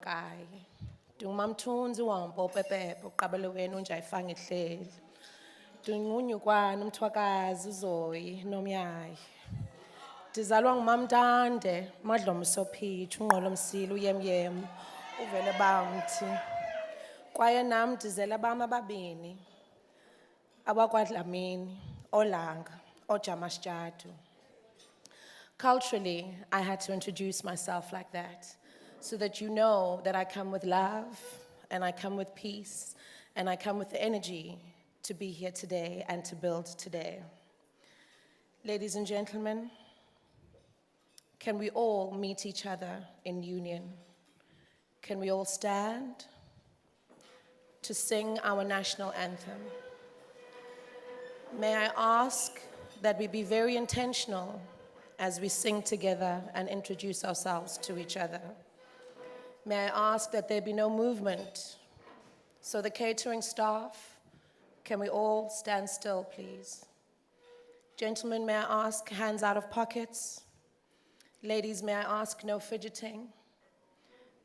kai. Dung mam tunzi wampo pepe qabele wenu nje ayifanga ihleli. Dungunyu kwana umthwakazi uzoyi nomyayi. Dizalwa ngumam Tande, madlomo sophithi, ungqolo msila uyemyem, uvele bamthi. Kwaye nam dizela bam ababini. AbakwaDlamini, Olanga, Ojamasjadu. Culturally, I had to introduce myself like that, so that you know that I come with love, and I come with peace, and I come with the energy to be here today and to build today. Ladies and gentlemen, can we all meet each other in union? Can we all stand to sing our national anthem? May I ask that we be very intentional as we sing together and introduce ourselves to each other. May I ask that there be no movement. So the catering staff, can we all stand still, please? Gentlemen, may I ask hands out of pockets? Ladies, may I ask no fidgeting?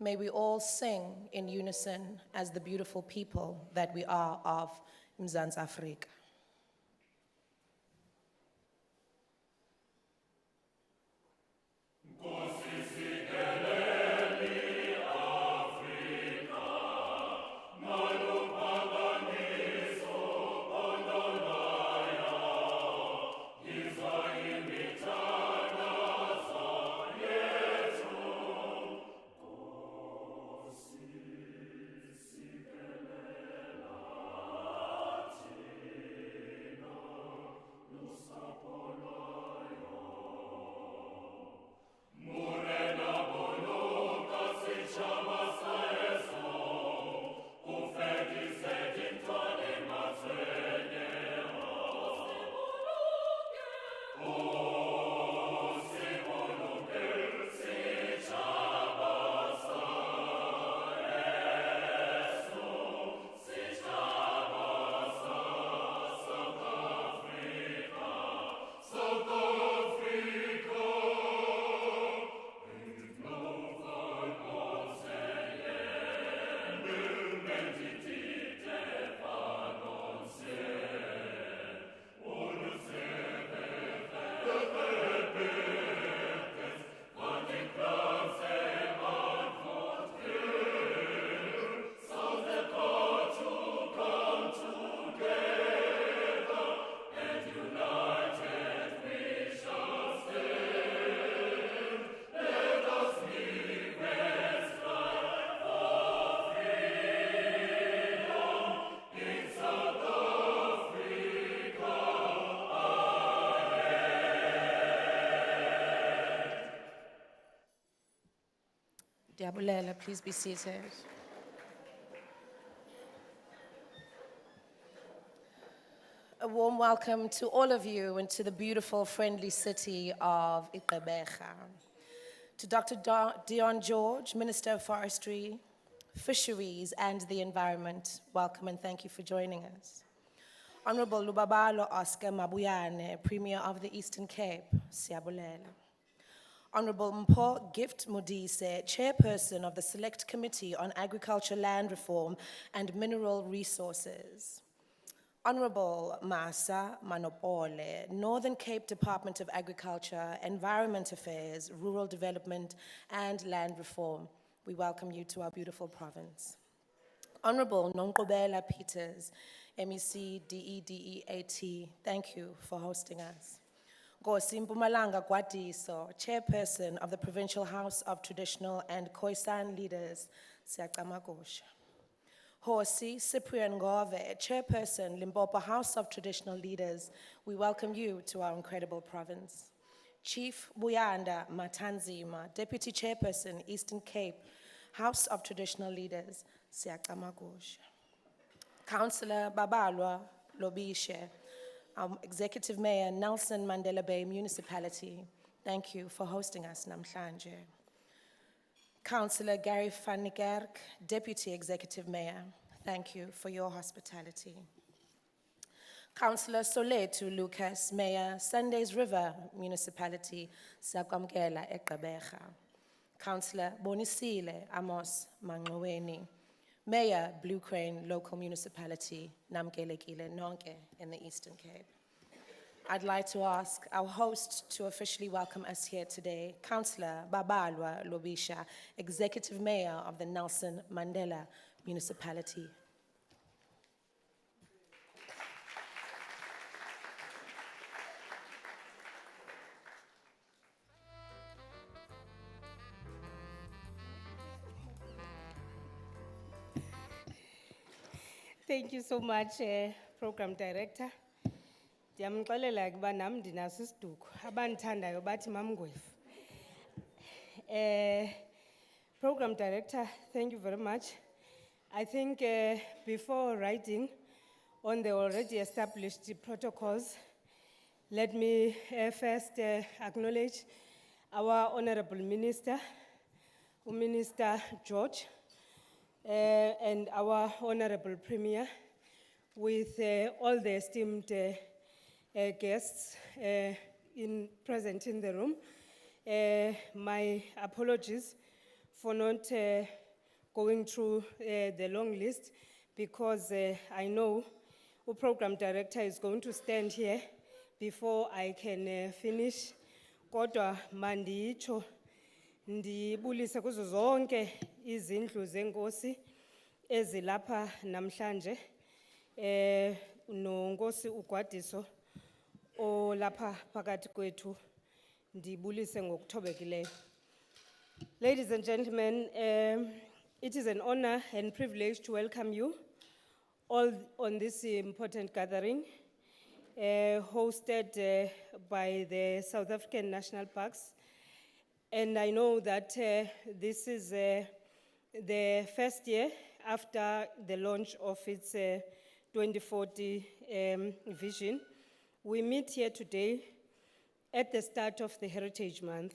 May we all sing in unison as the beautiful people that we are of Mzansi Afrika. Diabulela, please be seated. A warm welcome to all of you and to the beautiful, friendly city of Gqeberha. To Dr. Dion George, Minister of Forestry, Fisheries and the Environment, welcome and thank you for joining us. Honorable Lubabalo Oscar Mabuyane, Premier of the Eastern Cape, Siabulela. Honorable Mpho Gift Modise, Chairperson of the Select Committee on Agriculture, Land Reform and Mineral Resources. Honorable Masa Manopole, Northern Cape Department of Agriculture, Environment Affairs, Rural Development and Land Reform, we welcome you to our beautiful province. Honorable Nonqobela Peters, MEC DEDEAT, thank you for hosting us. Nkosi Mpumalanga Gwadiso, Chairperson of the Provincial House of Traditional and Khoisan Leaders, Siyacamagosha. Hosi Cyprian Ngove, Chairperson, Limpopo House of Traditional Leaders, we welcome you to our incredible province. Chief Buyanda Matanzima, Deputy Chairperson, Eastern Cape, House of Traditional Leaders, Siyacamagosha. Councillor Babalwa Lobishe, Executive Mayor, Nelson Mandela Bay Municipality, thank you for hosting us namhlanje. Councillor Gary van Niekerk, Deputy Executive Mayor, thank you for your hospitality. Councillor Soletu Lucas, Mayor, Sundays River Municipality, Siyakwamkela eGqeberha. Councillor Bonisile Amos Manqweni, Mayor Blue Crane Local Municipality, Namkelekile Nonke in the Eastern Cape. I'd like to ask our host to officially welcome us here today, Councillor Babalwa Lobisha, Executive Mayor of the Nelson Mandela Municipality. Thank you so much, Program Director. Ndiyamxelela ke uba nam ndinaso isiduko abandithandayo bathi mamngwevu. Program Director, thank you very much. I think before writing on the already established protocols, let me first acknowledge our Honorable Minister, Minister George, and our Honorable Premier, with all the esteemed guests present in the room. My apologies for not going through the long list, because I know the Program Director is going to stand here before I can finish. Kodwa manditsho ndibulise kuzo zonke izindlu zenkosi ezilapha namhlanje, nonkosi uGwadiso olapha phakathi kwethu, ndibulise ngokuthobekileyo. Ladies and gentlemen, it is an honor and privilege to welcome you all on this important gathering hosted by the South African National Parks. And I know that this is the first year after the launch of its 2040 vision. We meet here today at the start of the Heritage Month,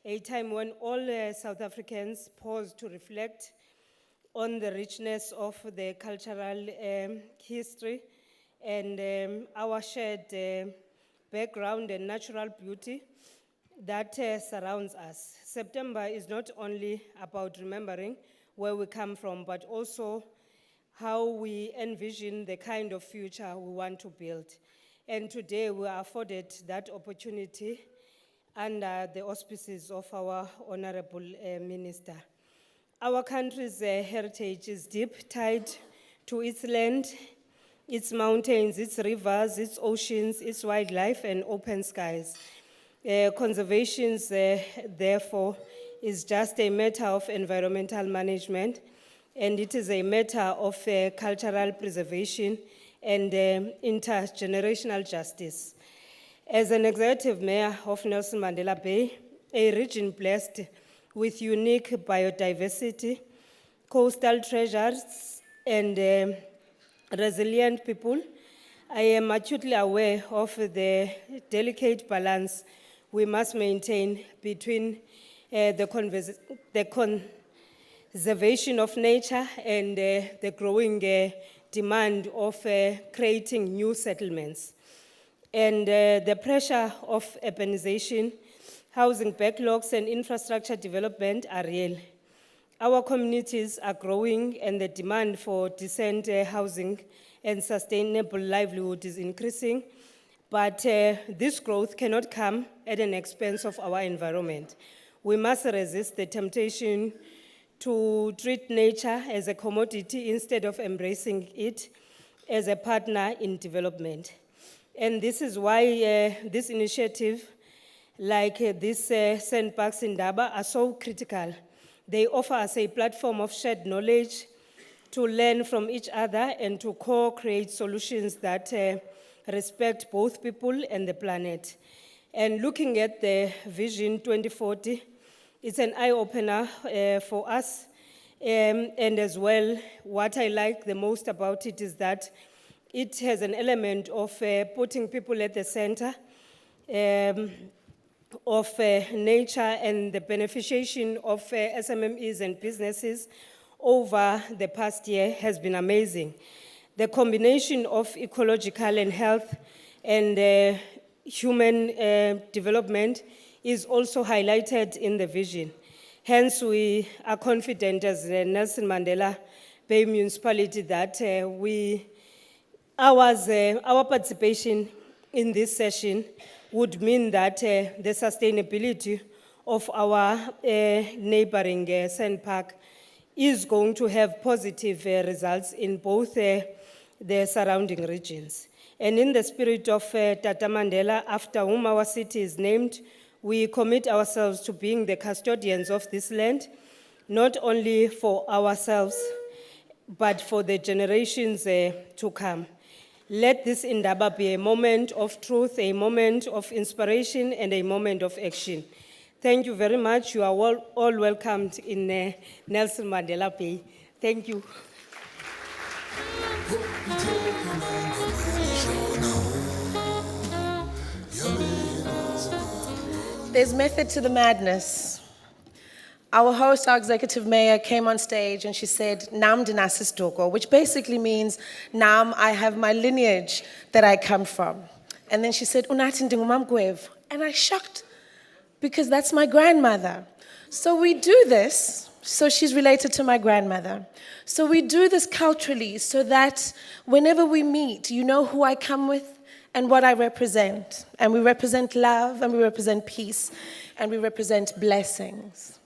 a time when all South Africans pause to reflect on the richness of the cultural history and our shared background and natural beauty that surrounds us. September is not only about remembering where we come from, but also how we envision the kind of future we want to build. And today we are afforded that opportunity under the auspices of our Honorable Minister. Our country's heritage is deep, tied to its land, its mountains, its rivers, its oceans, its wildlife, and open skies. Conservation, therefore, is just a matter of environmental management, and it is a matter of cultural preservation and intergenerational justice. As an executive mayor of Nelson Mandela Bay, a region blessed with unique biodiversity, coastal treasures, and resilient people, I am acutely aware of the delicate balance we must maintain between the conservation of nature and the growing demand of creating new settlements. And the pressure of urbanization, housing backlogs, and infrastructure development are real. Our communities are growing, and the demand for decent housing and sustainable livelihood is increasing. But this growth cannot come at an expense of our environment. We must resist the temptation to treat nature as a commodity instead of embracing it as a partner in development. And this is why this initiative, like this SANParks in Indaba, are so critical. They offer us a platform of shared knowledge to learn from each other and to co-create solutions that respect both people and the planet. And looking at the Vision 2040, it's an eye-opener for us. And as well, what I like the most about it is that it has an element of putting people at the center of nature, and the beneficiation of SMMEs and businesses over the past year has been amazing. The combination of ecological and health and human development is also highlighted in the vision. Hence, we are confident as the Nelson Mandela Bay Municipality that our participation in this session would mean that the sustainability of our neighboring SANPark is going to have positive results in both the surrounding regions. And in the spirit of Tata Mandela, after whom our city is named, we commit ourselves to being the custodians of this land, not only for ourselves, but for the generations to come. Let this Indaba be a moment of truth, a moment of inspiration, and a moment of action. Thank you very much. You are all welcomed in Nelson Mandela Bay. Thank you. There's method to the madness. Our host, our executive mayor, came on stage and she said, Nam dinasis doko, which basically means, Nam, I have my lineage that I come from. And then she said, Unatin dingumam gwev. And I shocked, because that's my grandmother. So we do this, so she's related to my grandmother. So we do this culturally so that whenever we meet, you know who I come with and what I represent. And we represent love, and we represent peace, and we represent blessings.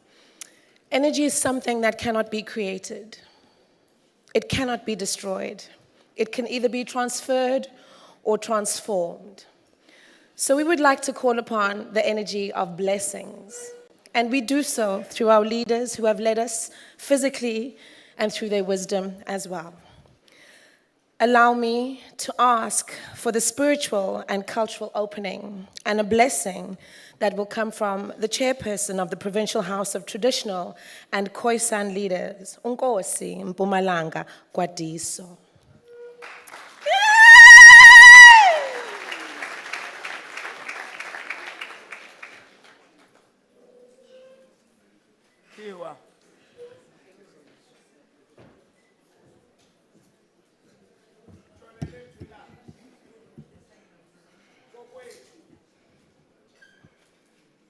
Energy is something that cannot be created. It cannot be destroyed. It can either be transferred or transformed. So we would like to call upon the energy of blessings. And we do so through our leaders who have led us physically and through their wisdom as well. Allow me to ask for the spiritual and cultural opening and a blessing that will come from the chairperson of the Provincial House of Traditional and Khoisan leaders, Unkosi Mpumalanga Kwadiso.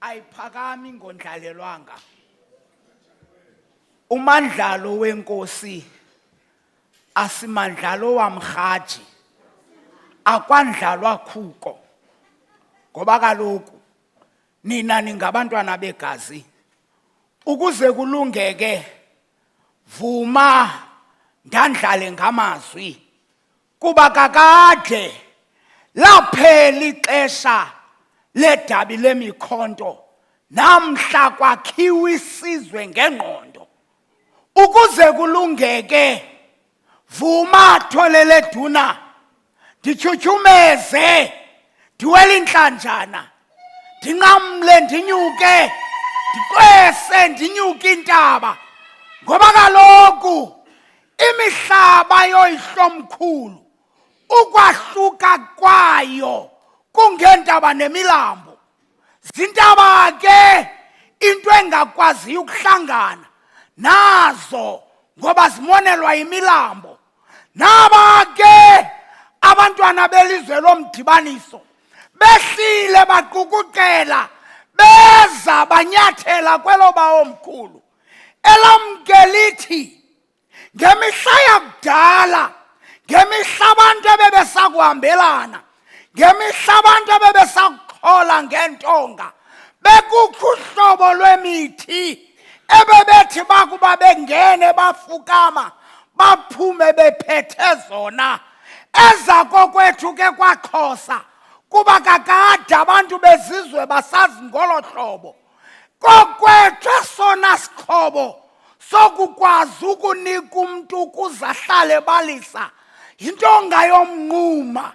Ayiphakami ngondlalelwanga. Umandlalo wenkosi asimandlalo wamhaji. Akwandlalwa khuko. Ngoba kaloku nina ningabantwana begazi. Ukuze kulungeke vuma ndandlale ngamazwi. Kuba kakade laphela ixesha ledabi lemikhonto namhla kwakhiwa isizwe ngengqondo. Ukuze kulungeke vuma tholele duna ndityhutyhumeze ndiwele intlanjana ndinqamle ndinyuke ndiqwese ndinyuke intaba ngoba kaloku imihlaba yoyihlomkhulu ukwahluka kwayo kungendaba nemilambo. Zintaba ke into engakwaziyo ukuhlangana nazo ngoba zimonelwa imilambo. Naba ke abantwana belizwe lomdibaniso behlile baqukuqela beza banyathela kweloba omkhulu elamkelithi ngemihla yakudala, ngemihla abantu ebebesakuhambelana, ngemihla abantu ebebesakukhola ngentonga, bekukho uhlobo lwemithi ebebethi bakuba bengene bafukama baphume bephethe zona. Ezako kwethu ke kwaXhosa kuba kakade abantu bezizwe basazi ngolo hlobo. Kokwethu esona sikhobo sokukwazi ukunika umntu ukuze ahlale balisa yintonga yomnquma.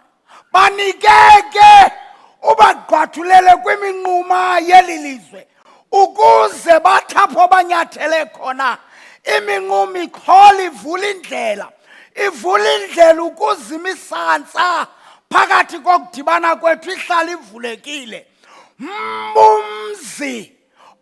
Banikeke ubagqwathulele kwiminquma yeli lizwe ukuze bathi apho banyathele khona iminquma iqhola ivula indlela. Ivula indlela ukuze imisantsa phakathi kokudibana kwethu ihlala ivulekile. Umzi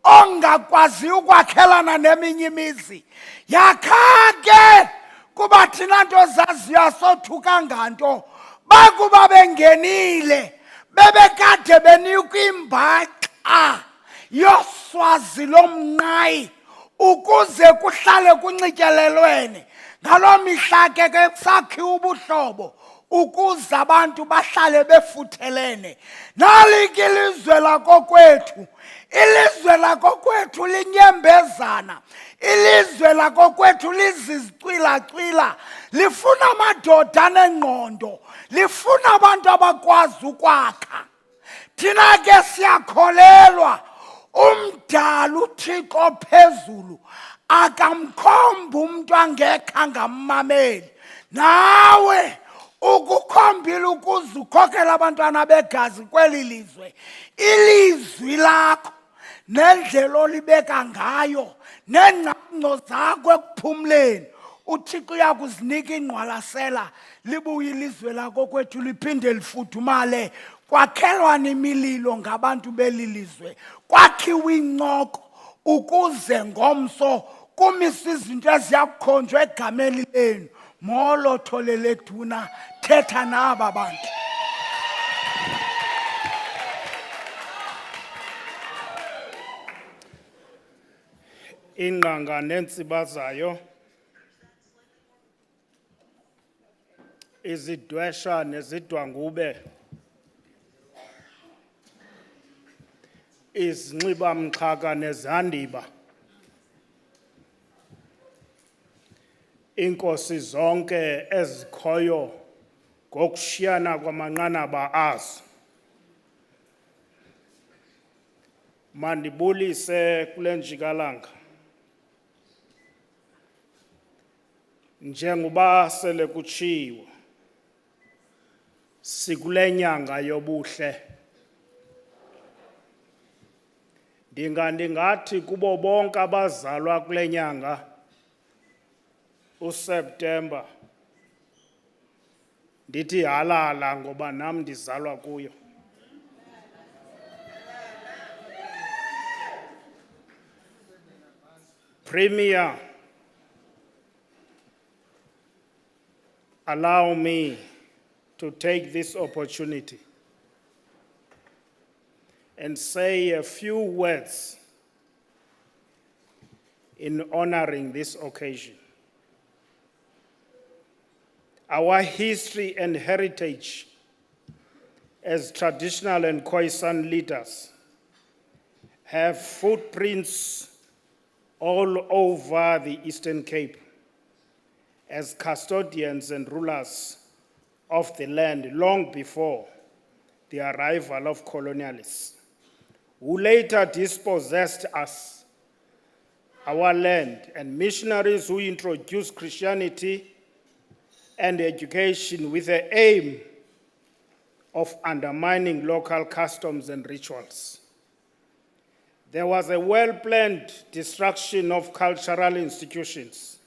ongakwazi ukwakhelana neminye imizi yakha ke kuba thina nto zaziyo sothuka nganto bakuba bengenile bebekade benikwa imbaxa yoswazi lomnqayi ukuze kuhlale kunxityelelwene. Ngaloo mihla ke kusakhiwa ubuhlobo ukuze abantu bahlale befuthelene. Nali ke ilizwe lakokwethu. Ilizwe lakokwethu linyembezana. Ilizwe lakokwethu lizizicwila-cwila. Lifuna amadoda anengqondo. Lifuna abantu abakwazi ukwakha. Thina ke siyakholelwa umdala uThixo phezulu akamkhombi umuntu angekho angammameli. Nawe ukukhombile ukuze ukhokele abantwana begazi kweli lizwe. Ilizwi lakho nendlela olibeka ngayo neengcamngo zakho ekuphumleni, uThixo uyakuzinika ingqwalasela libuye ilizwe lakokwethu liphinde lifudumale. Kwakhelwana imililo ngabantu beli lizwe, kwakhiwa incoko ukuze ngomso kumiswe izinto eziyakukhonjwa egameni lenu. Molo tholele duna, thetha naba bantu. Inqanga nentsiba zayo, izidwesha nezidwangube, izinxibamxhaka nezandiba, inkosi zonke ezikhoyo ngokushiyana kwamanqanaba azo. Mandibulise kule njikalanga. Njengoba sele kutshiwo, sikule nyanga yobuhle. Ndingathi kubo bonke abazalwa kule nyanga, uSeptemba, ndithi halala ngoba nam ndizalwa kuyo. Premier, allow me to take this opportunity and say a few words in honoring this occasion. Our history and heritage as traditional and Khoisan leaders have footprints all over the Eastern Cape as custodians and rulers of the land long before the arrival of colonialists, who later dispossessed us, our land, and missionaries who introduced Christianity and education with the aim of undermining local customs and rituals. There was a well-planned destruction of cultural institutions,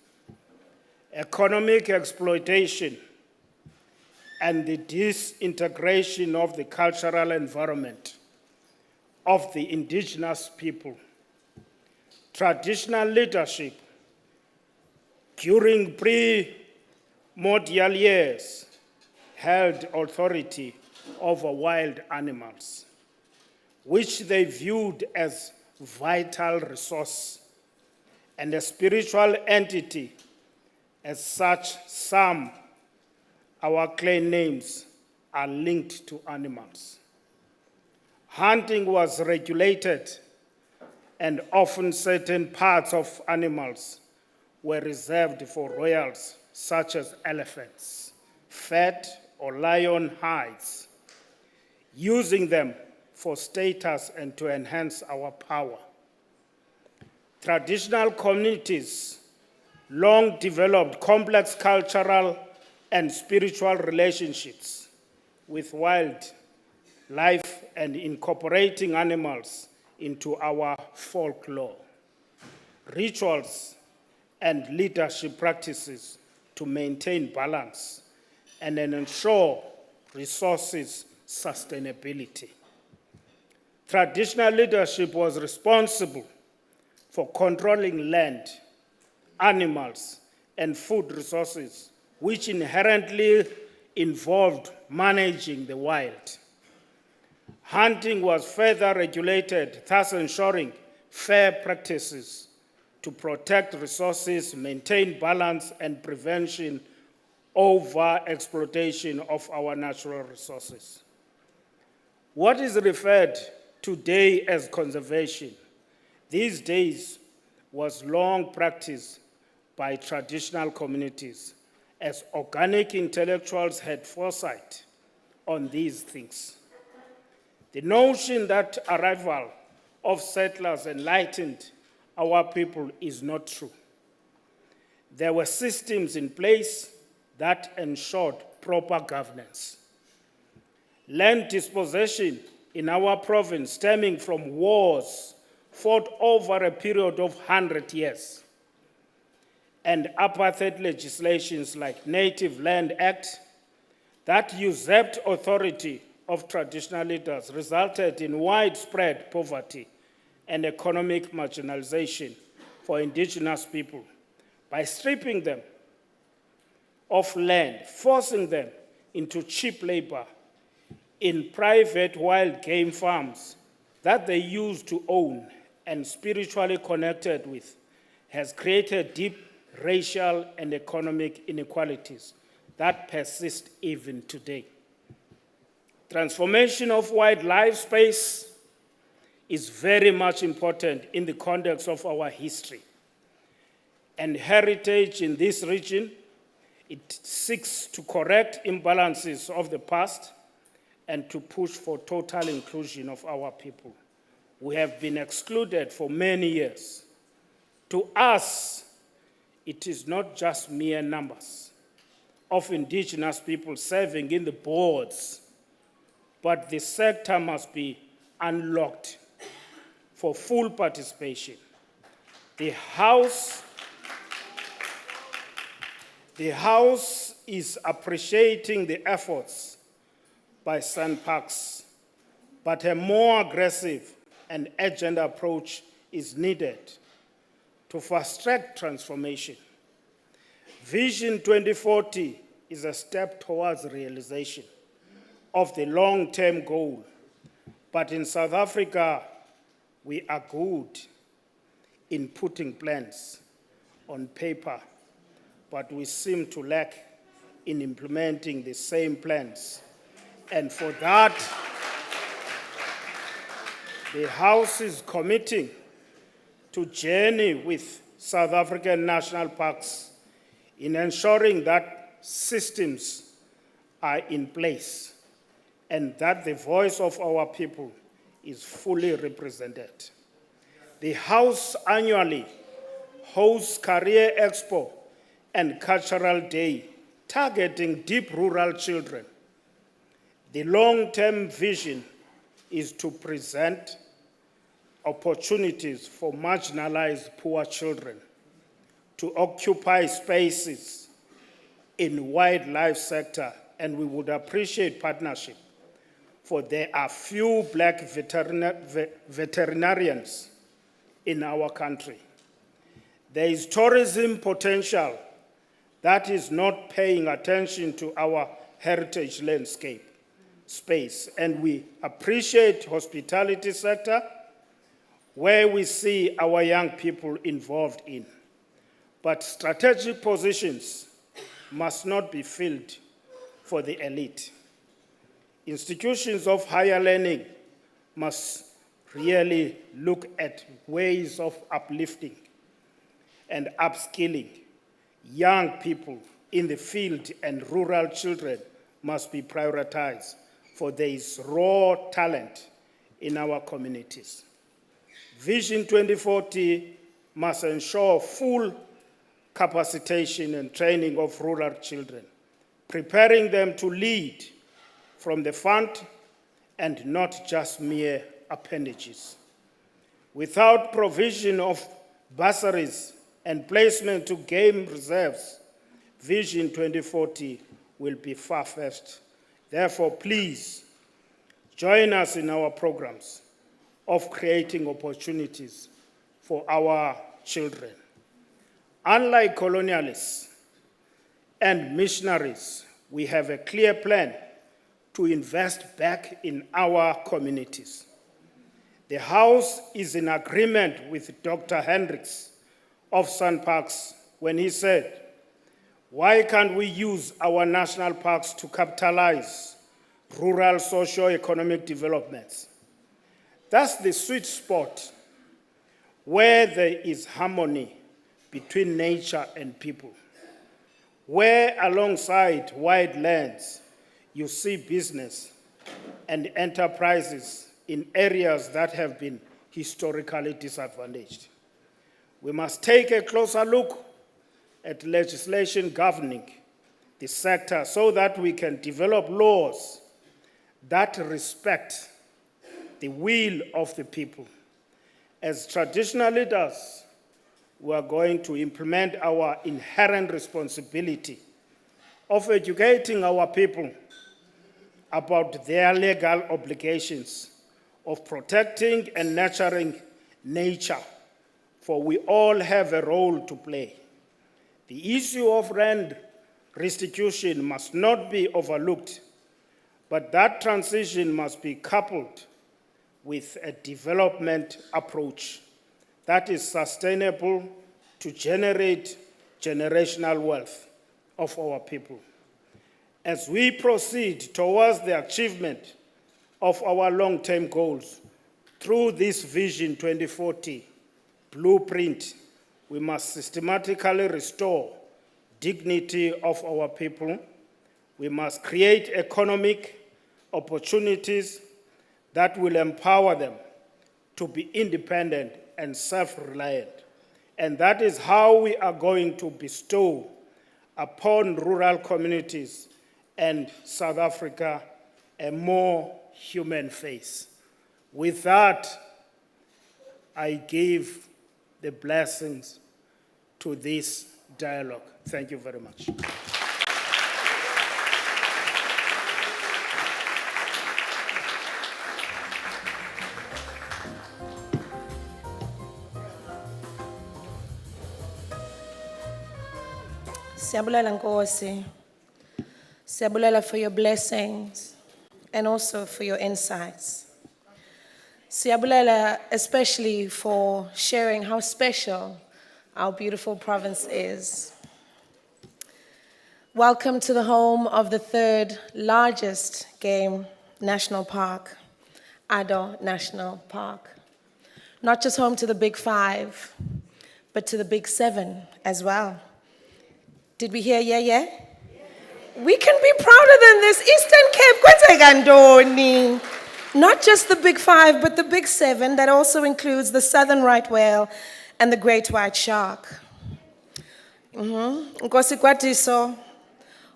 economic exploitation, and the disintegration of the cultural environment of the indigenous people. Traditional leadership during pre-modal years held authority over wild animals, which they viewed as vital resource and a spiritual entity. As such, some, our clan names, are linked to animals. Hunting was regulated, and often certain parts of animals were reserved for royals, such as elephants, fat or lion hides, using them for status and to enhance our power. Traditional communities long developed complex cultural and spiritual relationships with wildlife and incorporating animals into our folklore, rituals, and leadership practices to maintain balance and ensure resources sustainability. Traditional leadership was responsible for controlling land, animals, and food resources, which inherently involved managing the wild. Hunting was further regulated, thus ensuring fair practices to protect resources, maintain balance, and prevention over exploitation of our natural resources. What is referred today as conservation, these days was long practiced by traditional communities as organic intellectuals had foresight on these things. The notion that arrival of settlers enlightened our people is not true. There were systems in place that ensured proper governance. Land dispossession in our province stemming from wars fought over a period of 100 years, and apartheid legislations like Native Land Act that usurped authority of traditional leaders resulted in widespread poverty and economic marginalization for indigenous people by stripping them of land, forcing them into cheap labor in private wild game farms that they used to own and spiritually connected with, has created deep racial and economic inequalities that persist even today. Transformation of wildlife space is very much important in the context of our history and heritage in this region. It seeks to correct imbalances of the past and to push for total inclusion of our people. We have been excluded for many years. To us, it is not just mere numbers of indigenous people serving in the boards, but the sector must be unlocked for full participation. The House is appreciating the efforts by SANParks, but a more aggressive and urgent approach is needed to fast-track transformation. Vision 2040 is a step towards realization of the long-term goal, but in South Africa, we are good in putting plans on paper, but we seem to lack in implementing the same plans. And for that, the House is committing to journey with South African national parks in ensuring that systems are in place and that the voice of our people is fully represented. The House annually hosts Career Expo and Cultural Day, targeting deep rural children. The long-term vision is to present opportunities for marginalized poor children to occupy spaces in wildlife sector, and we would appreciate partnership, for there are few black veterinarians in our country. There is tourism potential that is not paying attention to our heritage landscape space, and we appreciate hospitality sector where we see our young people involved in. But strategic positions must not be filled for the elite. Institutions of higher learning must really look at ways of uplifting and upskilling young people in the field, and rural children must be prioritized, for there is raw talent in our communities. Vision 2040 must ensure full capacitation and training of rural children, preparing them to lead from the front and not just mere appendages. Without provision of bursaries and placement to game reserves, Vision 2040 will be far-fetched. Therefore, please join us in our programs of creating opportunities for our children. Unlike colonialists and missionaries, we have a clear plan to invest back in our communities. The House is in agreement with Dr. Hendricks of SANParks when he said, "Why can't we use our national parks to capitalize rural socio-economic developments?" That's the sweet spot where there is harmony between nature and people, where alongside wide lands, you see business and enterprises in areas that have been historically disadvantaged. We must take a closer look at legislation governing the sector so that we can develop laws that respect the will of the people. As traditional leaders, we are going to implement our inherent responsibility of educating our people about their legal obligations of protecting and nurturing nature, for we all have a role to play. The issue of land restitution must not be overlooked, but that transition must be coupled with a development approach that is sustainable to generate generational wealth of our people. As we proceed towards the achievement of our long-term goals through this Vision 2040 blueprint, we must systematically restore dignity of our people. We must create economic opportunities that will empower them to be independent and self-reliant. And that is how we are going to bestow upon rural communities and South Africa a more human face. With that, I give the blessings to this dialogue. Thank you very much. Siyabulela Nkosi. Siyabulela for your blessings and also for your insights. Siyabulela especially for sharing how special our beautiful province is. Welcome to the home of the third largest game national park, Addo National Park. Not just home to the Big Five, but to the Big Seven as well. Did we hear yeah? We can be prouder than this. Eastern Cape, kwenzeka ntoni? Not just the Big Five, but the Big Seven, that also includes the southern right whale and the great white shark. Nkosi Kwatiso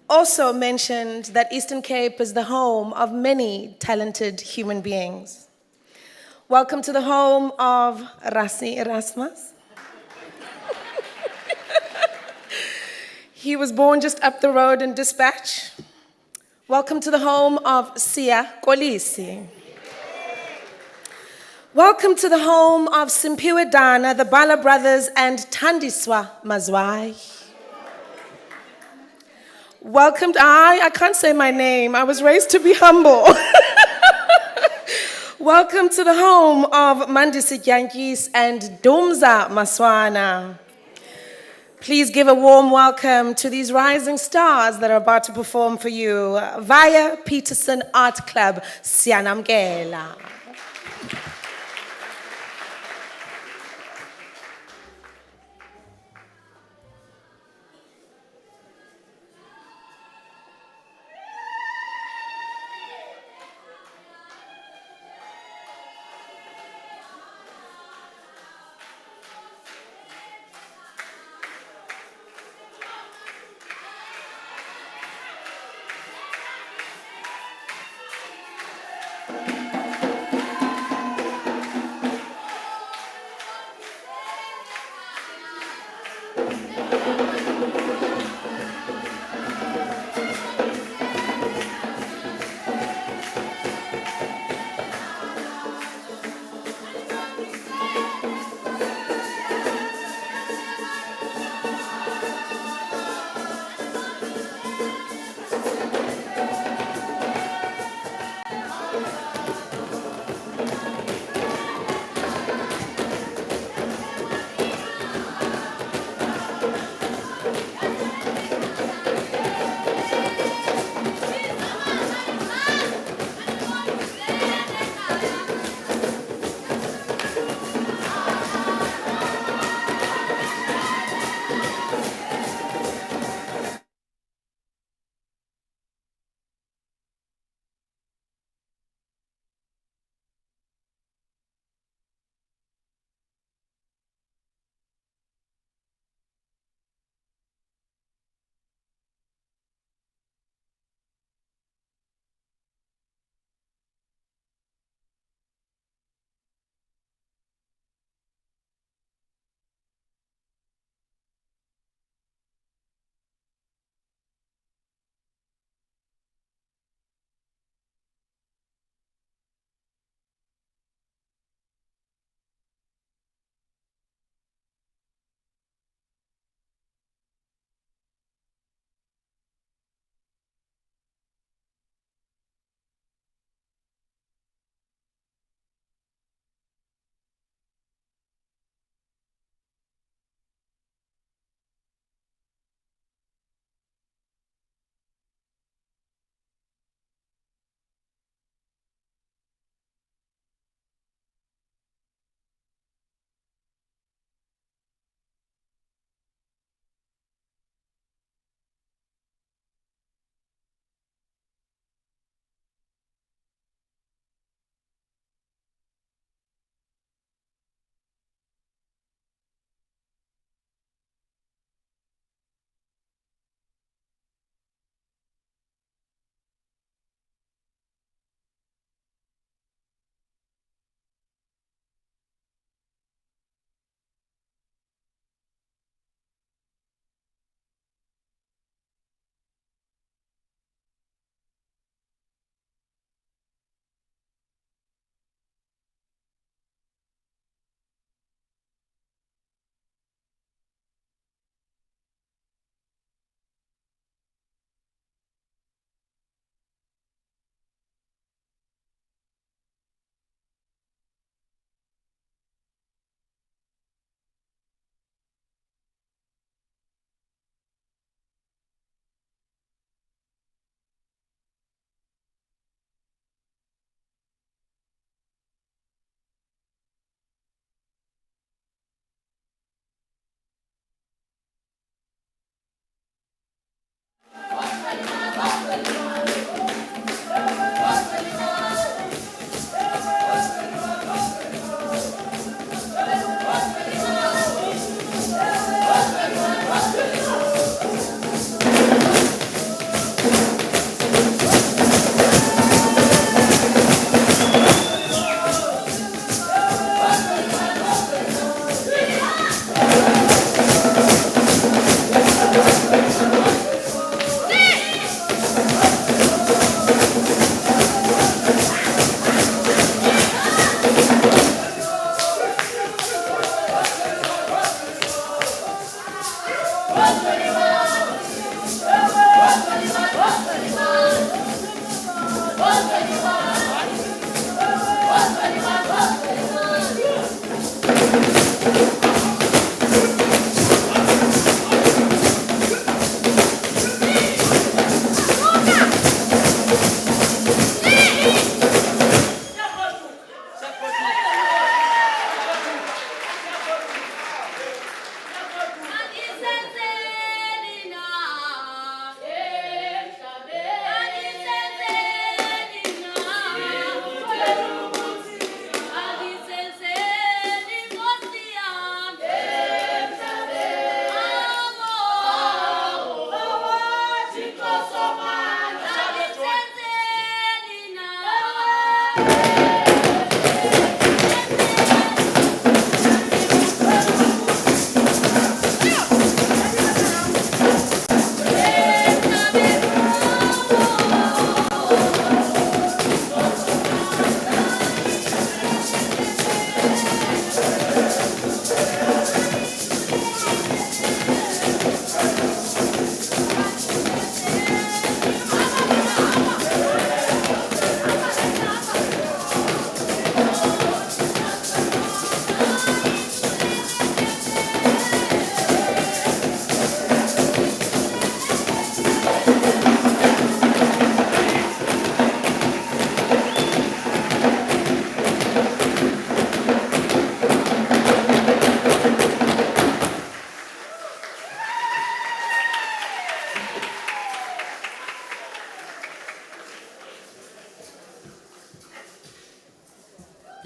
also mentioned that Eastern Cape is the home of many talented human beings. Welcome to the home of Rassi Erasmus. He was born just up the road in Dispatch. Welcome to the home of Sia Kolisi. Welcome to the home of Simpiwe Dana, the Bala brothers, and Tandiswa Mazwai. Welcome to, I can't say my name. I was raised to be humble. Welcome to the home of Mandisi Yankis and Dumza Maswana. Please give a warm welcome to these rising stars that are about to perform for you via Peterson Art Club, Siyanamkela.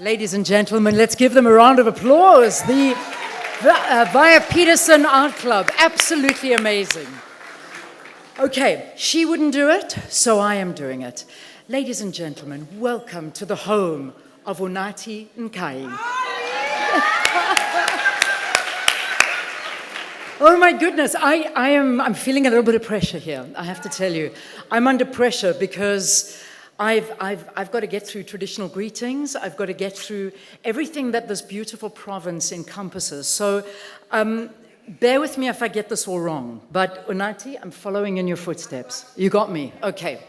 Ladies and gentlemen, let's give them a round of applause. The Via Peterson Art Club, absolutely amazing. Okay, she wouldn't do it, so I am doing it. Ladies and gentlemen, welcome to the home of Unati Nkai. Oh my goodness, I'm feeling a little bit of pressure here, I have to tell you. I'm under pressure because I've got to get through traditional greetings. I've got to get through everything that this beautiful province encompasses. So bear with me if I get this all wrong. But Unati, I'm following in your footsteps. You got me? Okay.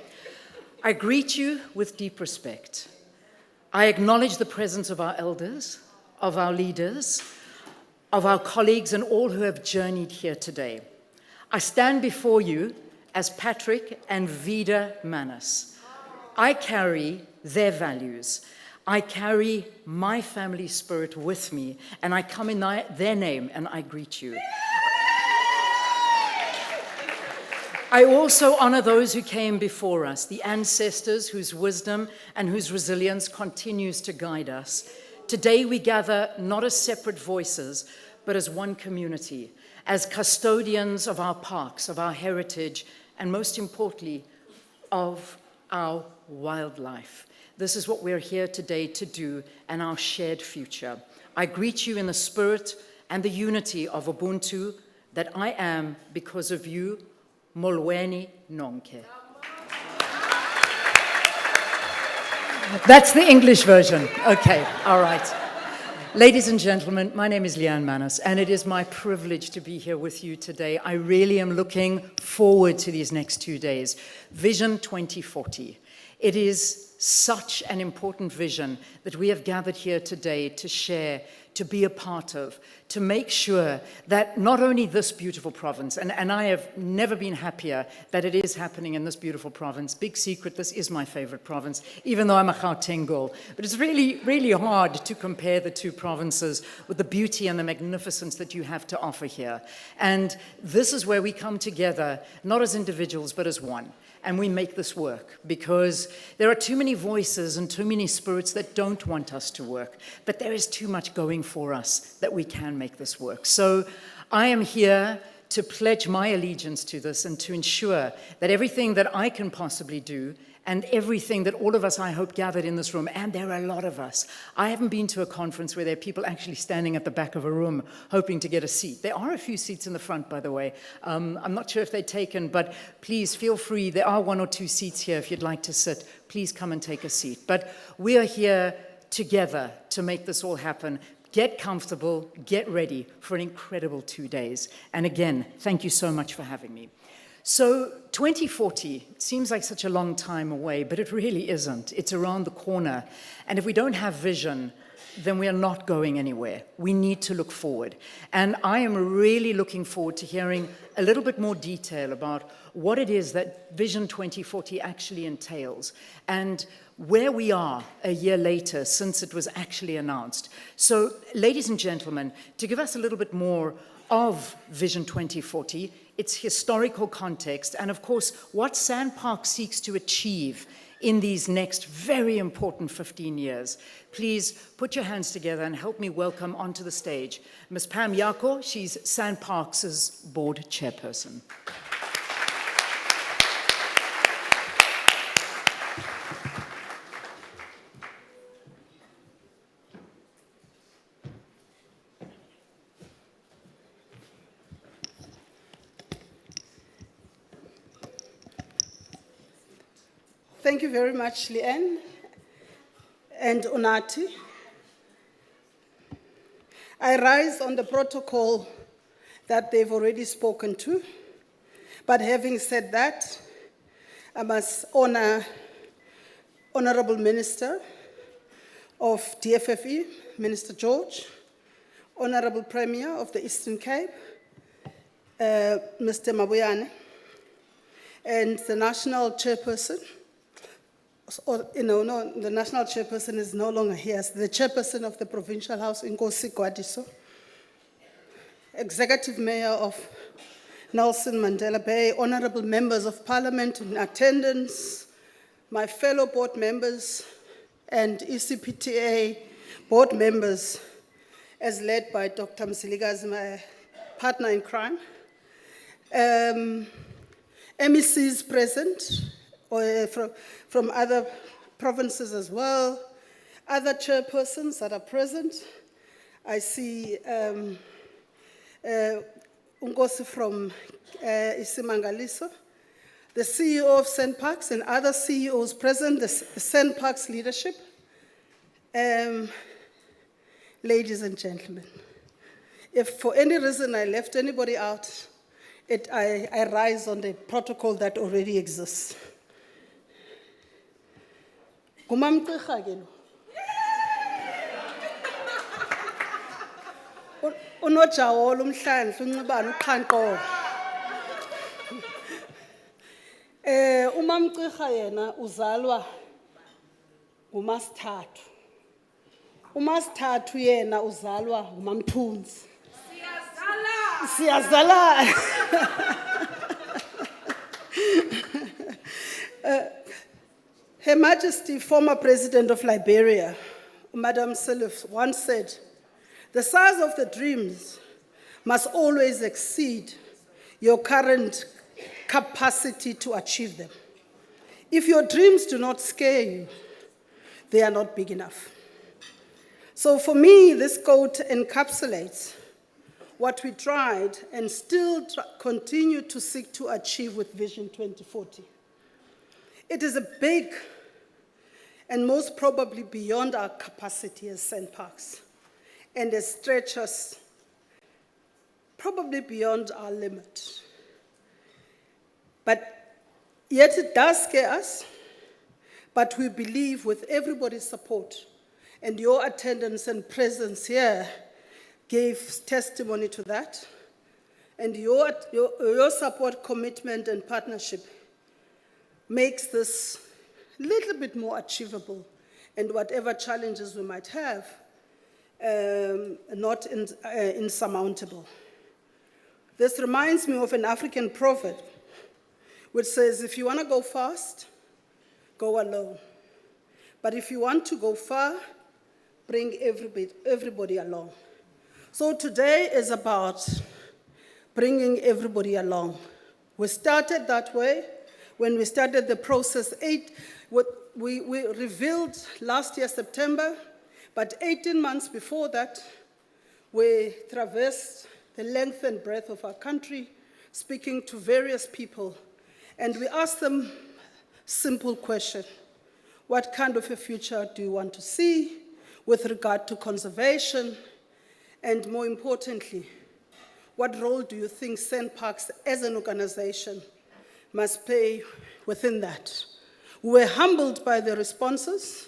I greet you with deep respect. I acknowledge the presence of our elders, of our leaders, of our colleagues and all who have journeyed here today. I stand before you as Patrick and Vida Manus. I carry their values. I carry my family spirit with me, and I come in their name and I greet you. I also honor those who came before us, the ancestors whose wisdom and whose resilience continues to guide us. Today we gather not as separate voices, but as one community, as custodians of our parks, of our heritage, and most importantly, of our wildlife. This is what we're here today to do, and our shared future. I greet you in the spirit and the unity of Ubuntu, that I am because of you, Molweni Nonke. That's the English version. Okay, all right. Ladies and gentlemen, my name is Leanne Manus, and it is my privilege to be here with you today. I really am looking forward to these next 2 days. Vision 2040. It is such an important vision that we have gathered here today to share, to be a part of, to make sure that not only this beautiful province, and I have never been happier that it is happening in this beautiful province. Big secret, this is my favorite province, even though I'm a Gauteng girl. But it's really, really hard to compare the two provinces with the beauty and the magnificence that you have to offer here. And this is where we come together, not as individuals, but as one. And we make this work because there are too many voices and too many spirits that don't want us to work. But there is too much going for us that we can make this work. So I am here to pledge my allegiance to this and to ensure that everything that I can possibly do and everything that all of us, I hope, gathered in this room, and there are a lot of us. I haven't been to a conference where there are people actually standing at the back of a room hoping to get a seat. There are a few seats in the front, by the way. I'm not sure if they're taken, but please feel free. There are 1 or 2 seats here if you'd like to sit. Please come and take a seat. But we are here together to make this all happen. Get comfortable, get ready for an incredible 2 days. And again, thank you so much for having me. So 2040 seems like such a long time away, but it really isn't. It's around the corner. And if we don't have vision, then we are not going anywhere. We need to look forward. And I am really looking forward to hearing a little bit more detail about what it is that Vision 2040 actually entails and where we are a year later since it was actually announced. So, ladies and gentlemen, to give us a little bit more of Vision 2040, its historical context, and of course, what SANParks seeks to achieve in these next very important 15 years. Please put your hands together and help me welcome onto the stage Ms. Pam Yako. She's SANParks' board chairperson. Thank you very much, Leanne and Unati. I rise on the protocol that they've already spoken to, but having said that, I must honor Honorable Minister of DFFE, Minister George, Honorable Premier of the Eastern Cape, Mr. Mabuyane, and the National Chairperson. The national chairperson is no longer here. The chairperson of the Provincial House, Nkosi Gwadiso, Executive Mayor of Nelson Mandela Bay, honorable members of Parliament in attendance, my fellow board members, and ECPTA board members, as led by Dr. Msiligazi, my partner in crime, MECs present, or from other provinces as well, other chairpersons that are present. I see Unkosi from Isimangaliso, the CEO of SANParks and other CEOs present, the SANParks leadership. Ladies and gentlemen, if for any reason I left anybody out, I rise on the protocol that already exists. Ngumamcirha ke lo. Unojawolo umhlandla uncibana uqhanqolo. UMamcirha yena uzalwa nguMasithathu. UMasithathu yena uzalwa nguMamthunzi. Siyazala. Her Majesty, former President of Liberia, Madam Sirleaf, once said, "The size of the dreams must always exceed your current capacity to achieve them. If your dreams do not scare you, they are not big enough." So for me, this quote encapsulates what we tried and still continue to seek to achieve with Vision 2040. It is a big and most probably beyond our capacity as SANParks, and it stretches us probably beyond our limit. But yet it does scare us, but we believe with everybody's support and your attendance and presence here gave testimony to that, and your support, commitment, and partnership makes this a little bit more achievable, and whatever challenges we might have, not insurmountable. This reminds me of an African proverb which says, if you want to go fast, go alone. But if you want to go far, bring everybody along. So today is about bringing everybody along. We started that way when we started the process. We revealed last year, September, but 18 months before that, we traversed the length and breadth of our country, speaking to various people, and we asked them simple question: what kind of a future do you want to see with regard to conservation? And more importantly, what role do you think SANParks as an organization must play within that? We were humbled by the responses,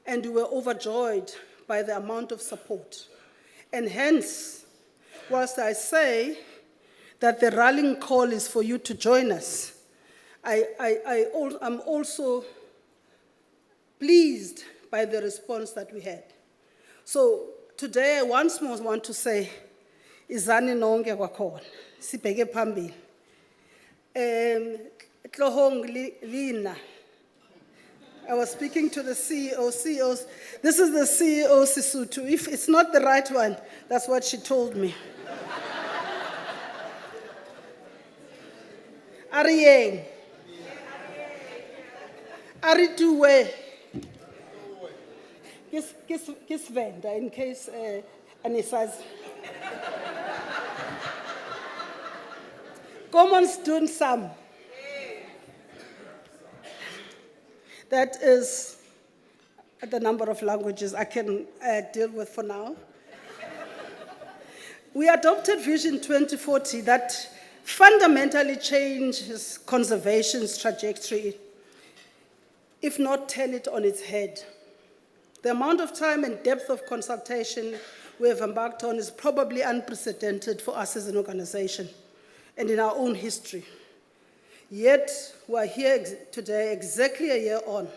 and we were overjoyed by the amount of support. And hence, whilst I say that the rallying call is for you to join us, I'm also pleased by the response that we had. So today, I once more want to say, izani nonke kwakhona, sibheke phambili. Tlohong Lina. I was speaking to the CEOs. This is the CEO Sisutu. If it's not the right one, that's what she told me. Arieng. Arituwe. Kiss vendor in case Anisaz. Commons doing some. That is the number of languages I can deal with for now. We adopted Vision 2040 that fundamentally changes conservation's trajectory, if not turn it on its head. The amount of time and depth of consultation we have embarked on is probably unprecedented for us as an organization and in our own history. Yet, we're here today exactly a year on,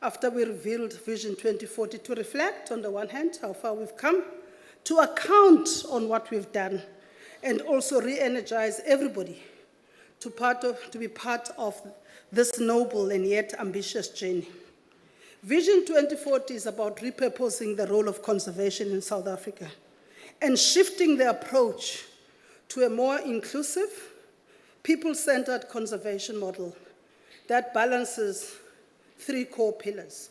after we revealed Vision 2040, to reflect, on the one hand, how far we've come, to account on what we've done, and also re-energize everybody to be part of this noble and yet ambitious journey. Vision 2040 is about repurposing the role of conservation in South Africa and shifting the approach to a more inclusive, people-centered conservation model that balances 3 core pillars.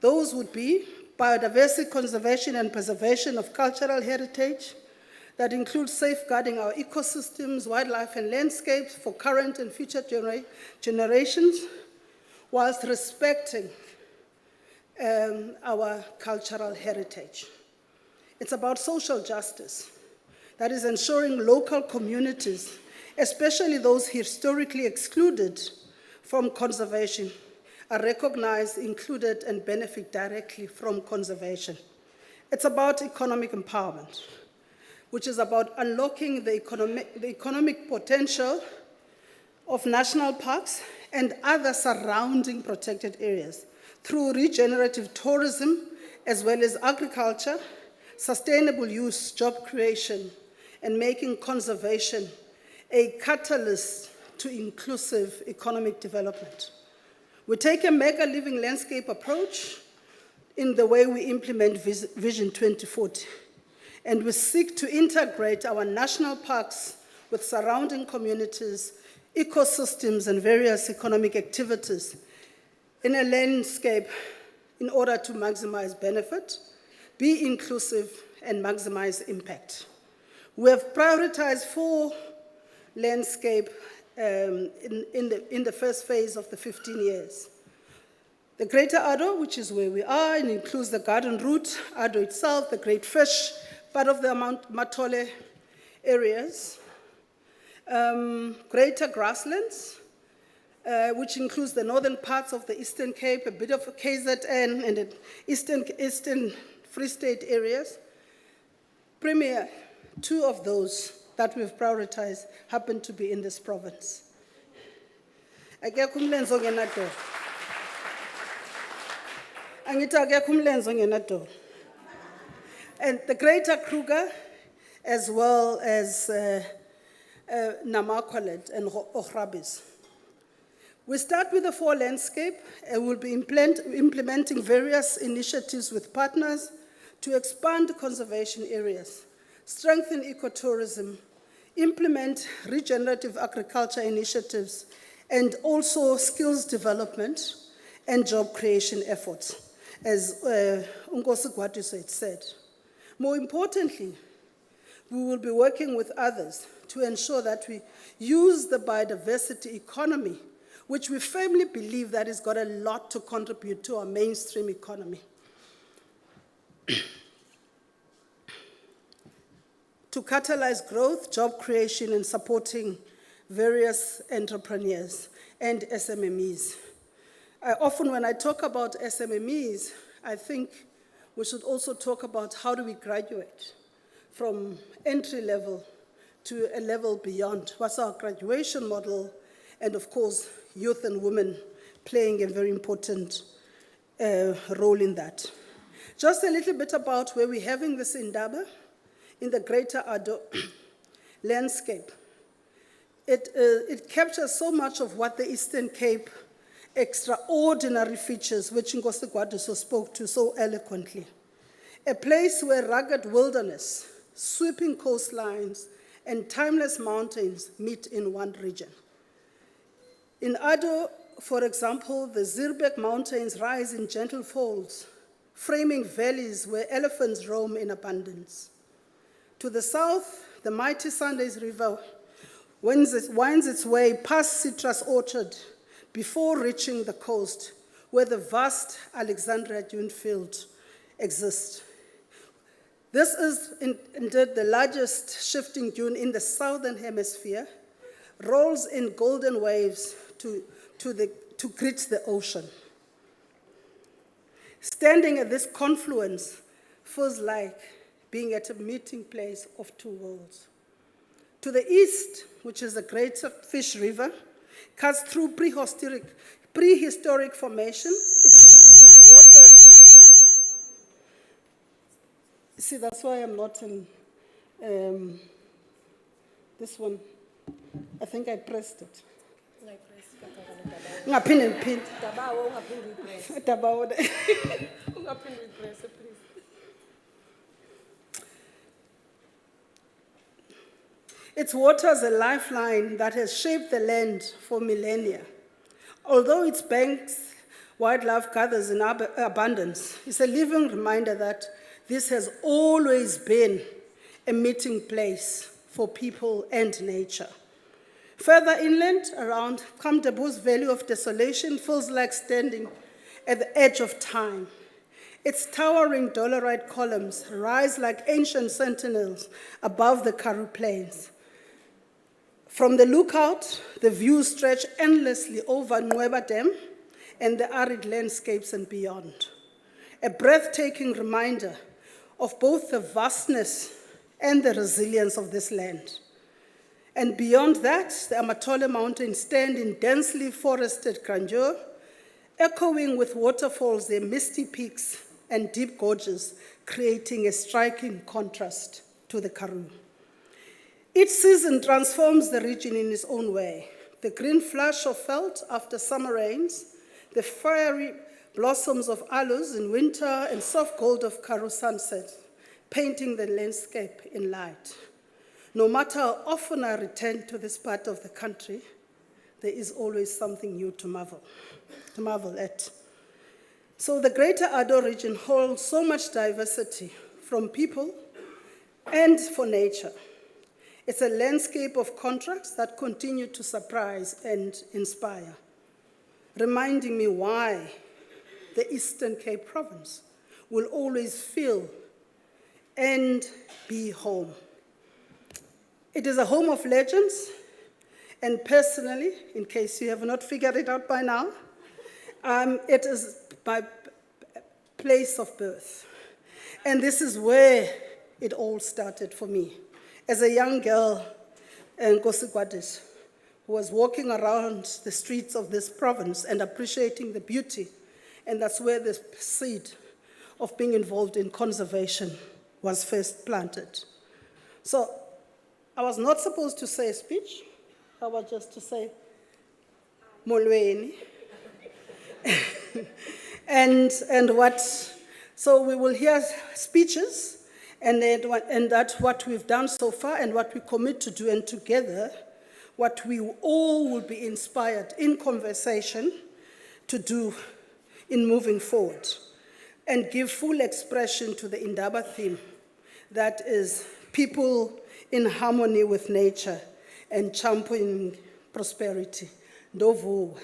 Those would be biodiversity conservation and preservation of cultural heritage, that includes safeguarding our ecosystems, wildlife, and landscapes for current and future generations, whilst respecting our cultural heritage. It's about social justice, that is ensuring local communities, especially those historically excluded from conservation, are recognized, included, and benefit directly from conservation. It's about economic empowerment, which is about unlocking the economic potential of national parks and other surrounding protected areas through regenerative tourism, as well as agriculture, sustainable use, job creation, and making conservation a catalyst to inclusive economic development. We take a mega living landscape approach in the way we implement Vision 2040. And we seek to integrate our national parks with surrounding communities, ecosystems, and various economic activities in a landscape in order to maximize benefit, be inclusive, and maximize impact. We have prioritized 4 landscape in the first phase of the 15 years. The Greater Addo, which is where we are, and includes the garden route, Addo itself, the Great Fish, part of the Mount Matole areas, greater grasslands, which includes the northern parts of the Eastern Cape, a bit of KZN, and the Eastern Free State areas. Premier, 2 of those that we've prioritized happen to be in this province. Akekho umlenze ongenadolo. Angithi akekho umlenze ongenadolo. And the Greater Kruger, as well as Namakwaland and Ochrabis. We start with the 4 landscape, and we'll be implementing various initiatives with partners to expand conservation areas, strengthen ecotourism, implement regenerative agriculture initiatives, and also skills development and job creation efforts, as Unkosi Gwadiso had said. More importantly, we will be working with others to ensure that we use the biodiversity economy, which we firmly believe that has got a lot to contribute to our mainstream economy, to catalyze growth, job creation, and supporting various entrepreneurs and SMMEs. Often when I talk about SMMEs, I think we should also talk about how do we graduate from entry level to a level beyond. What's our graduation model? And of course, youth and women playing a very important role in that. Just a little bit about where we're having this Indaba in the Greater Addo landscape. It captures so much of what the Eastern Cape extraordinary features, which Nkosi Gwadiso spoke to so eloquently. A place where rugged wilderness, sweeping coastlines, and timeless mountains meet in one region. In Addo, for example, the Zierbeek Mountains rise in gentle folds, framing valleys where elephants roam in abundance. To the south, the mighty Sundays River winds its way past Citrus Orchard before reaching the coast, where the vast Alexandria dune field exists. This is indeed the largest shifting dune in the southern hemisphere, rolls in golden waves to greet the ocean. Standing at this confluence feels like being at a meeting place of 2 worlds. To the east, which is the Greater Fish River, cuts through prehistoric formations. Its waters. See, that's why I'm not in this one. I think I pressed it. Ungaphinde ngiphinde. Dabawo, ungaphinde uyipress. Dabawo. Ungaphinde uyipress, please. Its water is a lifeline that has shaped the land for millennia. Although its banks, wildlife gathers in abundance, it's a living reminder that this has always been a meeting place for people and nature. Further inland, around Kamdabu's Valley of Desolation, feels like standing at the edge of time. Its towering dolerite columns rise like ancient sentinels above the Karoo Plains. From the lookout, the views stretch endlessly over Nweba Dam and the arid landscapes and beyond. A breathtaking reminder of both the vastness and the resilience of this land. And beyond that, the Amatole Mountains stand in densely forested grandeur, echoing with waterfalls, their misty peaks and deep gorges, creating a striking contrast to the Karoo. Each season transforms the region in its own way. The green flush of veld after summer rains, the fiery blossoms of aloes in winter, and soft gold of Karoo sunset, painting the landscape in light. No matter how often I return to this part of the country, there is always something new to marvel at. So the Greater Ado region holds so much diversity from people and for nature. It's a landscape of contrasts that continue to surprise and inspire, reminding me why the Eastern Cape province will always feel and be home. It is a home of legends, and personally, in case you have not figured it out by now, it is my place of birth. And this is where it all started for me. As a young girl, Nkosi Gwadis, who was walking around the streets of this province and appreciating the beauty, and that's where the seed of being involved in conservation was first planted. So I was not supposed to say a speech. I was just to say, Molweni. So we will hear speeches, and that's what we've done so far and what we commit to do, and together, what we all will be inspired in conversation to do in moving forward and give full expression to the Indaba theme, that is people in harmony with nature and championing prosperity. Ndovu.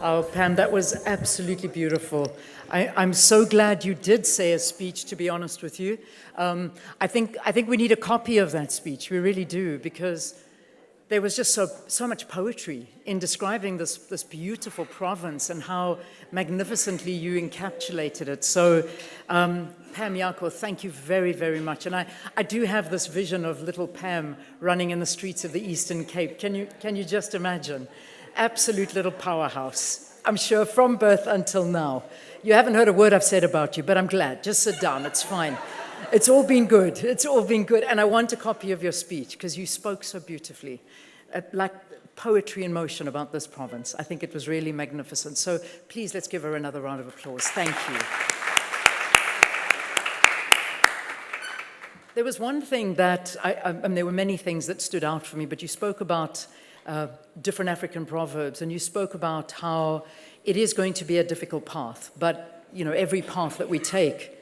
Oh, Pam, that was absolutely beautiful. I'm so glad you did say a speech, to be honest with you. I think we need a copy of that speech. We really do, because there was just so much poetry in describing this beautiful province and how magnificently you encapsulated it. So, Pam Yako, thank you very, very much. And I do have this vision of little Pam running in the streets of the Eastern Cape. Can you just imagine? Absolute little powerhouse, I'm sure, from birth until now. You haven't heard a word I've said about you, but I'm glad. Just sit down, it's fine. It's all been good. It's all been good. And I want a copy of your speech, because you spoke so beautifully, like poetry in motion about this province. I think it was really magnificent. So please, let's give her another round of applause. Thank you. There was one thing that, and there were many things that stood out for me, but you spoke about different African proverbs, and you spoke about how it is going to be a difficult path, but every path that we take,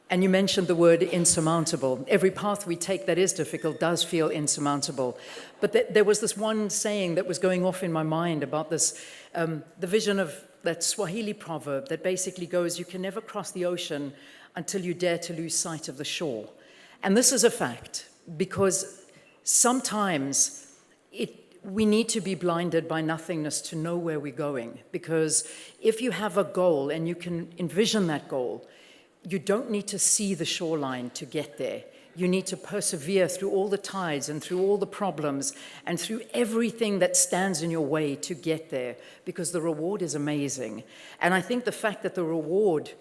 and you mentioned the word insurmountable, every path we take that is difficult does feel insurmountable. But there was this one saying that was going off in my mind about this, the vision of that Swahili proverb that basically goes, you can never cross the ocean until you dare to lose sight of the shore. And this is a fact, because sometimes we need to be blinded by nothingness to know where we're going. Because if you have a goal and you can envision that goal, you don't need to see the shoreline to get there. You need to persevere through all the tides and through all the problems and through everything that stands in your way to get there, because the reward is amazing. And I think the fact that the reward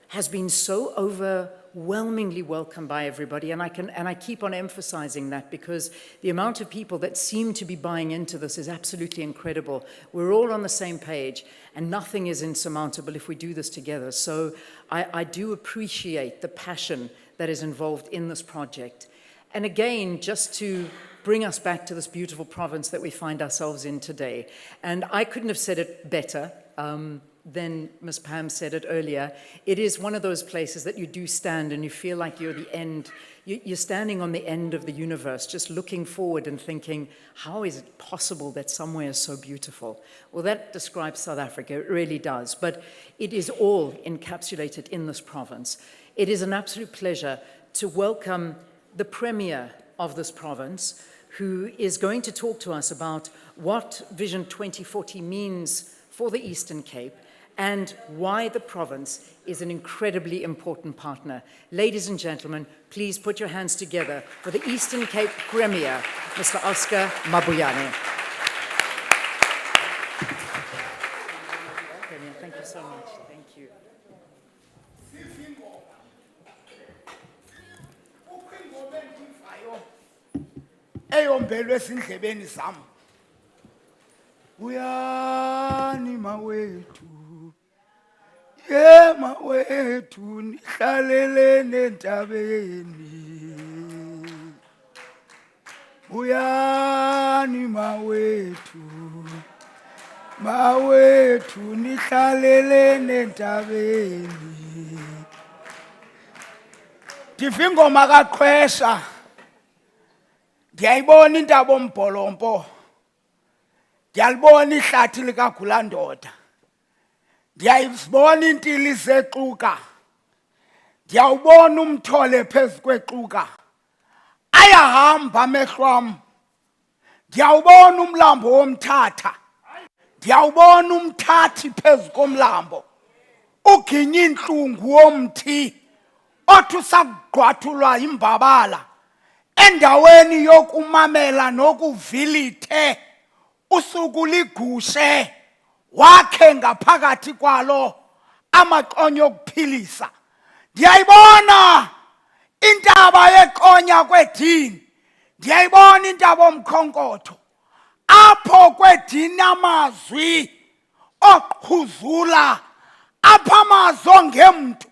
has been so overwhelmingly welcomed by everybody, and I keep on emphasizing that, because the amount of people that seem to be buying into this is absolutely incredible. We're all on the same page, and nothing is insurmountable if we do this together. So I do appreciate the passion that is involved in this project. And again, just to bring us back to this beautiful province that we find ourselves in today. And I couldn't have said it better than Ms. Pam said it earlier. It is one of those places that you do stand and you feel like you're the end, you're standing on the end of the universe, just looking forward and thinking, how is it possible that somewhere is so beautiful? Well, that describes South Africa, it really does. But it is all encapsulated in this province. It is an absolute pleasure to welcome the Premier of this province, who is going to talk to us about what Vision 2040 means for the Eastern Cape and why the province is an incredibly important partner. Ladies and gentlemen, please put your hands together for the Eastern Cape Premier, Mr. Oscar Mabuyane. Thank you so much. Thank you. Eyombelwe esindlebeni zam. Uyani mawethu. Ye mawethu nihlalelene entabeni. Uyani mawethu. Mawethu nihlalelene entabeni. Ndivingoma kaQhwesha. Ndiyayibona intaba ombholompo. Ndiyalibona ihlathi likaGulandoda. Ndiyayibona intili zexuka. Ndiyawubona umthole phezu kwexuka. Ayahamba amehlo am. Ndiyawubona umlambo womthatha. Ndiyawubona umthathi phezu komlambo. Uginye intlungu womthi. Othi usakugqwathulwa yimbabala. Endaweni yokumamela nokuvilithe usuku ligushe wakhe ngaphakathi kwalo amaqonya okuphilisa. Ndiyayibona intaba yeqonya kwedini. Ndiyayibona intaba omkhonkotho. Apho kwedini amazwi oqhuzula. Apha amazwi ongemntu.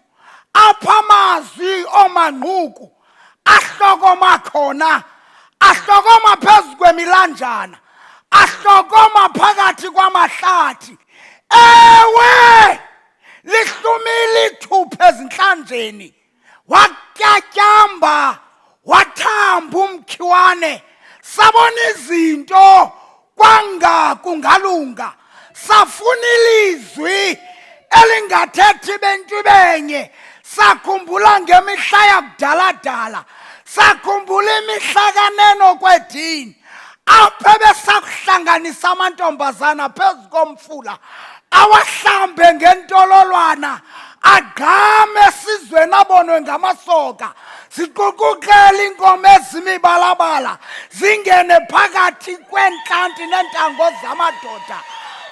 Apha amazwi omanquku. Ahlokoma khona, ahlokoma phezu kwemilanjana, ahlokoma phakathi kwamahlathi. Ewe, lihlumile ithupha ezintlanjeni. Watyatyamba, wathamba umkhiwane. Sabona izinto kwanga kungalunga. Safuna ilizwi elingathethi bentu benye. Sakhumbula ngemihla yakudala-dala. Sakhumbula imihla kaneno kwedini. Apho besakuhlanganisa amantombazana phezu komfula. Awahlambe ngentololwana. Agqame esizweni abonwe ngamasoka. Ziqukuqele iinkomo ezimibalabala. Zingene phakathi kweentlanti neentango zamadoda.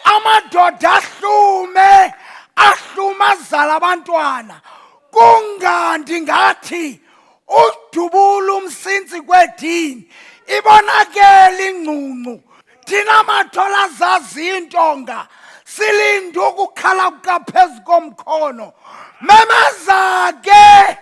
Amadoda ahlume. Ahlume azala abantwana. Kungandi ngathi udubula umsintsi kwedini. Ibonakele ingcuncu. Thina mathola azazi intonga. Silinde ukukhala kukaphezu komkhono. Memeza ke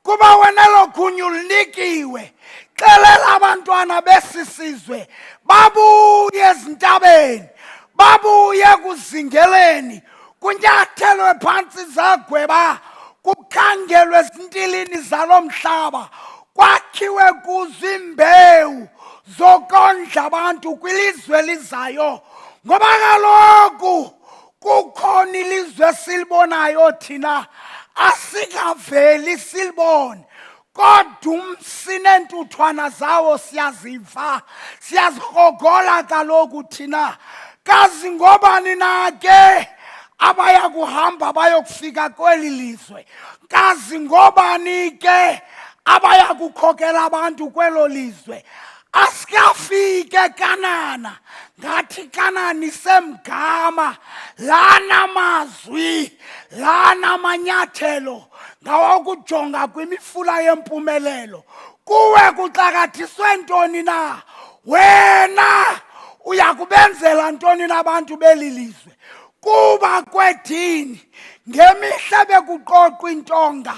kuba wena logunyu linikiwe. Xelela abantwana besisizwe babuye ezintabeni. Babuye kuzingeleni. Kunyathelwe phantsi zagweba. Kukhangelwe ezintilini zalo mhlaba. Kwakhiwe kuzo imbewu zokondla abantu kwilizwe elizayo. Ngoba kaloku kukhona ilizwe esilibonayo thina asikaveli silibone. Kodwa umsi neentuthwana zawo siyaziva. Siyazirhogola kaloku thina. Kazi ngobani na ke abaya kuhamba bayokufika kweli lizwe. Kazi ngobani ke abaya kukhokela abantu kwelo lizwe. Asikafike Kanana, ngathi Kanani semgama, lana mazwi, lana manyathelo, ngawokujonga kwimifula yempumelelo. Kuwe kuxakathiswe ntoni na? Wena uyakubenzela ntoni nabantu beli lizwe? Kuba kwedini, ngemihla bekuqoqwa intonga,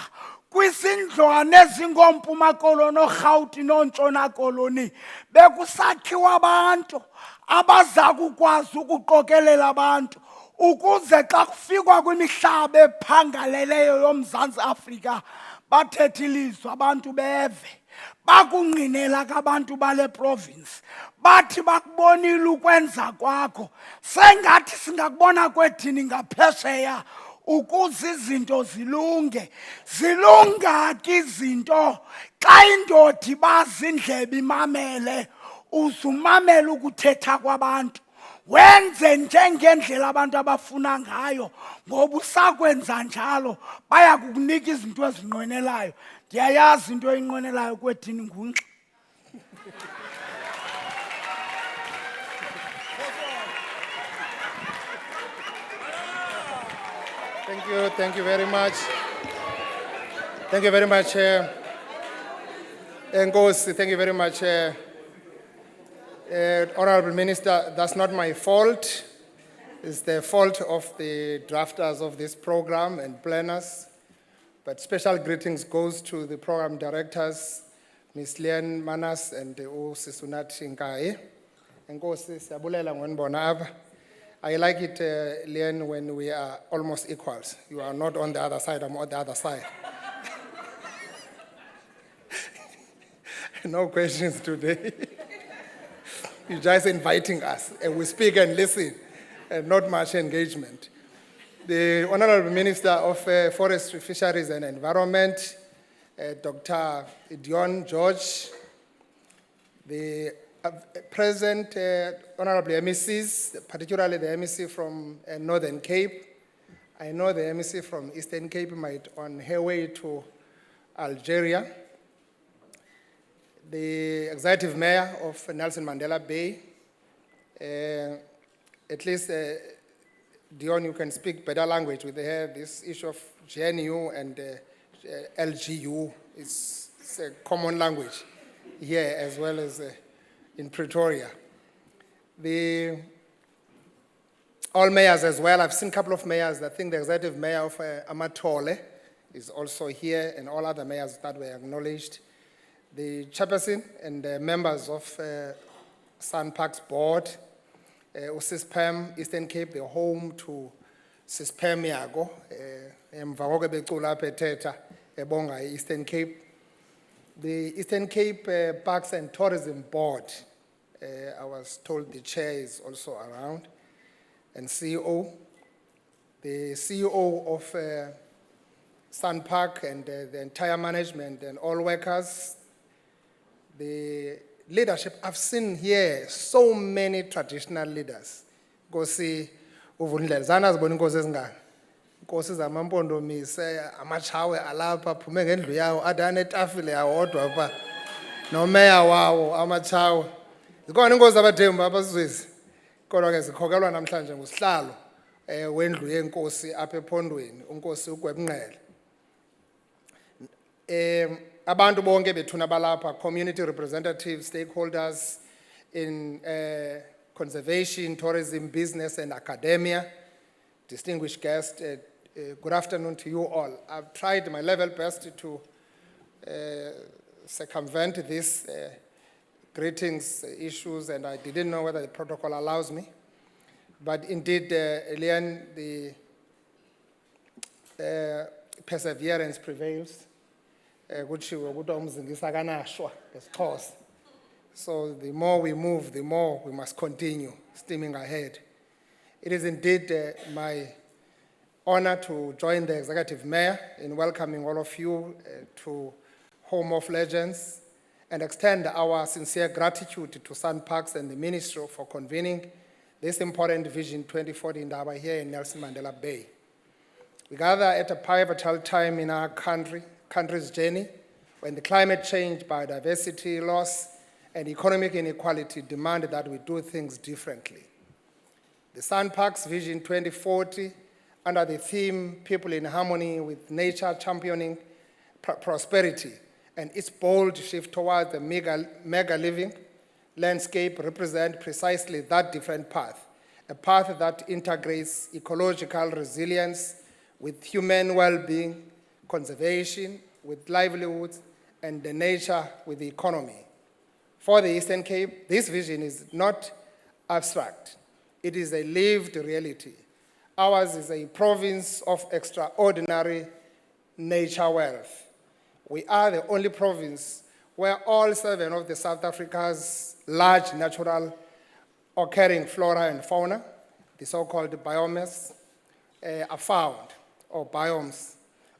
kwisindlwane ezingoMpuma Koloni, oRhawuti noNtshona Koloni, bekusakhiwa abantu abaza kukwazi ukuqokelela abantu ukuze xa kufikwa kwimihlaba ephangaleleyo yoMzantsi Afrika bathethe ilizwi abantu beve. Bakungqinela kabantu bale province, bathi bakubonile ukwenza kwakho, sengathi singakubona kwedini ngaphesheya ukuze izinto zilunge. Zilunga ke izinto xa indoda ibazi indlebe imamele, uzumamela ukuthetha kwabantu, wenze njengendlela abantu abafuna ngayo, ngoba usakwenza njalo baya kukunika izinto ezinqwenelayo. Ndiyayazi into eyinqwenelayo kwedini ngungxa. Thank you very much. Thank you very much, Nkosi, thank you very much, Honorable Minister. That's not my fault. It's the fault of the drafters of this program and planners. But special greetings goes to the program directors, Ms. Lian Manas and Sisunat Nkai. Nkosi, siyabulela ngonibona apha. I like it, Lian, when we are almost equals. You are not on the other side, I'm on the other side. No questions today. You're just inviting us, and we speak and listen, and not much engagement. The Honorable Minister of Forestry, Fisheries and Environment, Dr. Dion George, the present Honorable MECs, particularly the MEC from Northern Cape. I know the MEC from Eastern Cape might on her way to Algeria. The Executive Mayor of Nelson Mandela Bay, at least Dion, you can speak better language with her. This issue of GNU and LGU is a common language here as well as in Pretoria. All mayors as well. I've seen a couple of mayors. I think the executive mayor of Amatole is also here, and all other mayors that were acknowledged. The chairperson and the members of SANParks board, USISPAM Eastern Cape, the home to SISPAM Yago, emva koke becula apha ethetha ebonga Eastern Cape. The Eastern Cape Parks and Tourism Board, I was told the chair is also around, and CEO. The CEO of SANPark and the entire management and all workers. The leadership, I've seen here so many traditional leaders. Nkosi uvundlezana zibona inkosi ezingani. Inkosi zamampondomise amachawe alapha aphume ngendlu yawo adane etafile yawo odwa apha nomeya wawo amachawe. Zikhona inkosi abathembu abasizwisi. Kodwa ke zikhokelwa namhlanje ngusihlalo wendlu yenkosi apha ephondweni, unkosi uGwebungqele. Abantu bonke bethuna balapha, community representatives, stakeholders in conservation, tourism, business and academia, distinguished guests, good afternoon to you all. I've tried my level best to circumvent these greetings issues, and I didn't know whether the protocol allows me. But indeed, Eliane, the perseverance prevails. So the more we move, the more we must continue steaming ahead. It is indeed my honor to join the Executive Mayor in welcoming all of you to Home of Legends and extend our sincere gratitude to SANParks and the Ministry for convening this important Vision 2040 Indaba here in Nelson Mandela Bay. We gather at a pivotal time in our country's journey when the climate change, biodiversity loss, and economic inequality demand that we do things differently. The SANParks Vision 2040, under the theme People in Harmony with Nature Championing Prosperity, and its bold shift towards the mega living landscape represent precisely that different path, a path that integrates ecological resilience with human well-being, conservation with livelihoods, and the nature with the economy. For the Eastern Cape, this vision is not abstract. It is a lived reality. Ours is a province of extraordinary nature wealth. We are the only province where all 7 of the South Africa's large natural occurring flora and fauna, the so-called biomes, are found, or biomes,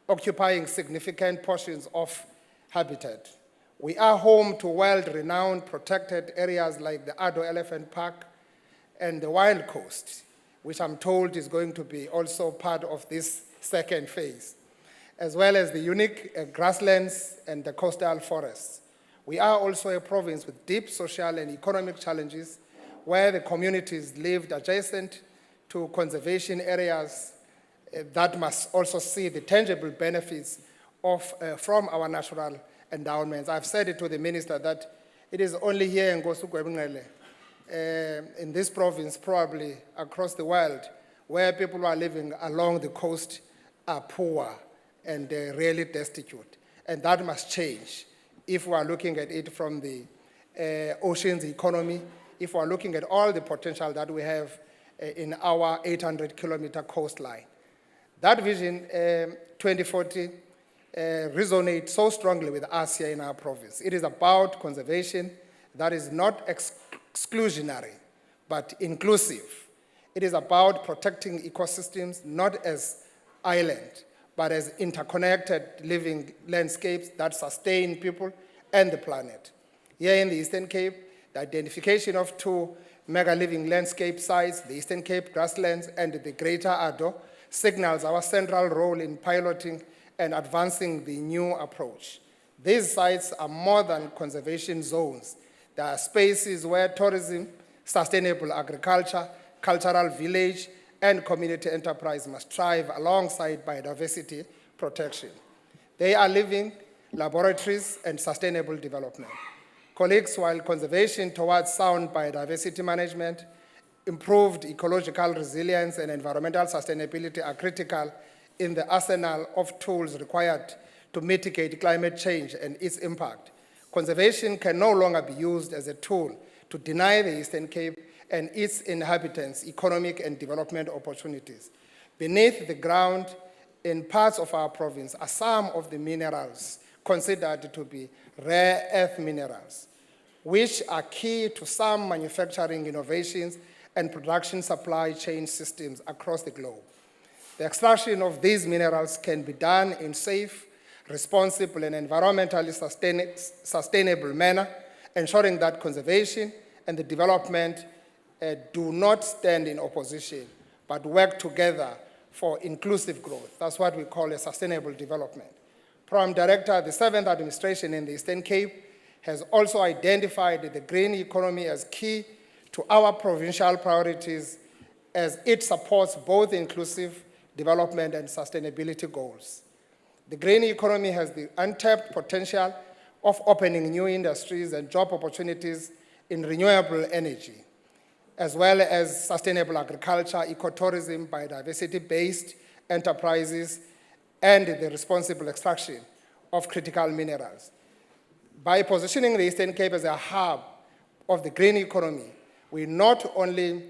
occupying significant portions of habitat. We are home to world-renowned protected areas like the Addo Elephant Park and the Wild Coast, which I'm told is going to be also part of this second phase, as well as the unique grasslands and the coastal forests. We are also a province with deep social and economic challenges where the communities lived adjacent to conservation areas that must also see the tangible benefits from our natural endowments. I've said it to the minister that it is only here in Ngosukwebungele, in this province, probably across the world, where people who are living along the coast are poor and really destitute. And that must change if we are looking at it from the ocean's economy, if we are looking at all the potential that we have in our 800-kilometer coastline. That vision, 2040, resonates so strongly with us here in our province. It is about conservation that is not exclusionary, but inclusive. It is about protecting ecosystems not as islands, but as interconnected living landscapes that sustain people and the planet. Here in the Eastern Cape, the identification of 2 mega living landscape sites, the Eastern Cape grasslands and the Greater Addo, signals our central role in piloting and advancing the new approach. These sites are more than conservation zones. They are spaces where tourism, sustainable agriculture, cultural village, and community enterprise must thrive alongside biodiversity protection. They are living laboratories and sustainable development. Colleagues, while conservation towards sound biodiversity management, improved ecological resilience, and environmental sustainability are critical in the arsenal of tools required to mitigate climate change and its impact, conservation can no longer be used as a tool to deny the Eastern Cape and its inhabitants economic and development opportunities. Beneath the ground in parts of our province are some of the minerals considered to be rare earth minerals, which are key to some manufacturing innovations and production supply chain systems across the globe. The extraction of these minerals can be done in safe, responsible, and environmentally sustainable manner, ensuring that conservation and the development do not stand in opposition, but work together for inclusive growth. That's what we call a sustainable development. Program Director, the 7th administration in the Eastern Cape has also identified the green economy as key to our provincial priorities as it supports both inclusive development and sustainability goals. The green economy has the untapped potential of opening new industries and job opportunities in renewable energy, as well as sustainable agriculture, ecotourism, biodiversity-based enterprises, and the responsible extraction of critical minerals. By positioning the Eastern Cape as a hub of the green economy, we not only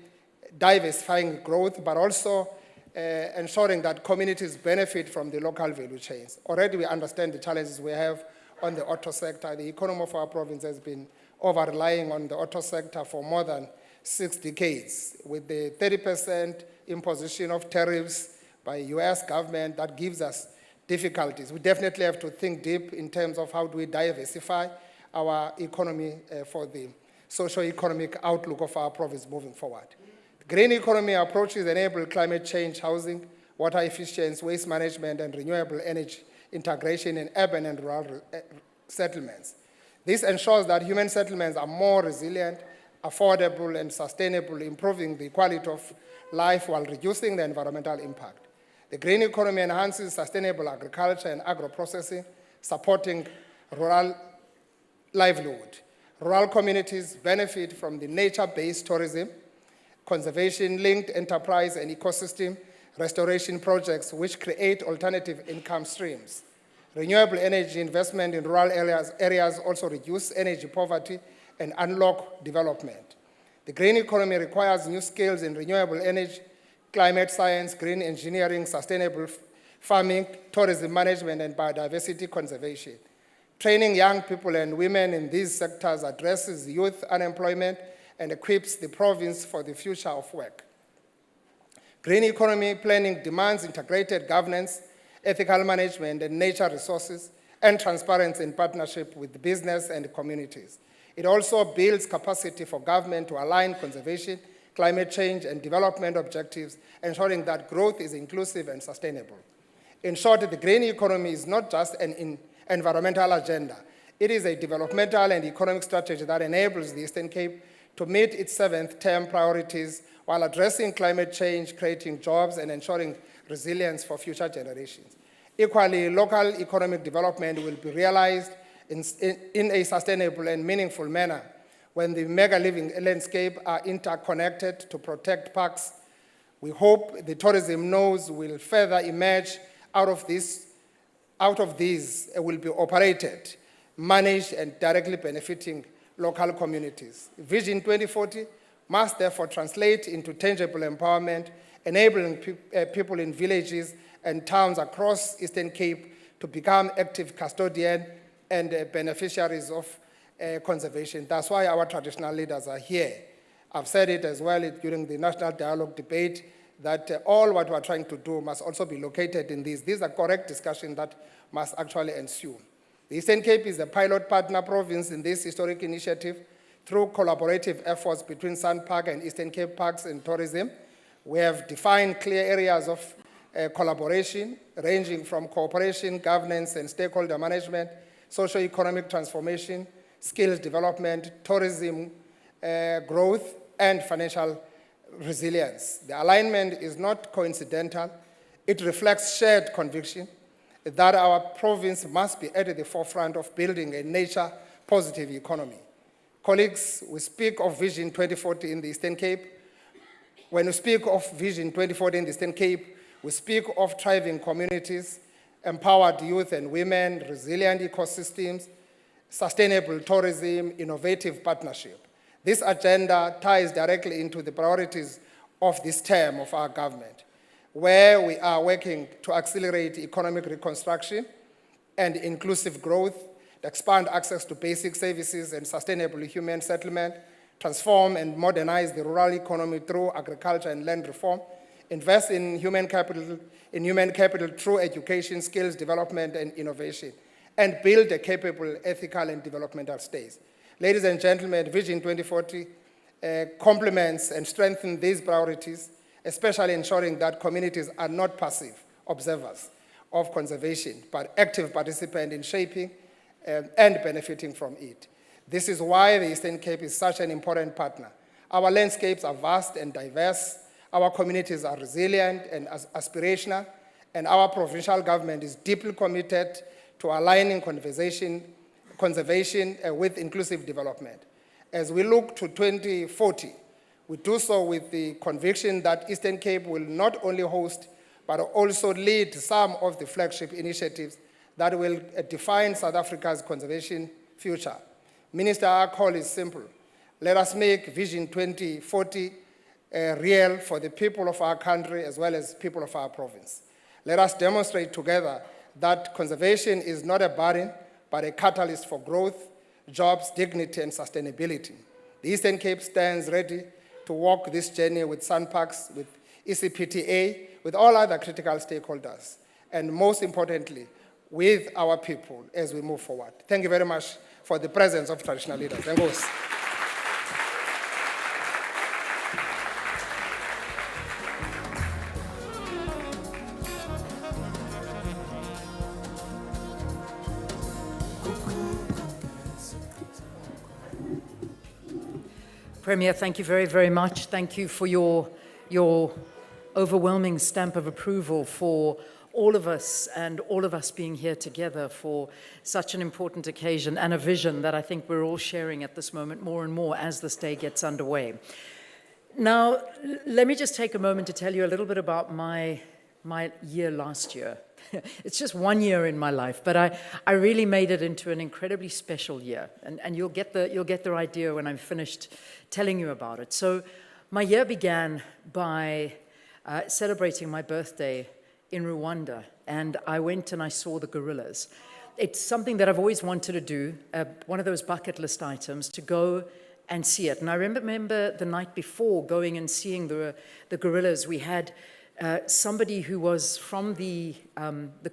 diversifying growth, but also ensuring that communities benefit from the local value chains. Already we understand the challenges we have on the auto sector. The economy of our province has been over-relying on the auto sector for more than 6 decades. With the 30% imposition of tariffs by US government, that gives us difficulties. We definitely have to think deep in terms of how do we diversify our economy for the socio-economic outlook of our province moving forward. Green economy approaches enable climate change, housing, water efficiency, waste management, and renewable energy integration in urban and rural settlements. This ensures that human settlements are more resilient, affordable, and sustainable, improving the quality of life while reducing the environmental impact. The green economy enhances sustainable agriculture and agro-processing, supporting rural livelihood. Rural communities benefit from the nature-based tourism, conservation-linked enterprise and ecosystem restoration projects which create alternative income streams. Renewable energy investment in rural areas also reduce energy poverty and unlock development. The green economy requires new skills in renewable energy, climate science, green engineering, sustainable farming, tourism management, and biodiversity conservation. Training young people and women in these sectors addresses youth unemployment and equips the province for the future of work. Green economy planning demands integrated governance, ethical management, and nature resources, and transparency in partnership with business and communities. It also builds capacity for government to align conservation, climate change, and development objectives, ensuring that growth is inclusive and sustainable. In short, the green economy is not just an environmental agenda. It is a developmental and economic strategy that enables the Eastern Cape to meet its 7th term priorities while addressing climate change, creating jobs, and ensuring resilience for future generations. Equally, local economic development will be realized in a sustainable and meaningful manner when the mega living landscape are interconnected to protect parks. We hope the tourism nodes will further emerge out of these will be operated, managed, and directly benefiting local communities. Vision 2040 must therefore translate into tangible empowerment, enabling people in villages and towns across Eastern Cape to become active custodians and beneficiaries of conservation. That's why our traditional leaders are here. I've said it as well during the National Dialogue debate that all what we're trying to do must also be located in these. These are correct discussions that must actually ensue. The Eastern Cape is a pilot partner province in this historic initiative through collaborative efforts between SANParks and Eastern Cape Parks and Tourism. We have defined clear areas of collaboration, ranging from cooperation, governance, and stakeholder management, socio-economic transformation, skills development, tourism growth, and financial resilience. The alignment is not coincidental. It reflects shared conviction that our province must be at the forefront of building a nature-positive economy. Colleagues, we speak of Vision 2040 in the Eastern Cape. When we speak of Vision 2040 in the Eastern Cape, we speak of thriving communities, empowered youth and women, resilient ecosystems, sustainable tourism, innovative partnership. This agenda ties directly into the priorities of this term of our government, where we are working to accelerate economic reconstruction and inclusive growth, expand access to basic services and sustainable human settlement, transform and modernize the rural economy through agriculture and land reform, invest in human capital through education, skills development, and innovation, and build a capable, ethical, and developmental state. Ladies and gentlemen, Vision 2040 complements and strengthens these priorities, especially ensuring that communities are not passive observers of conservation, but active participants in shaping and benefiting from it. This is why the Eastern Cape is such an important partner. Our landscapes are vast and diverse, our communities are resilient and aspirational, and our provincial government is deeply committed to aligning conservation with inclusive development. As we look to 2040, we do so with the conviction that Eastern Cape will not only host, but also lead some of the flagship initiatives that will define South Africa's conservation future. Minister, our call is simple. Let us make Vision 2040 real for the people of our country as well as people of our province. Let us demonstrate together that conservation is not a burden, but a catalyst for growth, jobs, dignity, and sustainability. The Eastern Cape stands ready to walk this journey with SANParks, with ECPTA, with all other critical stakeholders, and most importantly, with our people as we move forward. Thank you very much for the presence of traditional leaders. Enkosi. Cuckoo. Premier, thank you very, very much. Thank you for your overwhelming stamp of approval for all of us and all of us being here together for such an important occasion and a vision that I think we're all sharing at this moment more and more as this day gets underway. Now, let me just take a moment to tell you a little bit about my year last year. It's just 1 year in my life, but I really made it into an incredibly special year, and you'll get the idea when I'm finished telling you about it. So my year began by celebrating my birthday in Rwanda, and I went and I saw the gorillas. It's something that I've always wanted to do, one of those bucket list items, to go and see it. And I remember the night before going and seeing the gorillas. We had somebody who was from the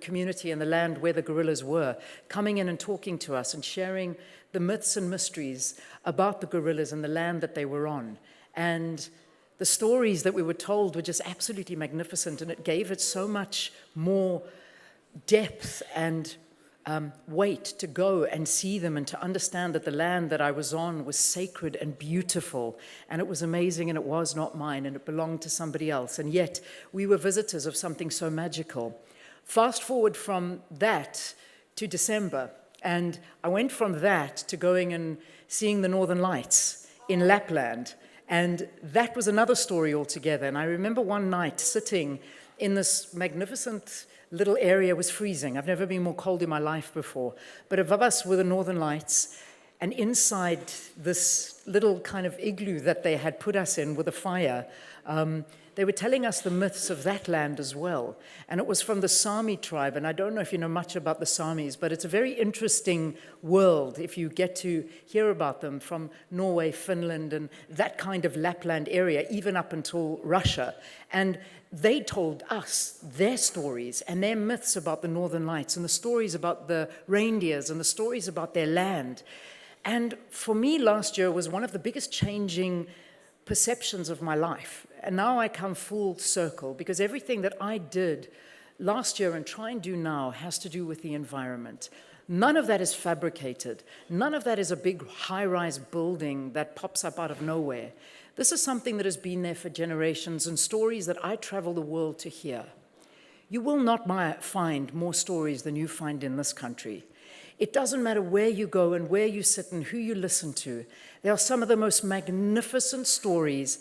community and the land where the gorillas were, coming in and talking to us and sharing the myths and mysteries about the gorillas and the land that they were on. And the stories that we were told were just absolutely magnificent, and it gave it so much more depth and weight to go and see them and to understand that the land that I was on was sacred and beautiful, and it was amazing, and it was not mine, and it belonged to somebody else, and yet we were visitors of something so magical. Fast forward from that to December, and I went from that to going and seeing the Northern Lights in Lapland, and that was another story altogether. And I remember one night sitting in this magnificent little area. It was freezing. I've never been more cold in my life before. But above us were the Northern Lights, and inside this little kind of igloo that they had put us in with a fire, they were telling us the myths of that land as well. And it was from the Sami tribe, and I don't know if you know much about the Samis, but it's a very interesting world if you get to hear about them, from Norway, Finland, and that kind of Lapland area, even up until Russia. And they told us their stories and their myths about the Northern Lights, and the stories about the reindeers, and the stories about their land. And for me, last year was one of the biggest changing perceptions of my life. And now I come full circle, because everything that I did last year and try and do now has to do with the environment. None of that is fabricated. None of that is a big high-rise building that pops up out of nowhere. This is something that has been there for generations, and stories that I travel the world to hear. You will not find more stories than you find in this country. It doesn't matter where you go and where you sit and who you listen to. There are some of the most magnificent stories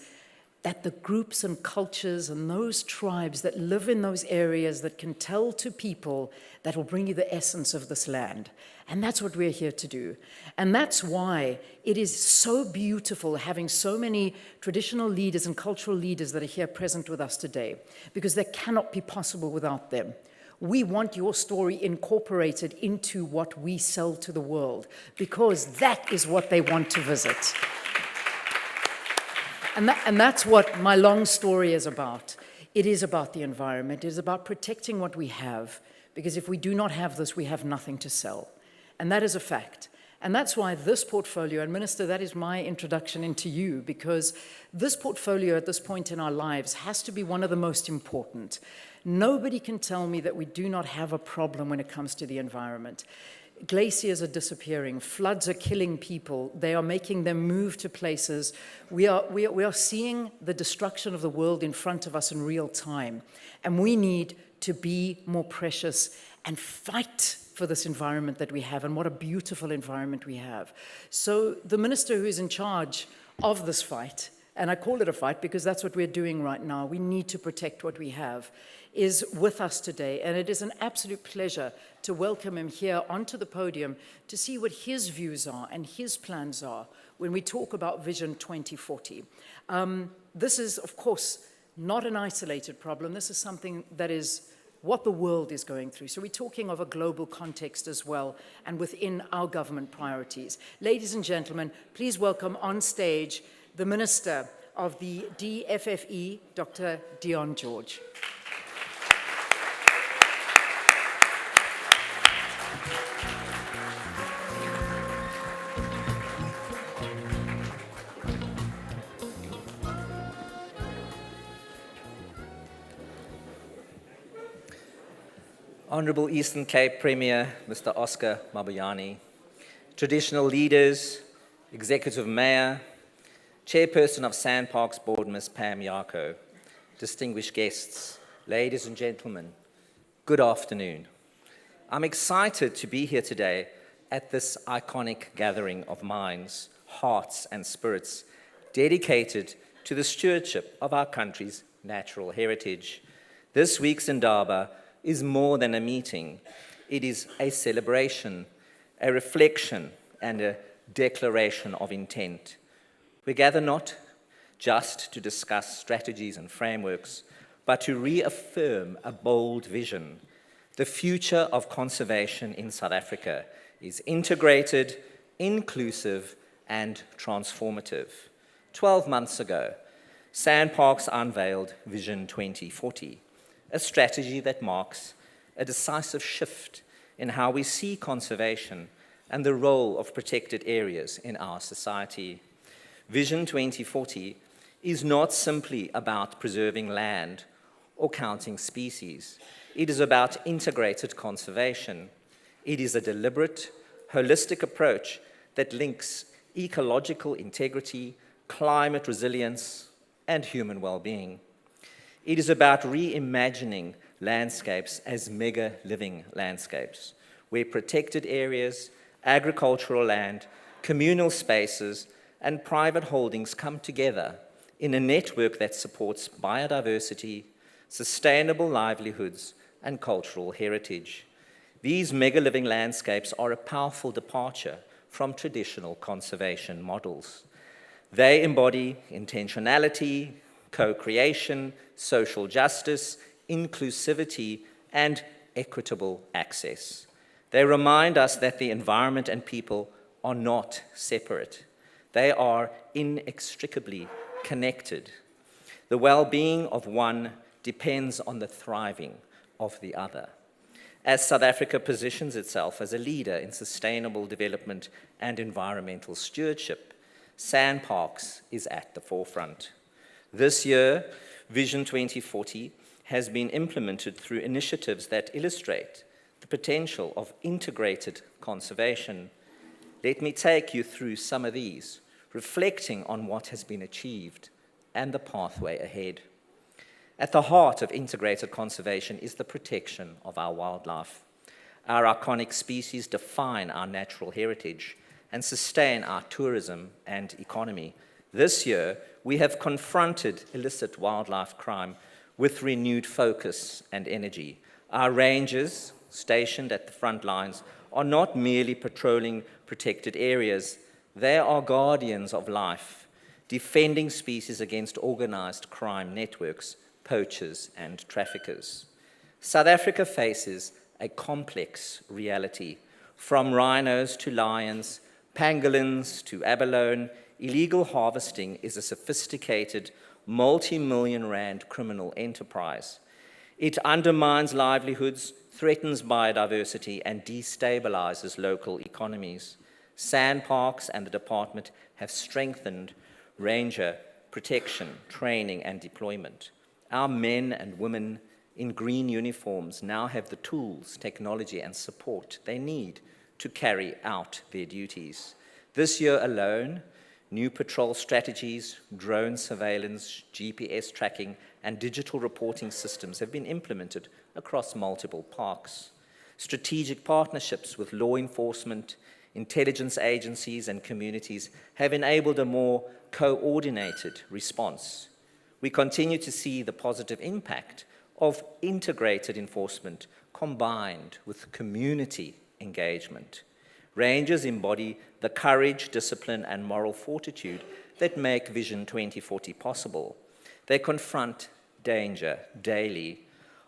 that the groups and cultures and those tribes that live in those areas that can tell to people that will bring you the essence of this land. And that's what we're here to do. And that's why it is so beautiful having so many traditional leaders and cultural leaders that are here present with us today, because that cannot be possible without them. We want your story incorporated into what we sell to the world, because that is what they want to visit. And that's what my long story is about. It is about the environment. It is about protecting what we have, because if we do not have this, we have nothing to sell. And that is a fact. And that's why this portfolio, and Minister, that is my introduction into you, because this portfolio at this point in our lives has to be one of the most important. Nobody can tell me that we do not have a problem when it comes to the environment. Glaciers are disappearing, floods are killing people, they are making them move to places. We are seeing the destruction of the world in front of us in real time, and we need to be more precious and fight for this environment that we have, and what a beautiful environment we have. So the minister who is in charge of this fight, and I call it a fight because that's what we're doing right now, we need to protect what we have, is with us today. And it is an absolute pleasure to welcome him here onto the podium to see what his views are and his plans are when we talk about Vision 2040. This is, of course, not an isolated problem. This is something that is what the world is going through. So we're talking of a global context as well, and within our government priorities. Ladies and gentlemen, please welcome on stage the Minister of the DFFE, Dr. Dion George. Honourable Eastern Cape Premier, Mr. Oscar Mabuyane, traditional leaders, Executive Mayor, Chairperson of SANParks Board, Ms. Pam Yarko, distinguished guests, ladies and gentlemen, good afternoon. I'm excited to be here today at this iconic gathering of minds, hearts, and spirits dedicated to the stewardship of our country's natural heritage. This week's Indaba is more than a meeting. It is a celebration, a reflection, and a declaration of intent. We gather not just to discuss strategies and frameworks, but to reaffirm a bold vision. The future of conservation in South Africa is integrated, inclusive, and transformative. 12 months ago, SANParks unveiled Vision 2040, a strategy that marks a decisive shift in how we see conservation and the role of protected areas in our society. Vision 2040 is not simply about preserving land or counting species. It is about integrated conservation. It is a deliberate, holistic approach that links ecological integrity, climate resilience, and human well-being. It is about reimagining landscapes as mega living landscapes, where protected areas, agricultural land, communal spaces, and private holdings come together in a network that supports biodiversity, sustainable livelihoods, and cultural heritage. These mega living landscapes are a powerful departure from traditional conservation models. They embody intentionality, co-creation, social justice, inclusivity, and equitable access. They remind us that the environment and people are not separate. They are inextricably connected. The well-being of one depends on the thriving of the other. As South Africa positions itself as a leader in sustainable development and environmental stewardship, SANParks is at the forefront. This year, Vision 2040 has been implemented through initiatives that illustrate the potential of integrated conservation. Let me take you through some of these, reflecting on what has been achieved and the pathway ahead. At the heart of integrated conservation is the protection of our wildlife. Our iconic species define our natural heritage and sustain our tourism and economy. This year, we have confronted illicit wildlife crime with renewed focus and energy. Our rangers, stationed at the front lines, are not merely patrolling protected areas. They are guardians of life, defending species against organized crime networks, poachers, and traffickers. South Africa faces a complex reality. From rhinos to lions, pangolins to abalone, illegal harvesting is a sophisticated, multi-million rand criminal enterprise. It undermines livelihoods, threatens biodiversity, and destabilizes local economies. SANParks and the department have strengthened ranger protection, training, and deployment. Our men and women in green uniforms now have the tools, technology, and support they need to carry out their duties. This year alone, new patrol strategies, drone surveillance, GPS tracking, and digital reporting systems have been implemented across multiple parks. Strategic partnerships with law enforcement, intelligence agencies, and communities have enabled a more coordinated response. We continue to see the positive impact of integrated enforcement combined with community engagement. Rangers embody the courage, discipline, and moral fortitude that make Vision 2040 possible. They confront danger daily,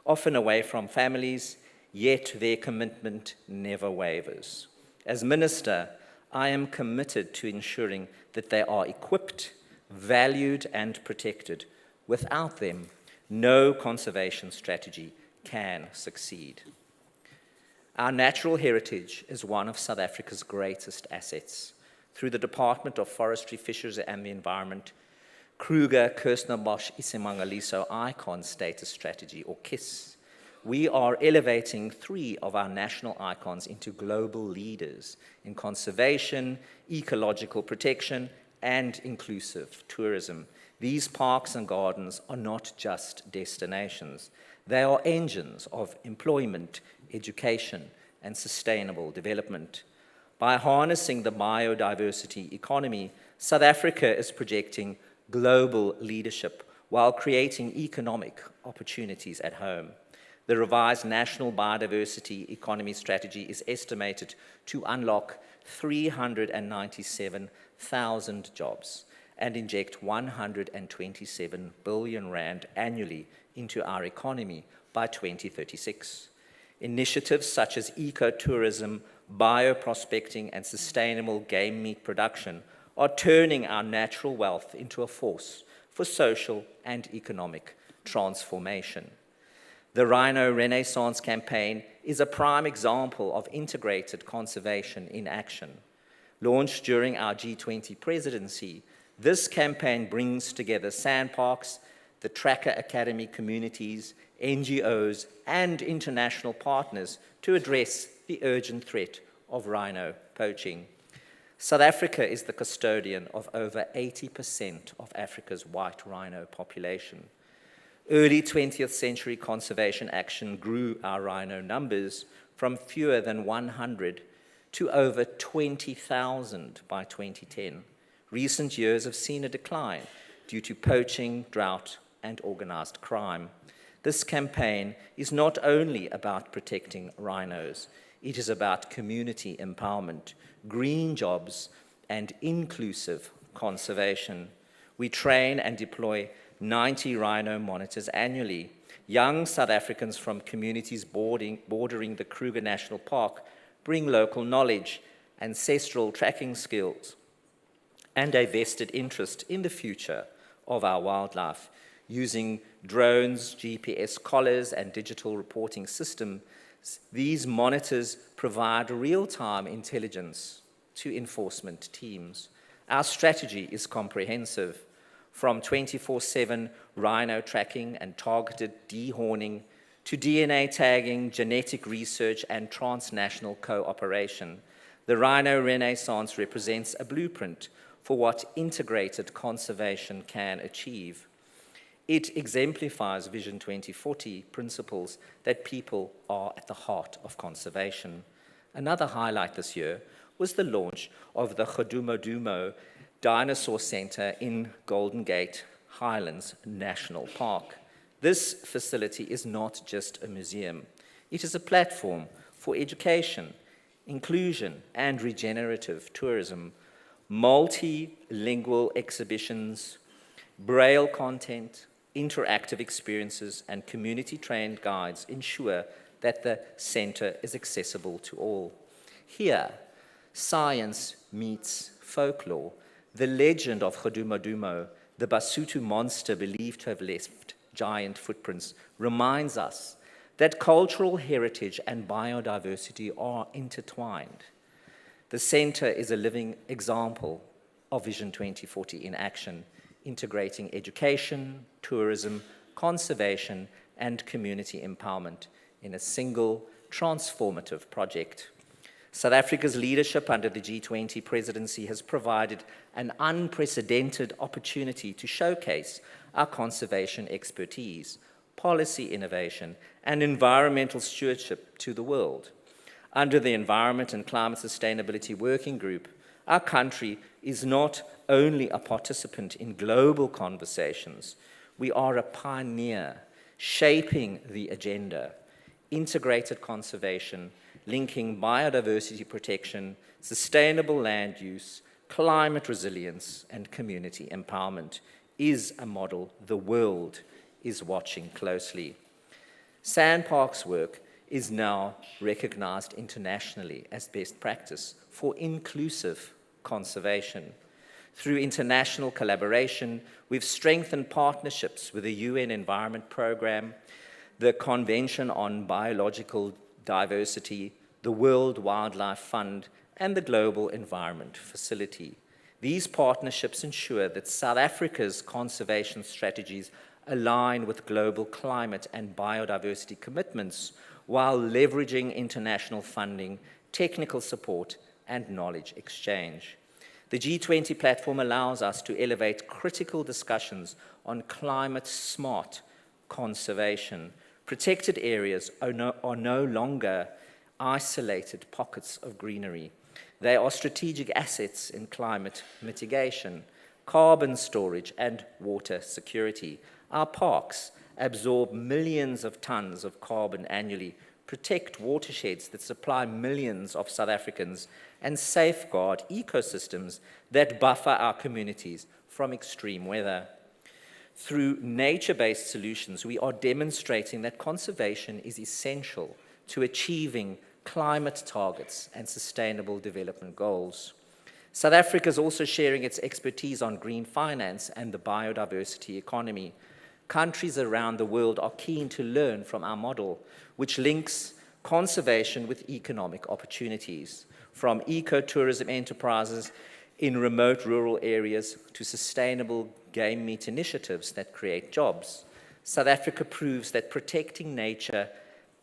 often away from families, yet their commitment never wavers. As Minister, I am committed to ensuring that they are equipped, valued, and protected. Without them, no conservation strategy can succeed. Our natural heritage is one of South Africa's greatest assets. Through the Department of Forestry, Fisheries and the Environment, Kruger Kirstenbosch Isimangaliso Icon Status Strategy, or KISS, we are elevating 3 of our national icons into global leaders in conservation, ecological protection, and inclusive tourism. These parks and gardens are not just destinations. They are engines of employment, education, and sustainable development. By harnessing the biodiversity economy, South Africa is projecting global leadership while creating economic opportunities at home. The revised National Biodiversity Economy Strategy is estimated to unlock 397,000 jobs and inject 127 billion rand annually into our economy by 2036. Initiatives such as ecotourism, bioprospecting, and sustainable game meat production are turning our natural wealth into a force for social and economic transformation. The Rhino Renaissance campaign is a prime example of integrated conservation in action. Launched during our G20 presidency, this campaign brings together SANParks, the Tracker Academy communities, NGOs, and international partners to address the urgent threat of rhino poaching. South Africa is the custodian of over 80% of Africa's white rhino population. Early 20th century conservation action grew our rhino numbers from fewer than 100 to over 20,000 by 2010. Recent years have seen a decline due to poaching, drought, and organized crime. This campaign is not only about protecting rhinos, it is about community empowerment, green jobs, and inclusive conservation. We train and deploy 90 rhino monitors annually. Young South Africans from communities bordering the Kruger National Park bring local knowledge, ancestral tracking skills, and a vested interest in the future of our wildlife. Using drones, GPS collars, and digital reporting systems, these monitors provide real-time intelligence to enforcement teams. Our strategy is comprehensive, from 24/7 rhino tracking and targeted dehorning to DNA tagging, genetic research, and transnational cooperation. The Rhino Renaissance represents a blueprint for what integrated conservation can achieve. It exemplifies Vision 2040 principles that people are at the heart of conservation. Another highlight this year was the launch of the Kgodumodumo Dinosaur Center in Golden Gate Highlands National Park. This facility is not just a museum. It is a platform for education, inclusion, and regenerative tourism. Multilingual exhibitions, braille content, interactive experiences, and community-trained guides ensure that the center is accessible to all. Here, science meets folklore. The legend of Kgodumodumo, the Basotho monster believed to have left giant footprints, reminds us that cultural heritage and biodiversity are intertwined. The center is a living example of Vision 2040 in action, integrating education, tourism, conservation, and community empowerment in a single transformative project. South Africa's leadership under the G20 presidency has provided an unprecedented opportunity to showcase our conservation expertise, policy innovation, and environmental stewardship to the world. Under the Environment and Climate Sustainability Working Group, our country is not only a participant in global conversations, we are a pioneer shaping the agenda, integrated conservation, linking biodiversity protection, sustainable land use, climate resilience, and community empowerment is a model the world is watching closely. SANParks' work is now recognized internationally as best practice for inclusive conservation. Through international collaboration, we've strengthened partnerships with the UN Environment Programme, the Convention on Biological Diversity, the World Wildlife Fund, and the Global Environment Facility. These partnerships ensure that South Africa's conservation strategies align with global climate and biodiversity commitments while leveraging international funding, technical support, and knowledge exchange. The G20 platform allows us to elevate critical discussions on climate-smart conservation. Protected areas are no longer isolated pockets of greenery. They are strategic assets in climate mitigation, carbon storage, and water security. Our parks absorb millions of tons of carbon annually, protect watersheds that supply millions of South Africans, and safeguard ecosystems that buffer our communities from extreme weather. Through nature-based solutions, we are demonstrating that conservation is essential to achieving climate targets and sustainable development goals. South Africa is also sharing its expertise on green finance and the biodiversity economy. Countries around the world are keen to learn from our model, which links conservation with economic opportunities, from ecotourism enterprises in remote rural areas to sustainable game meat initiatives that create jobs. South Africa proves that protecting nature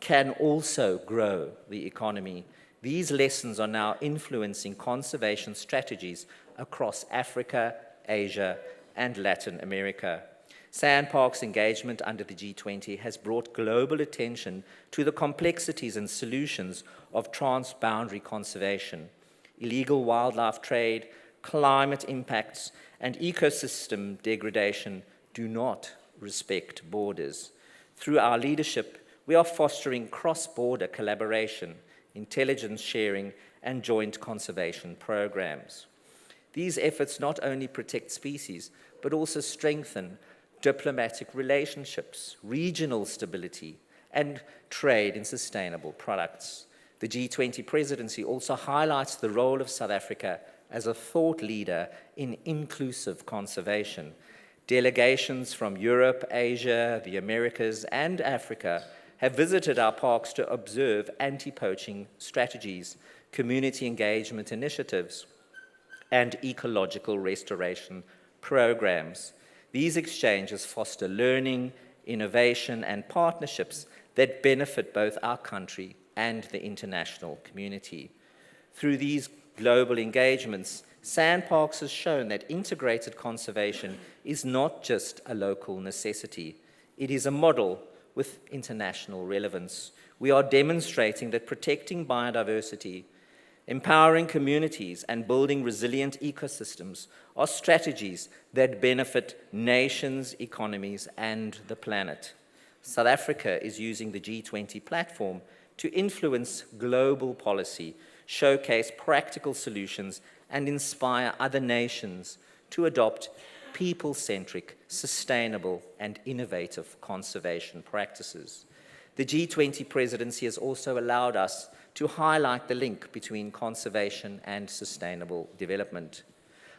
can also grow the economy. These lessons are now influencing conservation strategies across Africa, Asia, and Latin America. SANParks' engagement under the G20 has brought global attention to the complexities and solutions of transboundary conservation. Illegal wildlife trade, climate impacts, and ecosystem degradation do not respect borders. Through our leadership, we are fostering cross-border collaboration, intelligence sharing, and joint conservation programs. These efforts not only protect species, but also strengthen diplomatic relationships, regional stability, and trade in sustainable products. The G20 presidency also highlights the role of South Africa as a thought leader in inclusive conservation. Delegations from Europe, Asia, the Americas, and Africa have visited our parks to observe anti-poaching strategies, community engagement initiatives, and ecological restoration programs. These exchanges foster learning, innovation, and partnerships that benefit both our country and the international community. Through these global engagements, SANParks has shown that integrated conservation is not just a local necessity. It is a model with international relevance. We are demonstrating that protecting biodiversity, empowering communities, and building resilient ecosystems are strategies that benefit nations, economies, and the planet. South Africa is using the G20 platform to influence global policy, showcase practical solutions, and inspire other nations to adopt people-centric, sustainable, and innovative conservation practices. The G20 presidency has also allowed us to highlight the link between conservation and sustainable development.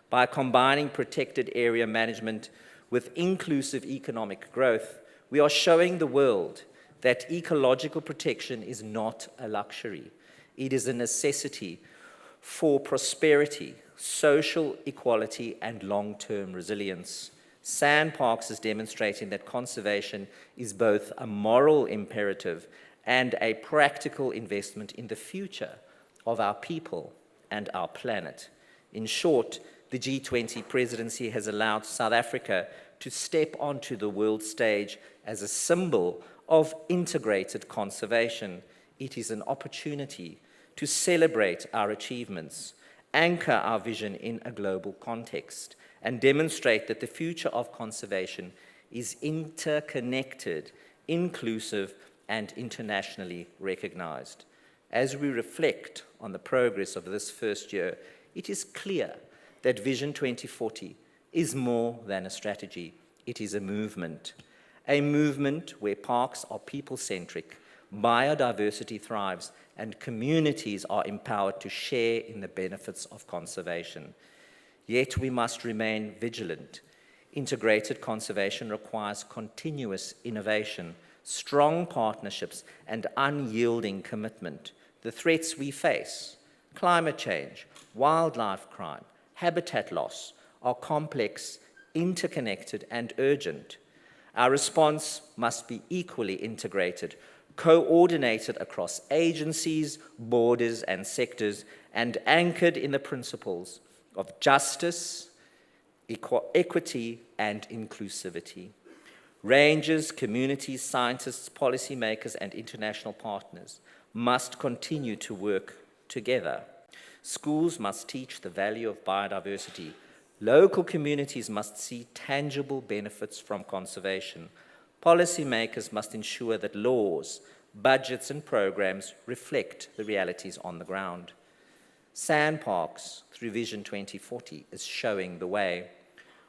By combining protected area management with inclusive economic growth, we are showing the world that ecological protection is not a luxury. It is a necessity for prosperity, social equality, and long-term resilience. SANParks is demonstrating that conservation is both a moral imperative and a practical investment in the future of our people and our planet. In short, the G20 presidency has allowed South Africa to step onto the world stage as a symbol of integrated conservation. It is an opportunity to celebrate our achievements, anchor our vision in a global context, and demonstrate that the future of conservation is interconnected, inclusive, and internationally recognized. As we reflect on the progress of this first year, it is clear that Vision 2040 is more than a strategy. It is a movement where parks are people-centric, biodiversity thrives, and communities are empowered to share in the benefits of conservation. Yet we must remain vigilant. Integrated conservation requires continuous innovation, strong partnerships, and unyielding commitment. The threats we face, climate change, wildlife crime, habitat loss, are complex, interconnected, and urgent. Our response must be equally integrated, coordinated across agencies, borders, and sectors, and anchored in the principles of justice, equity, and inclusivity. Rangers, communities, scientists, policymakers, and international partners must continue to work together. Schools must teach the value of biodiversity. Local communities must see tangible benefits from conservation. Policymakers must ensure that laws, budgets, and programs reflect the realities on the ground. SANParks, through Vision 2040, is showing the way.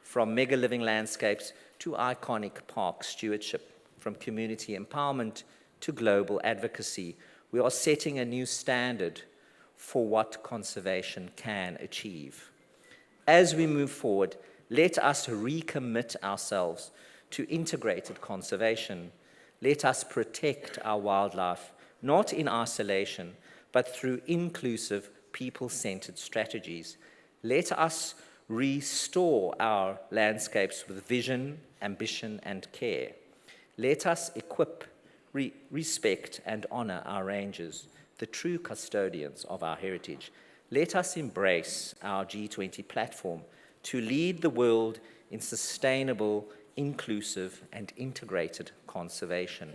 From mega living landscapes to iconic park stewardship, from community empowerment to global advocacy, we are setting a new standard for what conservation can achieve. As we move forward, let us recommit ourselves to integrated conservation. Let us protect our wildlife, not in isolation, but through inclusive, people-centered strategies. Let us restore our landscapes with vision, ambition, and care. Let us equip, respect, and honor our rangers, the true custodians of our heritage. Let us embrace our G20 platform to lead the world in sustainable, inclusive, and integrated conservation.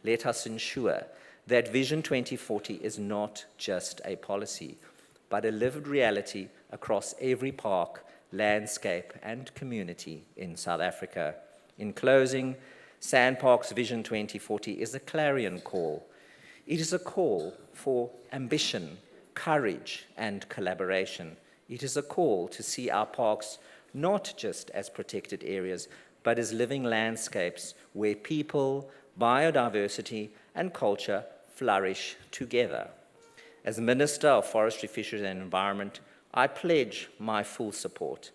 Let us ensure that Vision 2040 is not just a policy, but a lived reality across every park, landscape, and community in South Africa. In closing, SANParks Vision 2040 is a clarion call. It is a call for ambition, courage, and collaboration. It is a call to see our parks not just as protected areas, but as living landscapes where people, biodiversity, and culture flourish together. As Minister of Forestry, Fisheries and Environment, I pledge my full support.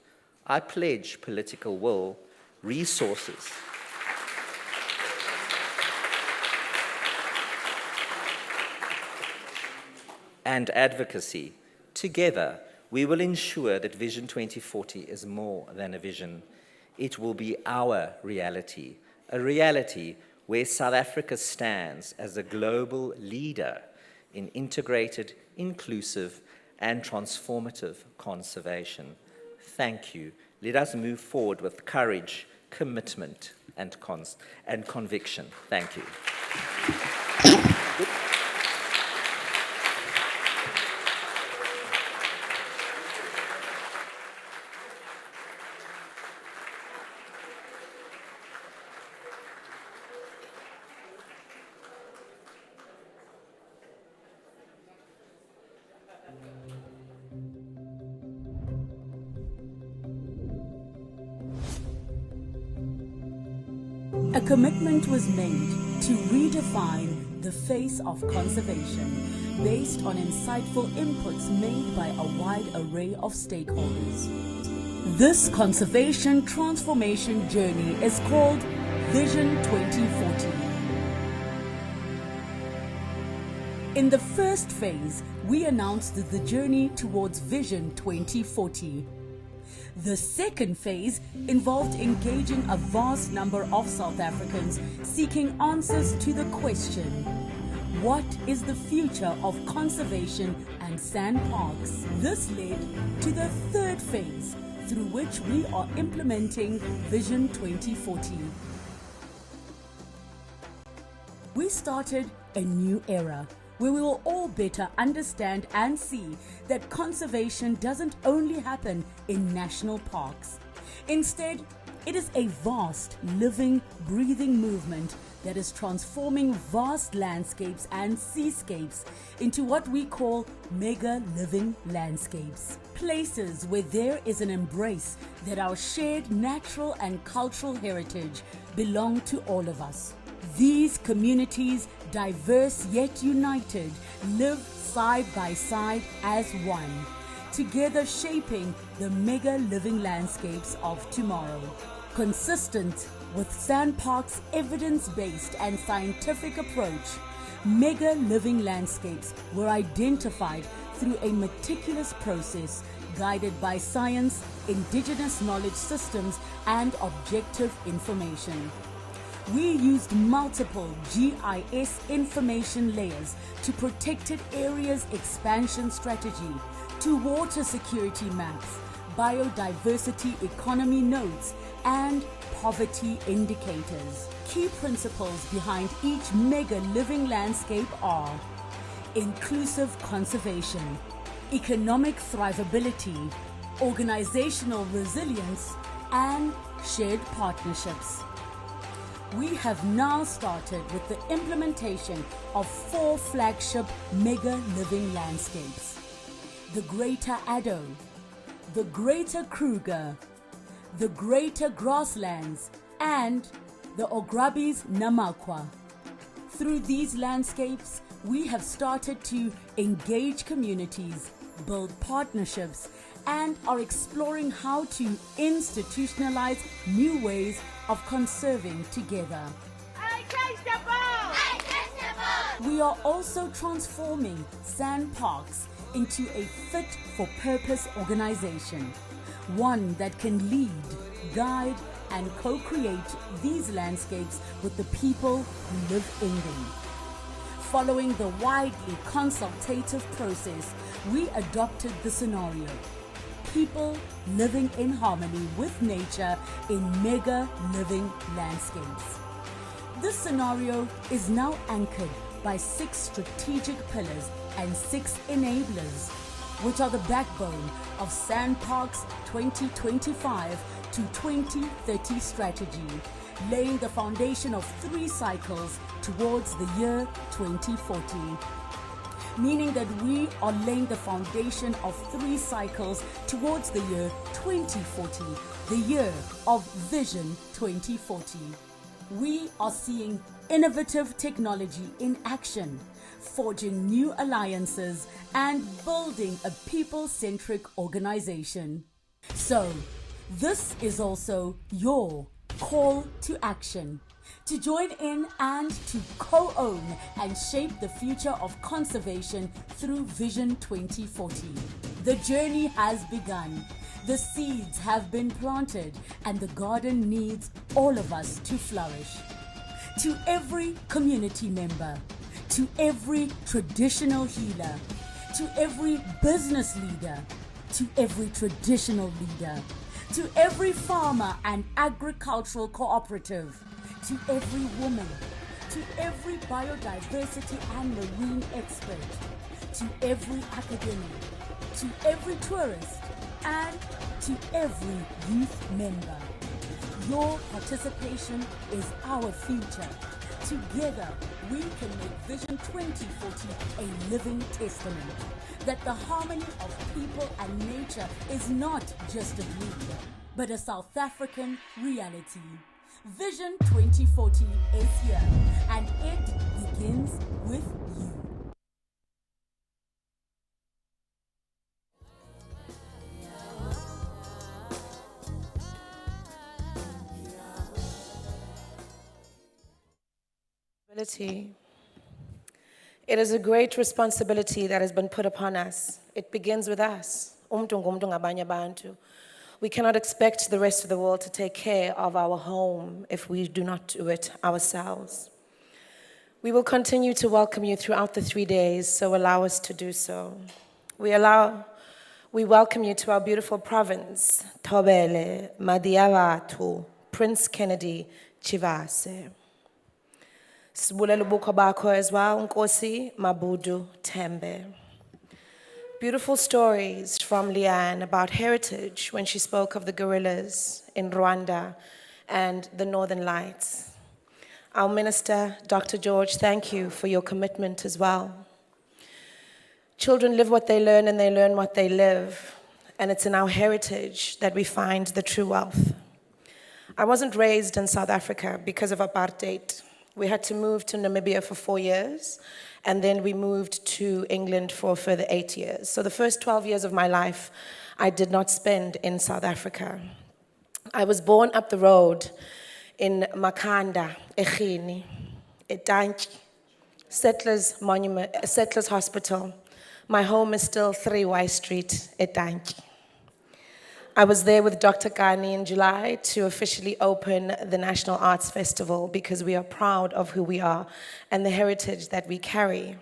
I pledge political will, resources, and advocacy. Together, we will ensure that Vision 2040 is more than a vision. It will be our reality, a reality where South Africa stands as a global leader in integrated, inclusive, and transformative conservation. Thank you. Let us move forward with courage, commitment, and conviction. Thank you. A commitment was made to redefine the face of conservation based on insightful inputs made by a wide array of stakeholders. This conservation transformation journey is called Vision 2040. In the first phase, we announced the journey towards Vision 2040. The second phase involved engaging a vast number of South Africans seeking answers to the question, what is the future of conservation and SANParks? This led to the third phase, through which we are implementing Vision 2040. We started a new era, where we will all better understand and see that conservation doesn't only happen in national parks. Instead, it is a vast, living, breathing movement that is transforming vast landscapes and seascapes into what we call mega living landscapes. Places where there is an embrace that our shared natural and cultural heritage belong to all of us. These communities, diverse yet united, live side by side as one, together shaping the mega living landscapes of tomorrow. Consistent with SANParks' evidence-based and scientific approach, mega living landscapes were identified through a meticulous process guided by science, indigenous knowledge systems, and objective information. We used multiple GIS information layers to protected areas expansion strategy to water security maps, biodiversity economy notes, and poverty indicators. Key principles behind each mega living landscape are inclusive conservation, economic thrivability, organizational resilience, and shared partnerships. We have now started with the implementation of 4 flagship mega living landscapes: the Greater Addo, the Greater Kruger, the Greater Grasslands, and the Ograbis Namakwa. Through these landscapes, we have started to engage communities, build partnerships, and are exploring how to institutionalize new ways of conserving together. We are also transforming SANParks into a fit-for-purpose organization, one that can lead, guide, and co-create these landscapes with the people who live in them. Following the widely consultative process, we adopted the scenario: people living in harmony with nature in mega living landscapes. This scenario is now anchored by 6 strategic pillars and 6 enablers, which are the backbone of SANParks 2025 to 2030 strategy, laying the foundation of 3 cycles towards the year 2040. Meaning that we are laying the foundation of 3 cycles towards the year 2040, the year of Vision 2040. We are seeing innovative technology in action, forging new alliances, and building a people-centric organization. So, this is also your call to action, to join in and to co-own and shape the future of conservation through Vision 2040. The journey has begun. The seeds have been planted, and the garden needs all of us to flourish. To every community member, to every traditional healer, to every business leader, to every traditional leader, to every farmer and agricultural cooperative, to every woman, to every biodiversity and marine expert, to every academic, to every tourist, and to every youth member. Your participation is our future. Together, we can make Vision 2040 a living testament that the harmony of people and nature is not just a dream, but a South African reality. Vision 2040 is here, and it begins with you. It is a great responsibility that has been put upon us. It begins with us. We cannot expect the rest of the world to take care of our home if we do not do it ourselves. We will continue to welcome you throughout the 3 days, so allow us to do so. We welcome you to our beautiful province, Thobele, Madiabatu, Prince Kennedy, Chivase. Sibulela ubukho bakho as well, Nkosi Mabudu Tembe. Beautiful stories from Leanne about heritage when she spoke of the gorillas in Rwanda and the Northern Lights. Our minister, Dr. George, thank you for your commitment as well. Children live what they learn and they learn what they live, and it's in our heritage that we find the true wealth. I wasn't raised in South Africa because of apartheid. We had to move to Namibia for 4 years, and then we moved to England for a further 8 years. So the first 12 years of my life, I did not spend in South Africa. I was born up the road in Makanda, Echini, Etanki, Settlers Hospital. My home is still 3 Y Street, Etanki. I was there with Dr. Kani in July to officially open the National Arts Festival because we are proud of who we are and the heritage that we carry.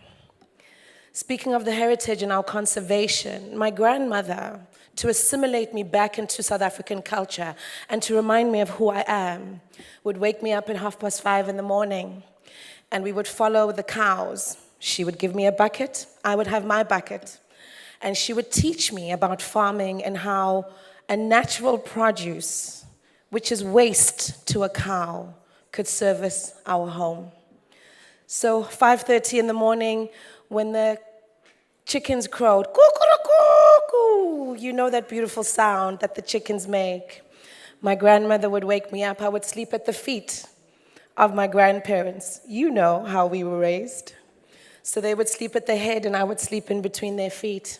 Speaking of the heritage and our conservation, my grandmother, to assimilate me back into South African culture and to remind me of who I am, would wake me up at 5:30 in the morning, and we would follow the cows. She would give me a bucket, I would have my bucket, and she would teach me about farming and how a natural produce, which is waste to a cow, could service our home. So 5:30 in the morning, when the chickens crowed, "Coo-coo-coo-coo," you know that beautiful sound that the chickens make. My grandmother would wake me up. I would sleep at the feet of my grandparents. You know how we were raised. So they would sleep at the head and I would sleep in between their feet.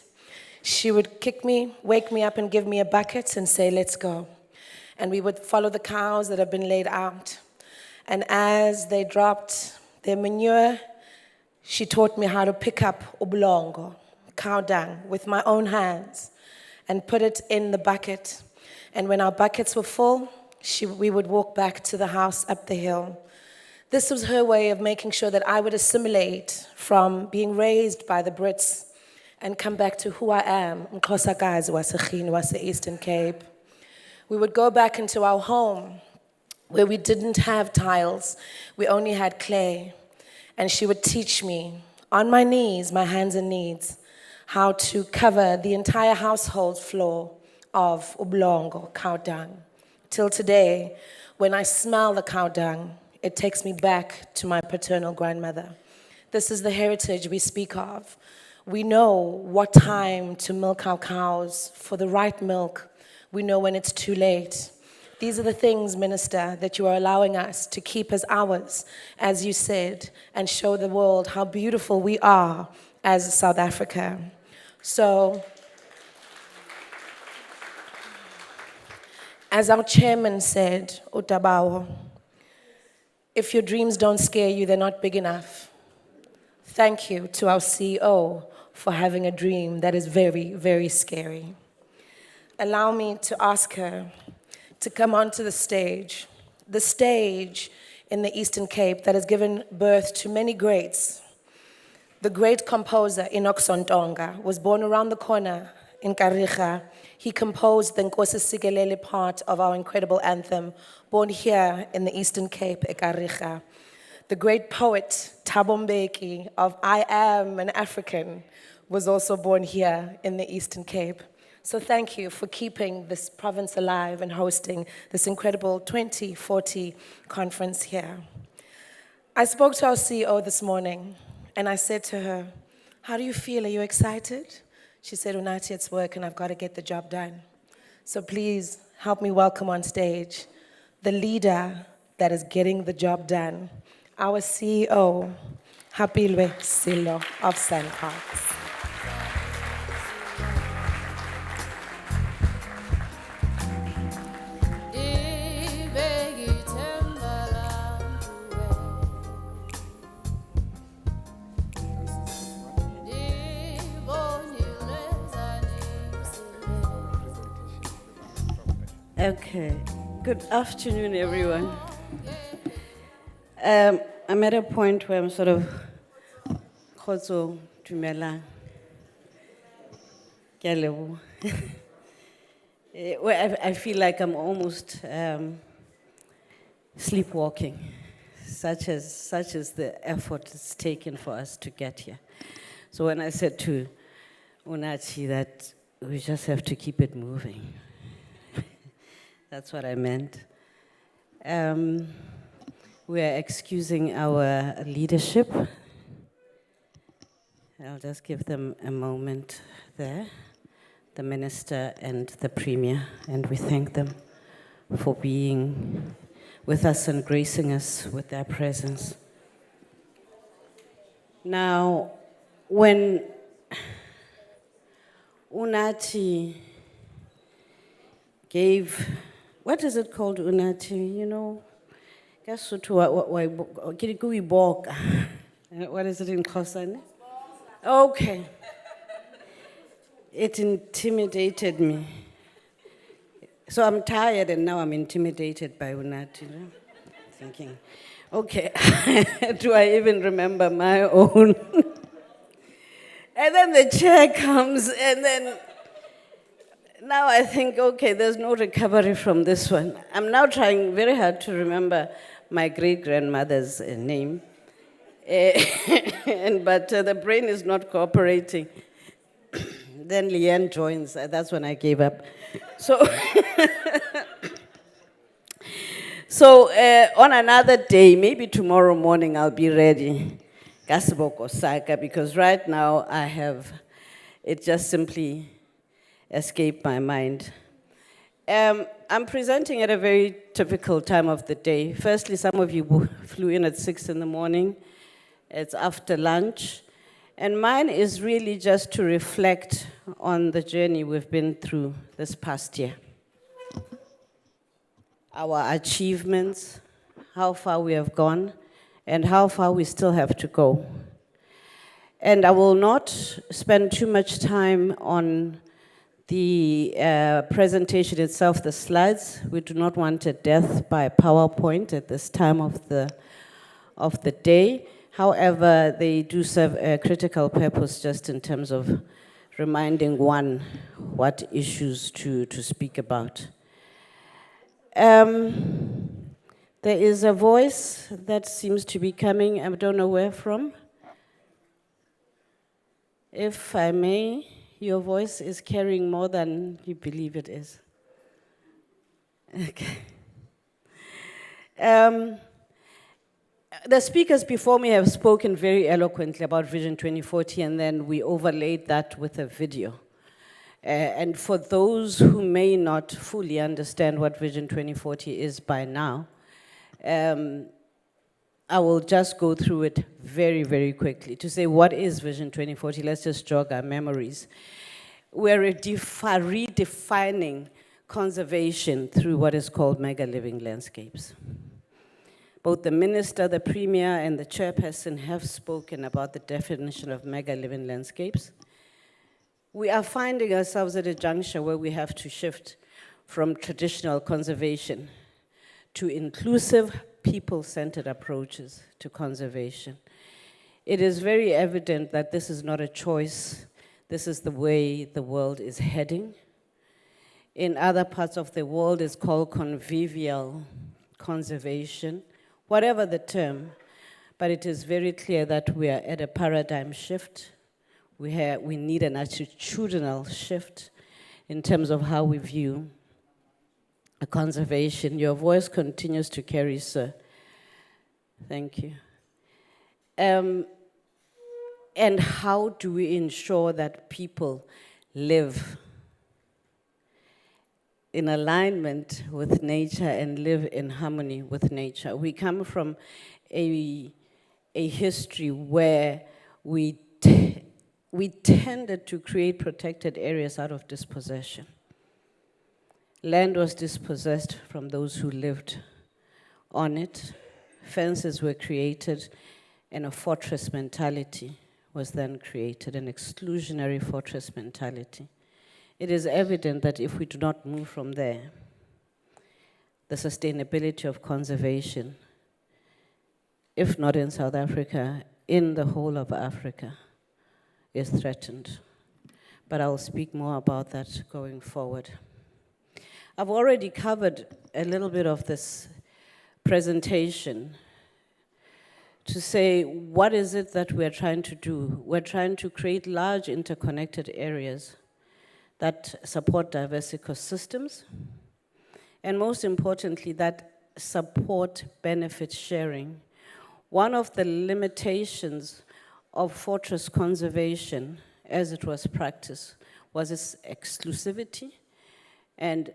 She would kick me, wake me up and give me a bucket and say, "Let's go." And we would follow the cows that have been laid out. And as they dropped their manure, she taught me how to pick up oblongo, cow dung, with my own hands and put it in the bucket. And when our buckets were full, we would walk back to the house up the hill. This was her way of making sure that I would assimilate from being raised by the Brits and come back to who I am, Mxhosakazi waseGini wase-Eastern Cape. We would go back into our home where we didn't have tiles, we only had clay. And she would teach me, on my knees, my hands and knees, how to cover the entire household floor of oblongo, cow dung. Till today, when I smell the cow dung, it takes me back to my paternal grandmother. This is the heritage we speak of. We know what time to milk our cows for the right milk. We know when it's too late. These are the things, Minister, that you are allowing us to keep as ours, as you said, and show the world how beautiful we are as South Africa. So, as our chairman said, Utabawo, if your dreams don't scare you, they're not big enough. Thank you to our CEO for having a dream that is very, very scary. Allow me to ask her to come onto the stage in the Eastern Cape that has given birth to many greats. The great composer Enoch Sontonga was born around the corner in Kariga. He composed the Nkosi Sikelele part of our incredible anthem, born here in the Eastern Cape, Kariga. The great poet Thabo Mbeki of I Am an African was also born here in the Eastern Cape. So thank you for keeping this province alive and hosting this incredible 2040 conference here. I spoke to our CEO this morning and I said to her, "How do you feel? Are you excited?" She said, "Unathi, it's work and I've got to get the job done." So please help me welcome on stage the leader that is getting the job done, our CEO, Hapilwe Silo of SANParks. Okay, good afternoon, everyone. I'm at a point where I'm sort of khotso dumelang. Ke a leboha. Where I feel like I'm almost sleepwalking, such as the effort it's taken for us to get here. So when I said to Unathi that we just have to keep it moving, that's what I meant. We are excusing our leadership. I'll just give them a moment there, the minister and the premier, and we thank them for being with us and gracing us with their presence. Now, when Unathi gave, what is it called, Unathi? You know, what is it in Xhosa? Okay. It intimidated me. So I'm tired and now I'm intimidated by Unathi. Thinking, okay, do I even remember my own? And then the chair comes, and then now I think, okay, there's no recovery from this one. I'm now trying very hard to remember my great-grandmother's name. But the brain is not cooperating. Then Leanne joins. That's when I gave up. So, on another day, maybe tomorrow morning, I'll be ready. Kasiboko Saka, because right now it just simply escaped my mind. I'm presenting at a very typical time of the day. Firstly, some of you flew in at 6 in the morning. It's after lunch. And mine is really just to reflect on the journey we've been through this past year. Our achievements, how far we have gone, and how far we still have to go. And I will not spend too much time on the presentation itself, the slides. We do not want a death by PowerPoint at this time of the day. However, they do serve a critical purpose just in terms of reminding one what issues to speak about. There is a voice that seems to be coming, I don't know where from. If I may, your voice is carrying more than you believe it is. Okay. The speakers before me have spoken very eloquently about Vision 2040, and then we overlaid that with a video. And for those who may not fully understand what Vision 2040 is by now, I will just go through it very, very quickly. To say what is Vision 2040, let's just jog our memories. We're redefining conservation through what is called mega living landscapes. Both the minister, the premier, and the chairperson have spoken about the definition of mega living landscapes. We are finding ourselves at a juncture where we have to shift from traditional conservation to inclusive, people-centered approaches to conservation. It is very evident that this is not a choice. This is the way the world is heading. In other parts of the world, it's called convivial conservation, whatever the term, but it is very clear that we are at a paradigm shift. We need an attitudinal shift in terms of how we view a conservation. Your voice continues to carry, sir. Thank you. And how do we ensure that people live in alignment with nature and live in harmony with nature? We come from a history where we tended to create protected areas out of dispossession. Land was dispossessed from those who lived on it. Fences were created, and a fortress mentality was then created, an exclusionary fortress mentality. It is evident that if we do not move from there, the sustainability of conservation, if not in South Africa, in the whole of Africa, is threatened. But I'll speak more about that going forward. I've already covered a little bit of this presentation to say, what is it that we're trying to do? We're trying to create large interconnected areas that support diverse ecosystems, and most importantly, that support benefit sharing. One of the limitations of fortress conservation, as it was practiced, was its exclusivity. And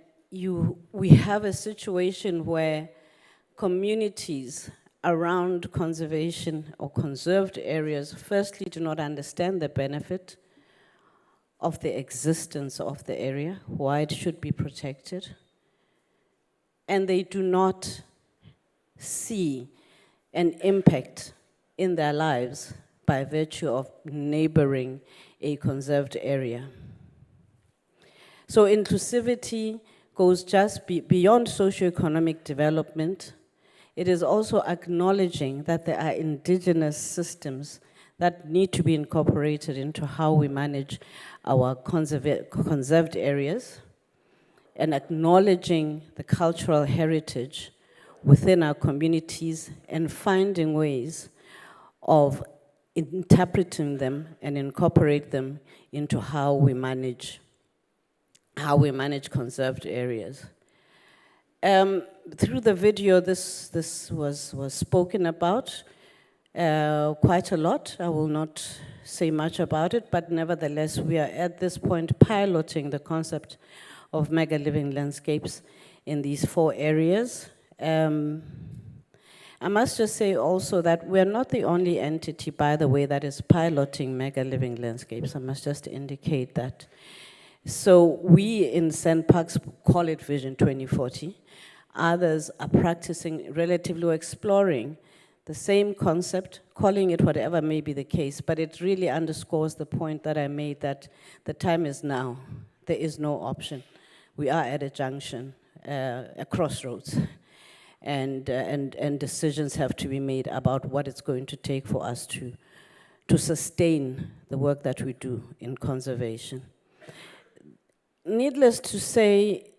we have a situation where communities around conservation or conserved areas firstly do not understand the benefit of the existence of the area, why it should be protected, and they do not see an impact in their lives by virtue of neighboring a conserved area. So inclusivity goes just beyond socioeconomic development. It is also acknowledging that there are indigenous systems that need to be incorporated into how we manage our conserved areas, and acknowledging the cultural heritage within our communities and finding ways of interpreting them and incorporate them into how we manage conserved areas. Through the video, this was spoken about quite a lot. I will not say much about it, but nevertheless, we are at this point piloting the concept of mega living landscapes in these 4 areas. I must just say also that we're not the only entity, by the way, that is piloting mega living landscapes. I must just indicate that. So we in SANParks call it Vision 2040. Others are practicing relatively or exploring the same concept, calling it whatever may be the case, but it really underscores the point that I made, that the time is now. There is no option. We are at a junction, a crossroads, and decisions have to be made about what it's going to take for us to sustain the work that we do in conservation. Needless to say,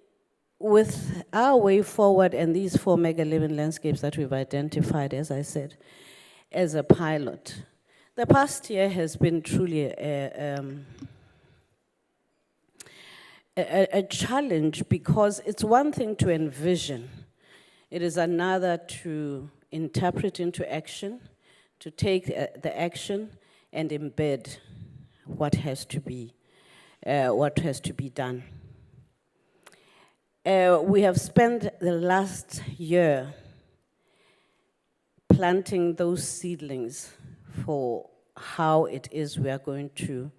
with our way forward and these 4 mega living landscapes that we've identified, as I said, as a pilot, the past year has been truly a challenge, because it's one thing to envision, it is another to interpret into action, to take the action and embed what has to be done. We have spent the last year planting those seedlings for how it is we are going to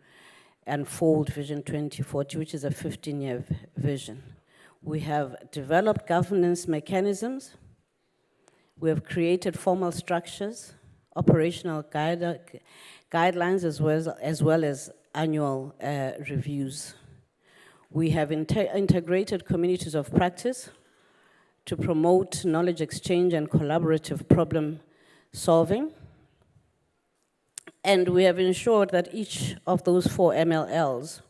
unfold Vision 2040, which is a 15-year vision. We have developed governance mechanisms. We have created formal structures, operational guidelines, as well as annual reviews. We have integrated communities of practice to promote knowledge exchange and collaborative problem solving. And we have ensured that each of those 4 MLLs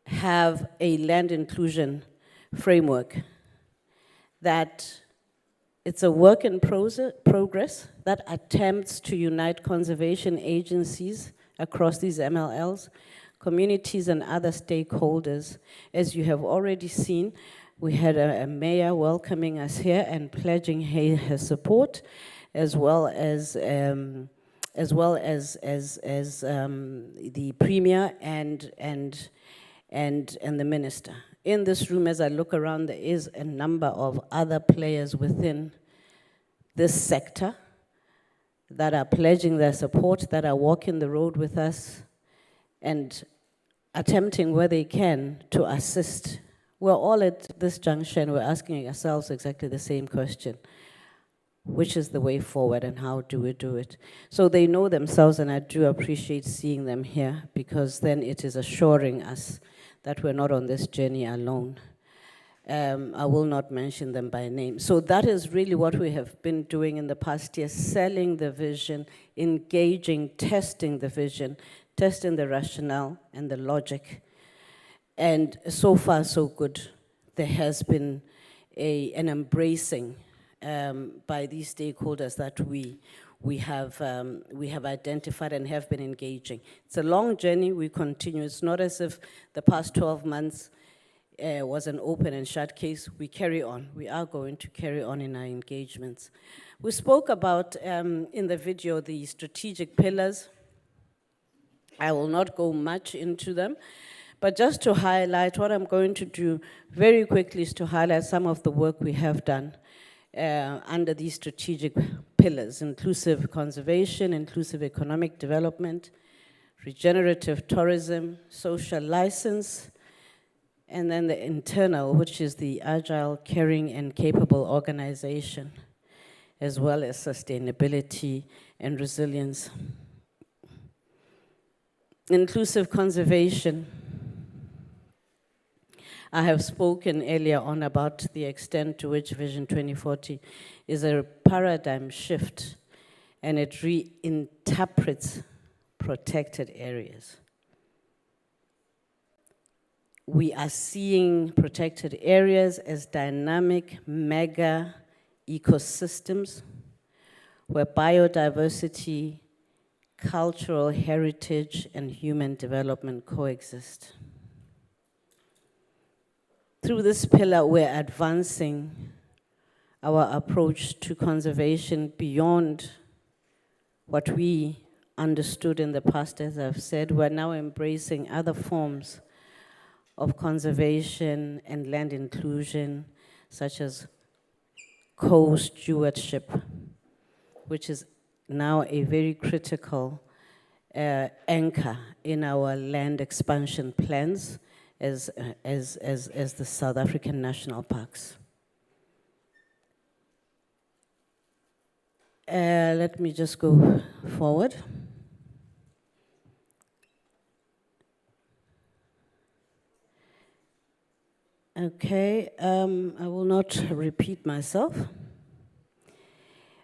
have a land inclusion framework, that it's a work in progress that attempts to unite conservation agencies across these MLLs, communities and other stakeholders. As you have already seen, we had a mayor welcoming us here and pledging her support, as well as the premier and the minister. In this room, as I look around, there is a number of other players within this sector that are pledging their support, that are walking the road with us, and attempting where they can to assist. We're all at this junction, we're asking ourselves exactly the same question. Which is the way forward and how do we do it? So they know themselves, and I do appreciate seeing them here, because then it is assuring us that we're not on this journey alone. I will not mention them by name. So that is really what we have been doing in the past year, selling the vision, engaging, testing the vision, testing the rationale and the logic. And so far, so good. There has been an embracing by these stakeholders that we have identified and have been engaging. It's a long journey, we continue. It's not as if the past 12 months was an open and shut case. We carry on. We are going to carry on in our engagements. We spoke about, in the video, the strategic pillars. I will not go much into them, but just to highlight, what I'm going to do very quickly is to highlight some of the work we have done under these strategic pillars: inclusive conservation, inclusive economic development, regenerative tourism, social license, and then the internal, which is the agile, caring, and capable organization, as well as sustainability and resilience. Inclusive conservation. I have spoken earlier on about the extent to which Vision 2040 is a paradigm shift and it reinterprets protected areas. We are seeing protected areas as dynamic mega ecosystems where biodiversity, cultural heritage, and human development coexist. Through this pillar, we're advancing our approach to conservation beyond what we understood in the past. As I've said, we're now embracing other forms of conservation and land inclusion, such as co-stewardship, which is now a very critical anchor in our land expansion plans as the South African national parks. Let me just go forward. Okay, I will not repeat myself.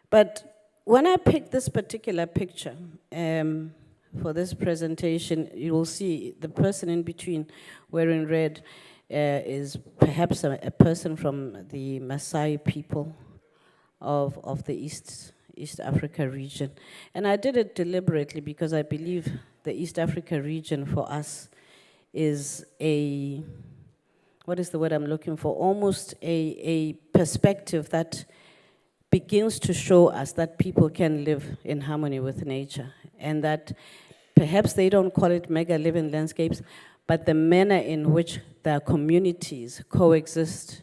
But when I picked this particular picture for this presentation, you will see the person in between wearing red is perhaps a person from the Maasai people of the East Africa region. And I did it deliberately because I believe the East Africa region for us is a, what is the word I'm looking for? Almost a perspective that begins to show us that people can live in harmony with nature, and that perhaps they don't call it mega living landscapes, but the manner in which their communities coexist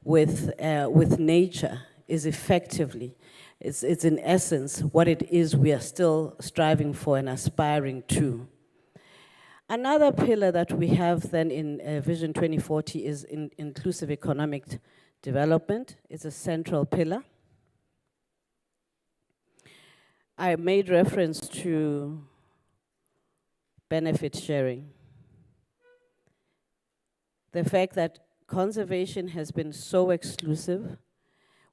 with nature is effectively, it's in essence what it is we are still striving for and aspiring to. Another pillar that we have then in Vision 2040 is inclusive economic development. It's a central pillar. I made reference to benefit sharing. The fact that conservation has been so exclusive,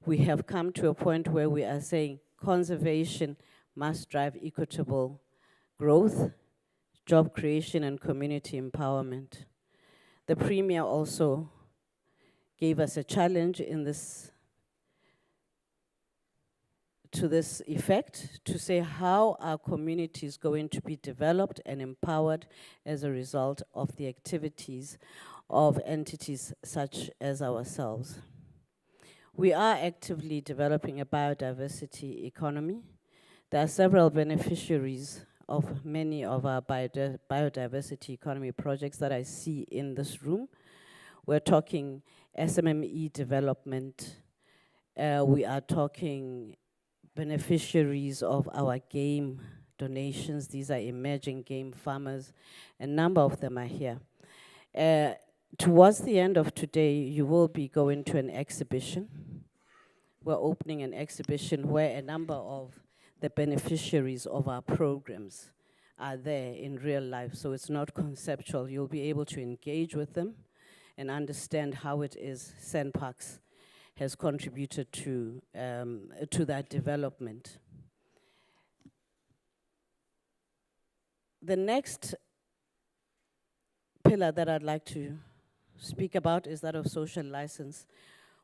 we have come to a point where we are saying conservation must drive equitable growth, job creation, and community empowerment. The Premier also gave us a challenge in this, to this effect, to say how are communities going to be developed and empowered as a result of the activities of entities such as ourselves. We are actively developing a biodiversity economy. There are several beneficiaries of many of our biodiversity economy projects that I see in this room. We're talking SMME development. We are talking beneficiaries of our game donations. These are emerging game farmers. A number of them are here. Towards the end of today, you will be going to an exhibition. We're opening an exhibition where a number of the beneficiaries of our programs are there in real life, so it's not conceptual. You'll be able to engage with them and understand how it is SANParks has contributed to that development. The next pillar that I'd like to speak about is that of social license,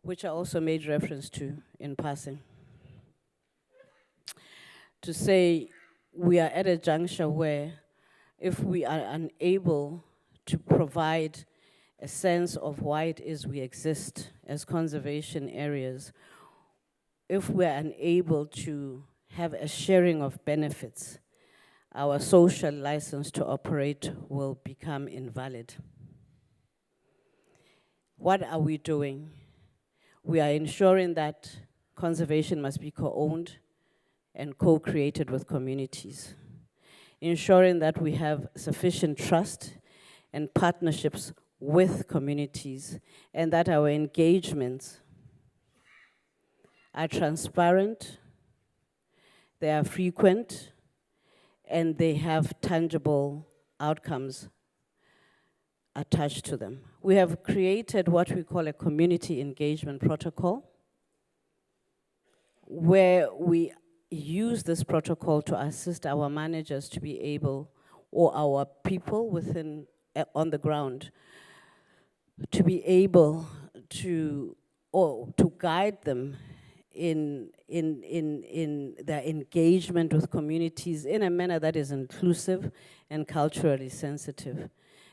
which I also made reference to in passing. To say we are at a juncture where if we are unable to provide a sense of why it is we exist as conservation areas, if we're unable to have a sharing of benefits, our social license to operate will become invalid. What are we doing? We are ensuring that conservation must be co-owned and co-created with communities, ensuring that we have sufficient trust and partnerships with communities, and that our engagements are transparent, they are frequent, and they have tangible outcomes attached to them. We have created what we call a community engagement protocol, where we use this protocol to assist our managers to be able, or our people within, on the ground, to be able to, or to guide them in their engagement with communities in a manner that is inclusive and culturally sensitive.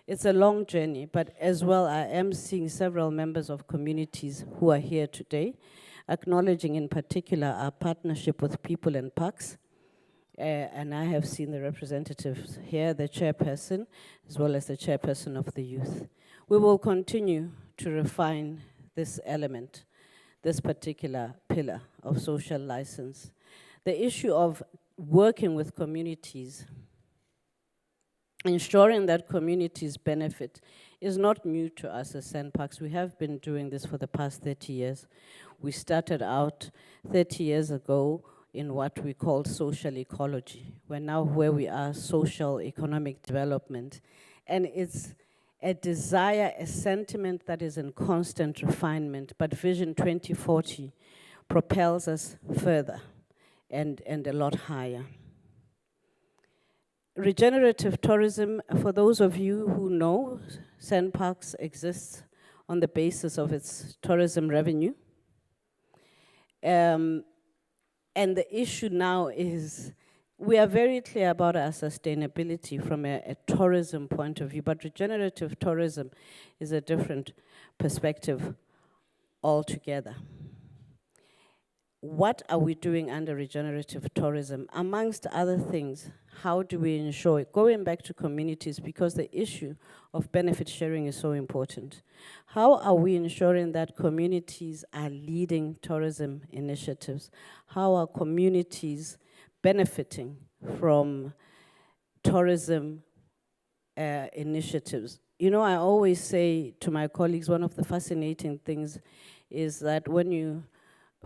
It's a long journey, but as well, I am seeing several members of communities who are here today, acknowledging in particular our partnership with People and Parks. And I have seen the representatives here, the chairperson, as well as the chairperson of the youth. We will continue to refine this element, this particular pillar of social license. The issue of working with communities, ensuring that communities benefit, is not new to us as SANParks. We have been doing this for the past 30 years. We started out 30 years ago in what we call social ecology. We're now where we are, social economic development. And it's a desire, a sentiment that is in constant refinement, but Vision 2040 propels us further and a lot higher. Regenerative tourism, for those of you who know, SANParks exists on the basis of its tourism revenue. And the issue now is, we are very clear about our sustainability from a tourism point of view, but regenerative tourism is a different perspective altogether. What are we doing under regenerative tourism? Amongst other things, how do we ensure it? Going back to communities, because the issue of benefit sharing is so important. How are we ensuring that communities are leading tourism initiatives? How are communities benefiting from tourism initiatives? You know, I always say to my colleagues, one of the fascinating things is that when you,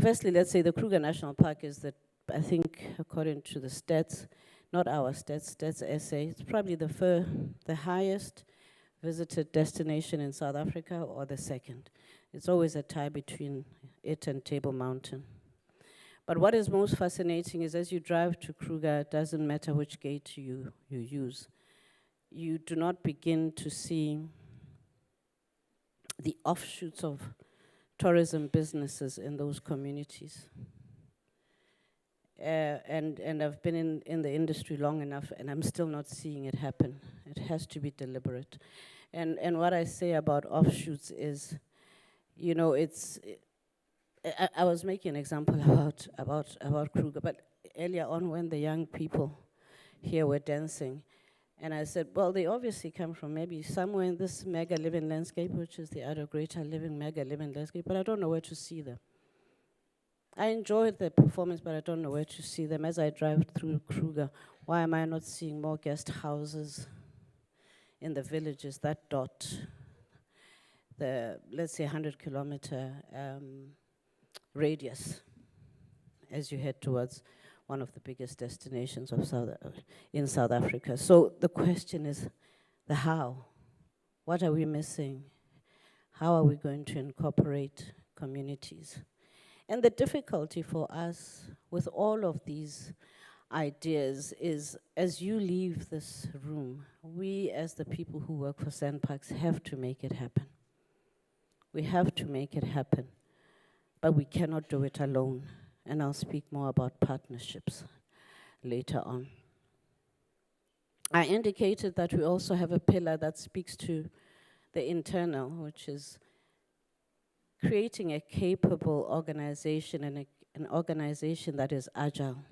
firstly, let's say the Kruger National Park is the, I think, according to the stats, not our stats, Stats SA, it's probably the highest visited destination in South Africa, or the second. It's always a tie between it and Table Mountain. But what is most fascinating is as you drive to Kruger, it doesn't matter which gate you use, you do not begin to see the offshoots of tourism businesses in those communities. And I've been in the industry long enough, and I'm still not seeing it happen. It has to be deliberate. And what I say about offshoots is, you know, I was making an example about Kruger, but earlier on when the young people here were dancing, and I said, well, they obviously come from maybe somewhere in this mega living landscape, which is the other greater living, mega living landscape, but I don't know where to see them. I enjoyed the performance, but I don't know where to see them. As I drive through Kruger, why am I not seeing more guest houses in the villages that dot the, let's say, 100-kilometer radius as you head towards one of the biggest destinations of in South Africa? So the question is the how. What are we missing? How are we going to incorporate communities? And the difficulty for us with all of these ideas is, as you leave this room, we as the people who work for SANParks have to make it happen. We have to make it happen, but we cannot do it alone. And I'll speak more about partnerships later on. I indicated that we also have a pillar that speaks to the internal, which is creating a capable organization and an organization that is agile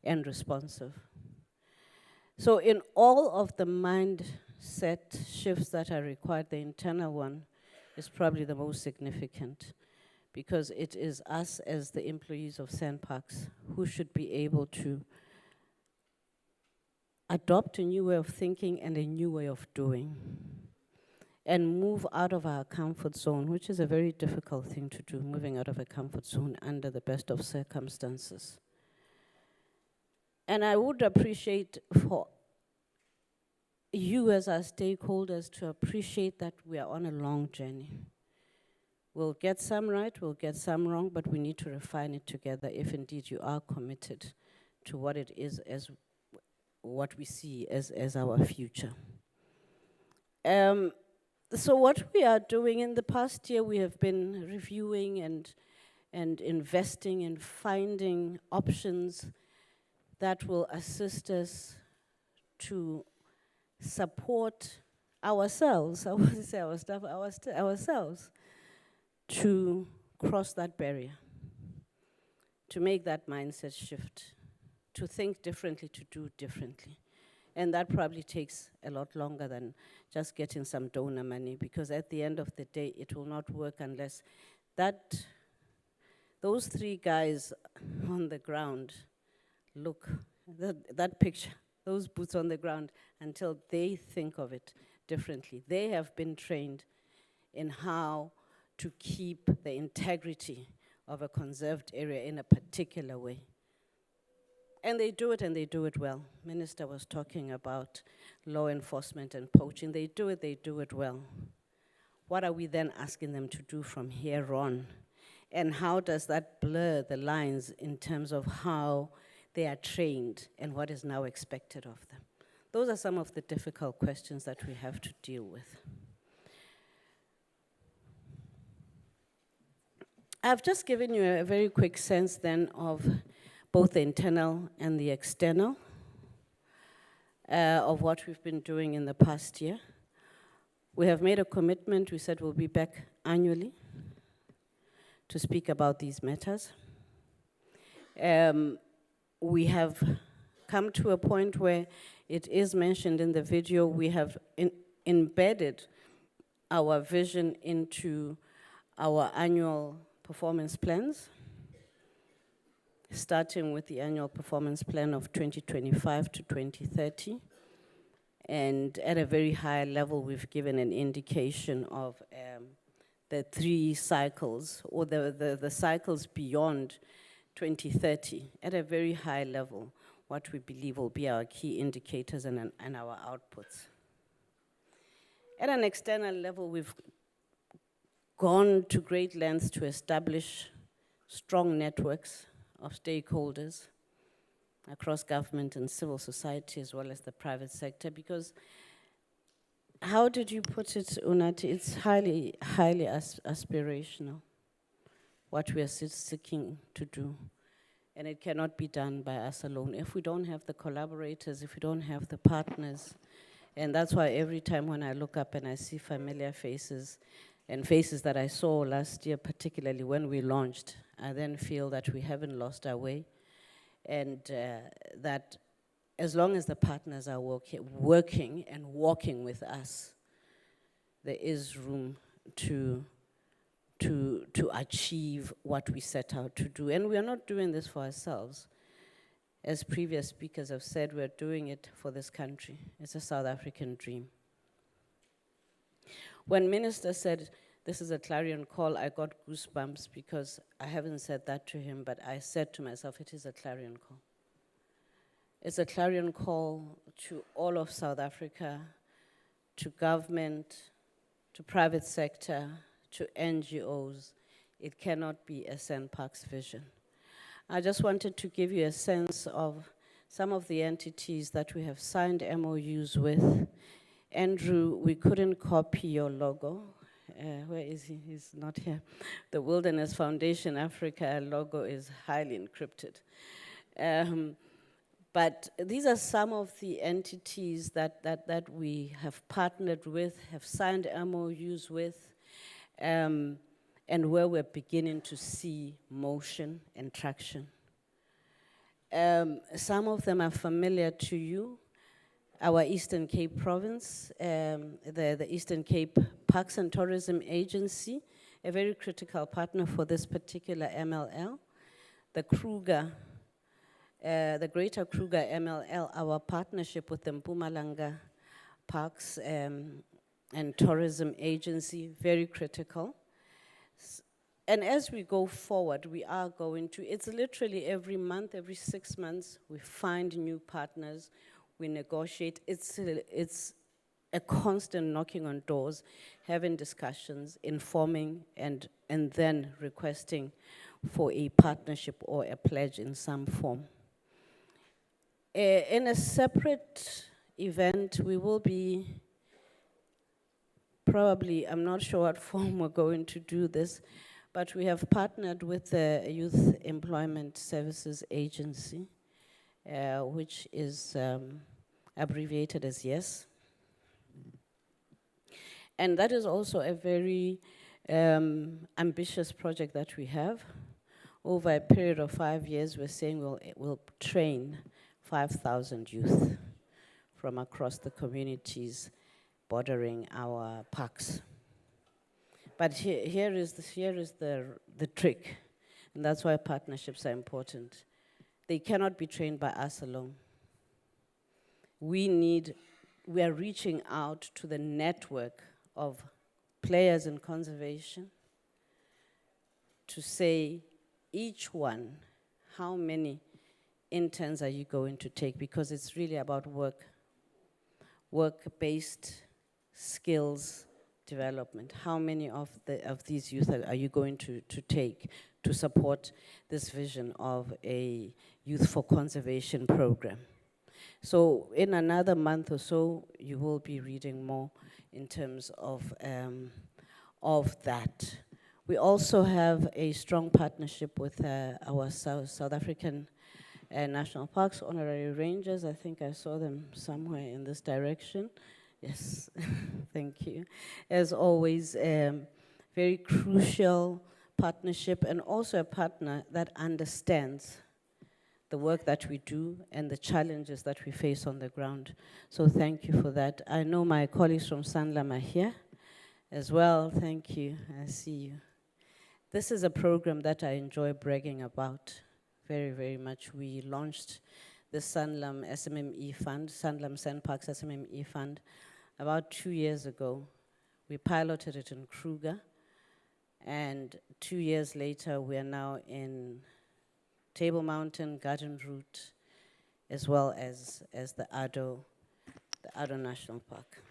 and responsive. So in all of the mindset shifts that are required, the internal one is probably the most significant, because it is us as the employees of SANParks who should be able to adopt a new way of thinking and a new way of doing, and move out of our comfort zone, which is a very difficult thing to do, moving out of a comfort zone under the best of circumstances. And I would appreciate for you as our stakeholders to appreciate that we are on a long journey. We'll get some right, we'll get some wrong, but we need to refine it together if indeed you are committed to what it is as what we see as our future. So what we are doing in the past year, we have been reviewing and investing in finding options that will assist us to support ourselves, I wouldn't say our staff, ourselves, to cross that barrier, to make that mindset shift, to think differently, to do differently. And that probably takes a lot longer than just getting some donor money, because at the end of the day, it will not work unless those three guys on the ground look, that picture, those boots on the ground, until they think of it differently. They have been trained in how to keep the integrity of a conserved area in a particular way. And they do it well. Minister was talking about law enforcement and poaching. They do it well. What are we then asking them to do from here on? And how does that blur the lines in terms of how they are trained and what is now expected of them? Those are some of the difficult questions that we have to deal with. I've just given you a very quick sense then of both the internal and the external of what we've been doing in the past year. We have made a commitment. We said we'll be back annually to speak about these matters. We have come to a point where it is mentioned in the video. We have embedded our vision into our annual performance plans, starting with the annual performance plan of 2025 to 2030. And at a very high level, we've given an indication of the 3 cycles, or the cycles beyond 2030, at a very high level, what we believe will be our key indicators and our outputs. At an external level, we've gone to great lengths to establish strong networks of stakeholders across government and civil society, as well as the private sector, because how did you put it, Unati? It's highly aspirational, what we are seeking to do. And it cannot be done by us alone. If we don't have the collaborators, if we don't have the partners, and that's why every time when I look up and I see familiar faces, and faces that I saw last year, particularly when we launched, I then feel that we haven't lost our way, and that as long as the partners are working and walking with us, there is room to achieve what we set out to do. And we are not doing this for ourselves. As previous speakers have said, we're doing it for this country. It's a South African dream. When Minister said, this is a clarion call, I got goosebumps, because I haven't said that to him, but I said to myself, it is a clarion call. It's a clarion call to all of South Africa, to government, to private sector, to NGOs. It cannot be a SANParks vision. I just wanted to give you a sense of some of the entities that we have signed MOUs with. Andrew, we couldn't copy your logo. Where is he? He's not here. The Wilderness Foundation Africa logo is highly encrypted. But these are some of the entities that we have partnered with, have signed MOUs with, and where we're beginning to see motion and traction. Some of them are familiar to you. Our Eastern Cape province, the Eastern Cape Parks and Tourism Agency, a very critical partner for this particular MLL. The Kruger, the Greater Kruger MLL, our partnership with the Mpumalanga Parks and Tourism Agency, very critical. And as we go forward, we are going to, it's literally every month, every 6 months, we find new partners, we negotiate. It's a constant knocking on doors, having discussions, informing, and then requesting for a partnership or a pledge in some form. In a separate event, we will be probably, I'm not sure what form we're going to do this, but we have partnered with the Youth Employment Services Agency, which is abbreviated as YES. And that is also a very ambitious project that we have. Over a period of 5 years, we're saying we'll train 5,000 youth from across the communities bordering our parks. But here is the trick, and that's why partnerships are important. They cannot be trained by us alone. We are reaching out to the network of players in conservation to say, each one, how many interns are you going to take? Because it's really about work-based skills development. How many of these youth are you going to take to support this vision of a Youth for Conservation program? So in another month or so, you will be reading more in terms of that. We also have a strong partnership with our South African National Parks honorary rangers. I think I saw them somewhere in this direction. Yes, thank you. As always, very crucial partnership, and also a partner that understands the work that we do and the challenges that we face on the ground. So thank you for that. I know my colleagues from Sanlam are here as well. Thank you, I see you. This is a program that I enjoy bragging about very, very much. We launched the Sanlam SMME Fund, Sanlam SANParks SMME Fund, about 2 years ago. We piloted it in Kruger, and 2 years later, we are now in Table Mountain, Garden Route, as well as the Addo National Park.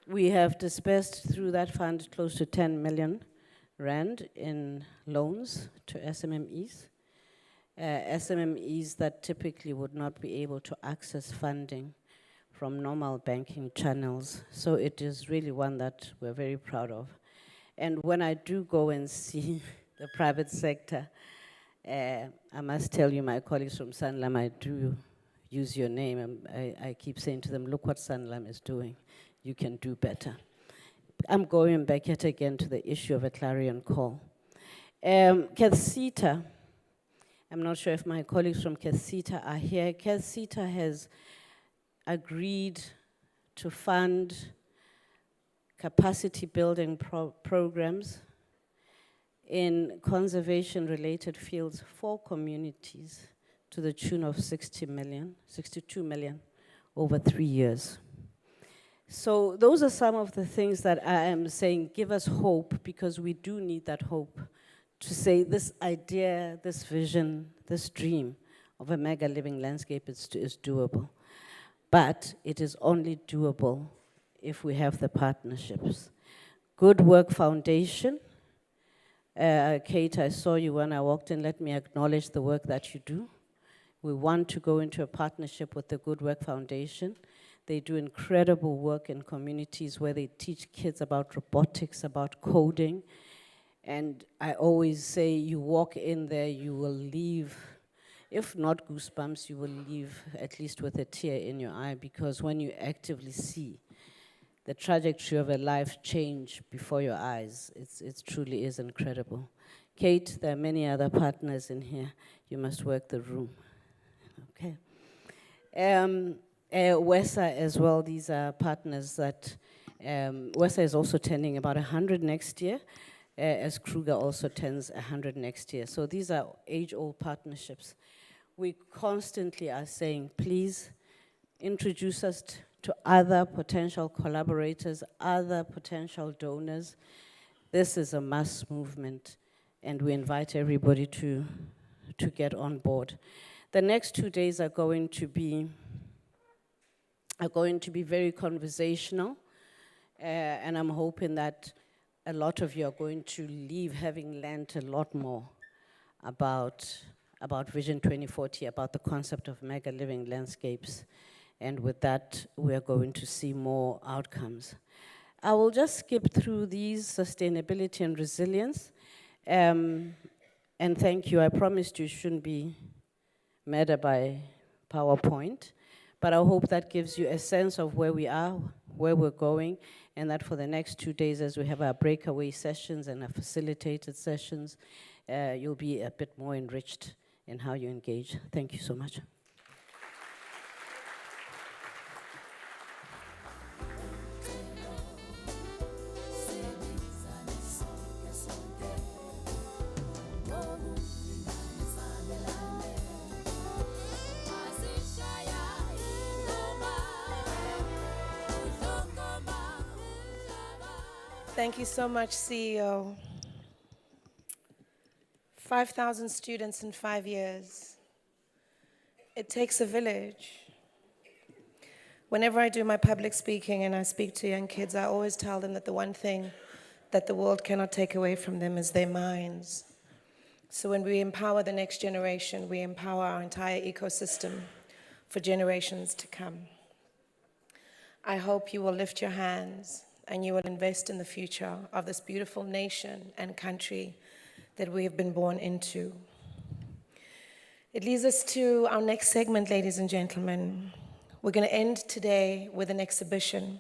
We have dispersed through that fund close to 10 million rand in loans to SMMEs. SMMEs that typically would not be able to access funding from normal banking channels. So it is really one that we're very proud of. And when I do go and see the private sector, I must tell you, my colleagues from Sanlam, I do use your name, and I keep saying to them, look what Sanlam is doing. You can do better. I'm going back yet again to the issue of a clarion call. Cathsita, I'm not sure if my colleagues from Cathsita are here. Cathsita has agreed to fund capacity building programs in conservation-related fields for communities to the tune of 62 million over 3 years. So those are some of the things that I am saying give us hope, because we do need that hope to say this idea, this vision, this dream of a mega living landscape is doable. But it is only doable if we have the partnerships. Good Work Foundation. Kate, I saw you when I walked in. Let me acknowledge the work that you do. We want to go into a partnership with the Good Work Foundation. They do incredible work in communities where they teach kids about robotics, about coding. And I always say, you walk in there, you will leave, if not goosebumps, you will leave at least with a tear in your eye, because when you actively see the trajectory of a life change before your eyes, it truly is incredible. Kate, there are many other partners in here. You must work the room. Okay. WESA as well, these are partners that, WESA is also turning about 100 next year, as Kruger also turns 100 next year. So these are age-old partnerships. We constantly are saying, please introduce us to other potential collaborators, other potential donors. This is a mass movement, and we invite everybody to get on board. The next 2 days are going to be very conversational, and I'm hoping that a lot of you are going to leave having learned a lot more about Vision 2040, about the concept of mega living landscapes. And with that, we are going to see more outcomes. I will just skip through these: sustainability and resilience. And thank you. I promised you shouldn't be mad by PowerPoint, but I hope that gives you a sense of where we are, where we're going, and that for the next 2 days, as we have our breakaway sessions and our facilitated sessions, you'll be a bit more enriched in how you engage. Thank you so much. Thank you so much, CEO. 5,000 students in 5 years. It takes a village. Whenever I do my public speaking and I speak to young kids, I always tell them that the one thing that the world cannot take away from them is their minds. So when we empower the next generation, we empower our entire ecosystem for generations to come. I hope you will lift your hands and you will invest in the future of this beautiful nation and country that we have been born into. It leads us to our next segment, ladies and gentlemen. We're going to end today with an exhibition,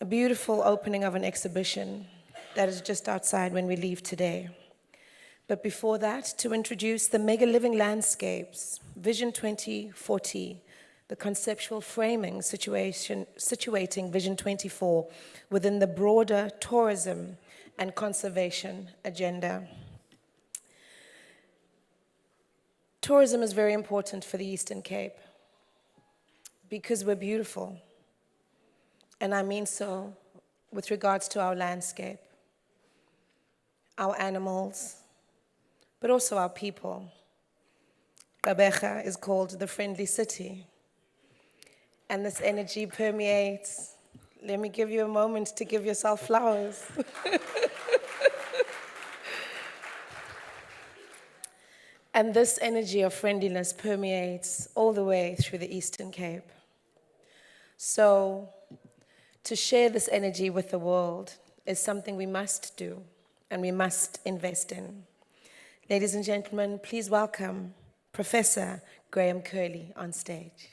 a beautiful opening of an exhibition that is just outside when we leave today. But before that, to introduce the Mega Living Landscapes, Vision 2040, the conceptual framing situating Vision 24 within the broader tourism and conservation agenda. Tourism is very important for the Eastern Cape because we're beautiful. And I mean so with regards to our landscape, our animals, but also our people. Gqeberha is called the friendly city. And this energy permeates. Let me give you a moment to give yourself flowers. And this energy of friendliness permeates all the way through the Eastern Cape. So, to share this energy with the world is something we must do and we must invest in. Ladies and gentlemen, please welcome Professor Graham Curley on stage.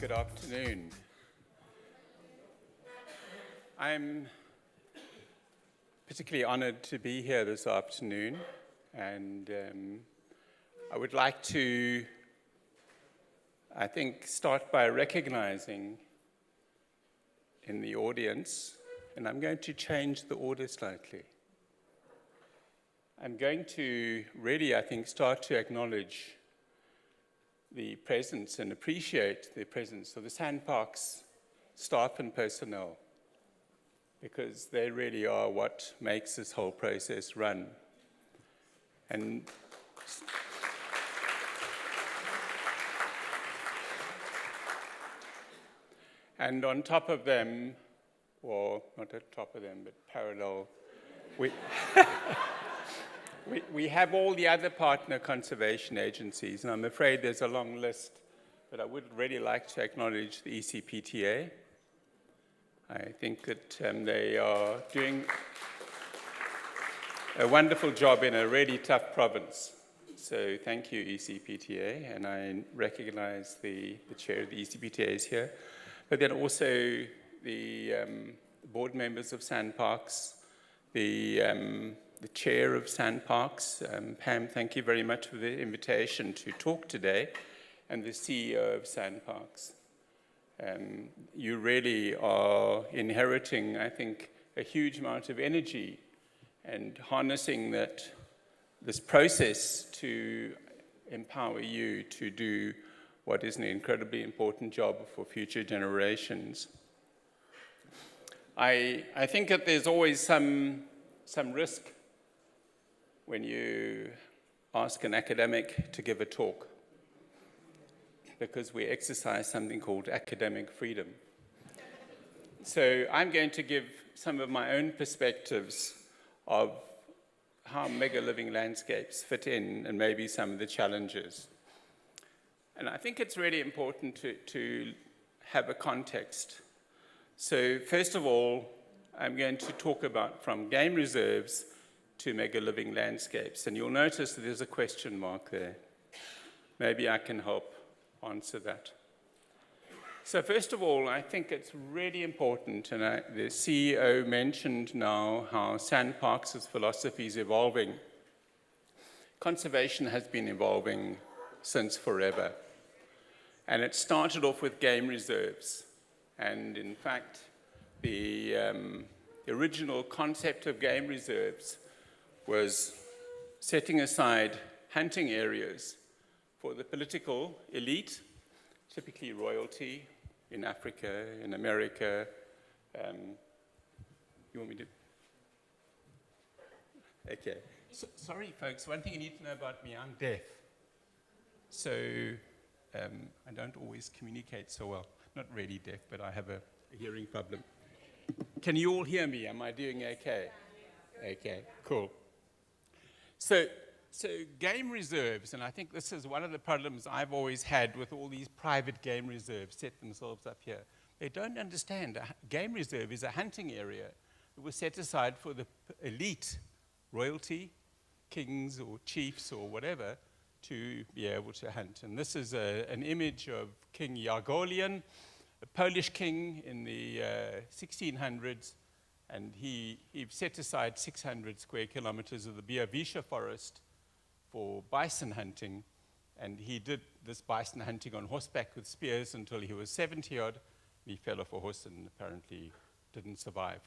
Good afternoon. I'm particularly honored to be here this afternoon, and I would like to, I think, start by recognizing in the audience, and I'm going to change the order slightly. I'm going to really, I think, start to acknowledge the presence and appreciate the presence of the SANParks staff and personnel, because they really are what makes this whole process run. And on top of them, or not on top of them, but parallel, we have all the other partner conservation agencies, and I'm afraid there's a long list, but I would really like to acknowledge the ECPTA. I think that they are doing a wonderful job in a really tough province. So thank you, ECPTA, and I recognize the chair of the ECPTA is here. But then also the board members of SANParks, the chair of SANParks, Pam, thank you very much for the invitation to talk today, and the CEO of SANParks. You really are inheriting, I think, a huge amount of energy and harnessing this process to empower you to do what is an incredibly important job for future generations. I think that there's always some risk when you ask an academic to give a talk, because we exercise something called academic freedom. So I'm going to give some of my own perspectives of how mega living landscapes fit in and maybe some of the challenges. And I think it's really important to have a context. So first of all, I'm going to talk about from game reserves to mega living landscapes. And you'll notice that there's a question mark there. Maybe I can help answer that. So first of all, I think it's really important, and the CEO mentioned now how SANParks' philosophy is evolving. Conservation has been evolving since forever. And it started off with game reserves. And in fact, the original concept of game reserves was setting aside hunting areas for the political elite, typically royalty in Africa, in America. You want me to? Okay. Sorry, folks, one thing you need to know about me, I'm deaf. So I don't always communicate so well. Not really deaf, but I have a hearing problem. Can you all hear me? Am I doing okay? Okay, cool. So game reserves, and I think this is one of the problems I've always had with all these private game reserves set themselves up here. They don't understand a game reserve is a hunting area that was set aside for the elite, royalty, kings or chiefs or whatever, to be able to hunt. And this is an image of King Jargolian, a Polish king in the 1600s, and he set aside 600 square kilometers of the Białowieża forest for bison hunting, and he did this bison hunting on horseback with spears until he was 70-odd. He fell off a horse and apparently didn't survive.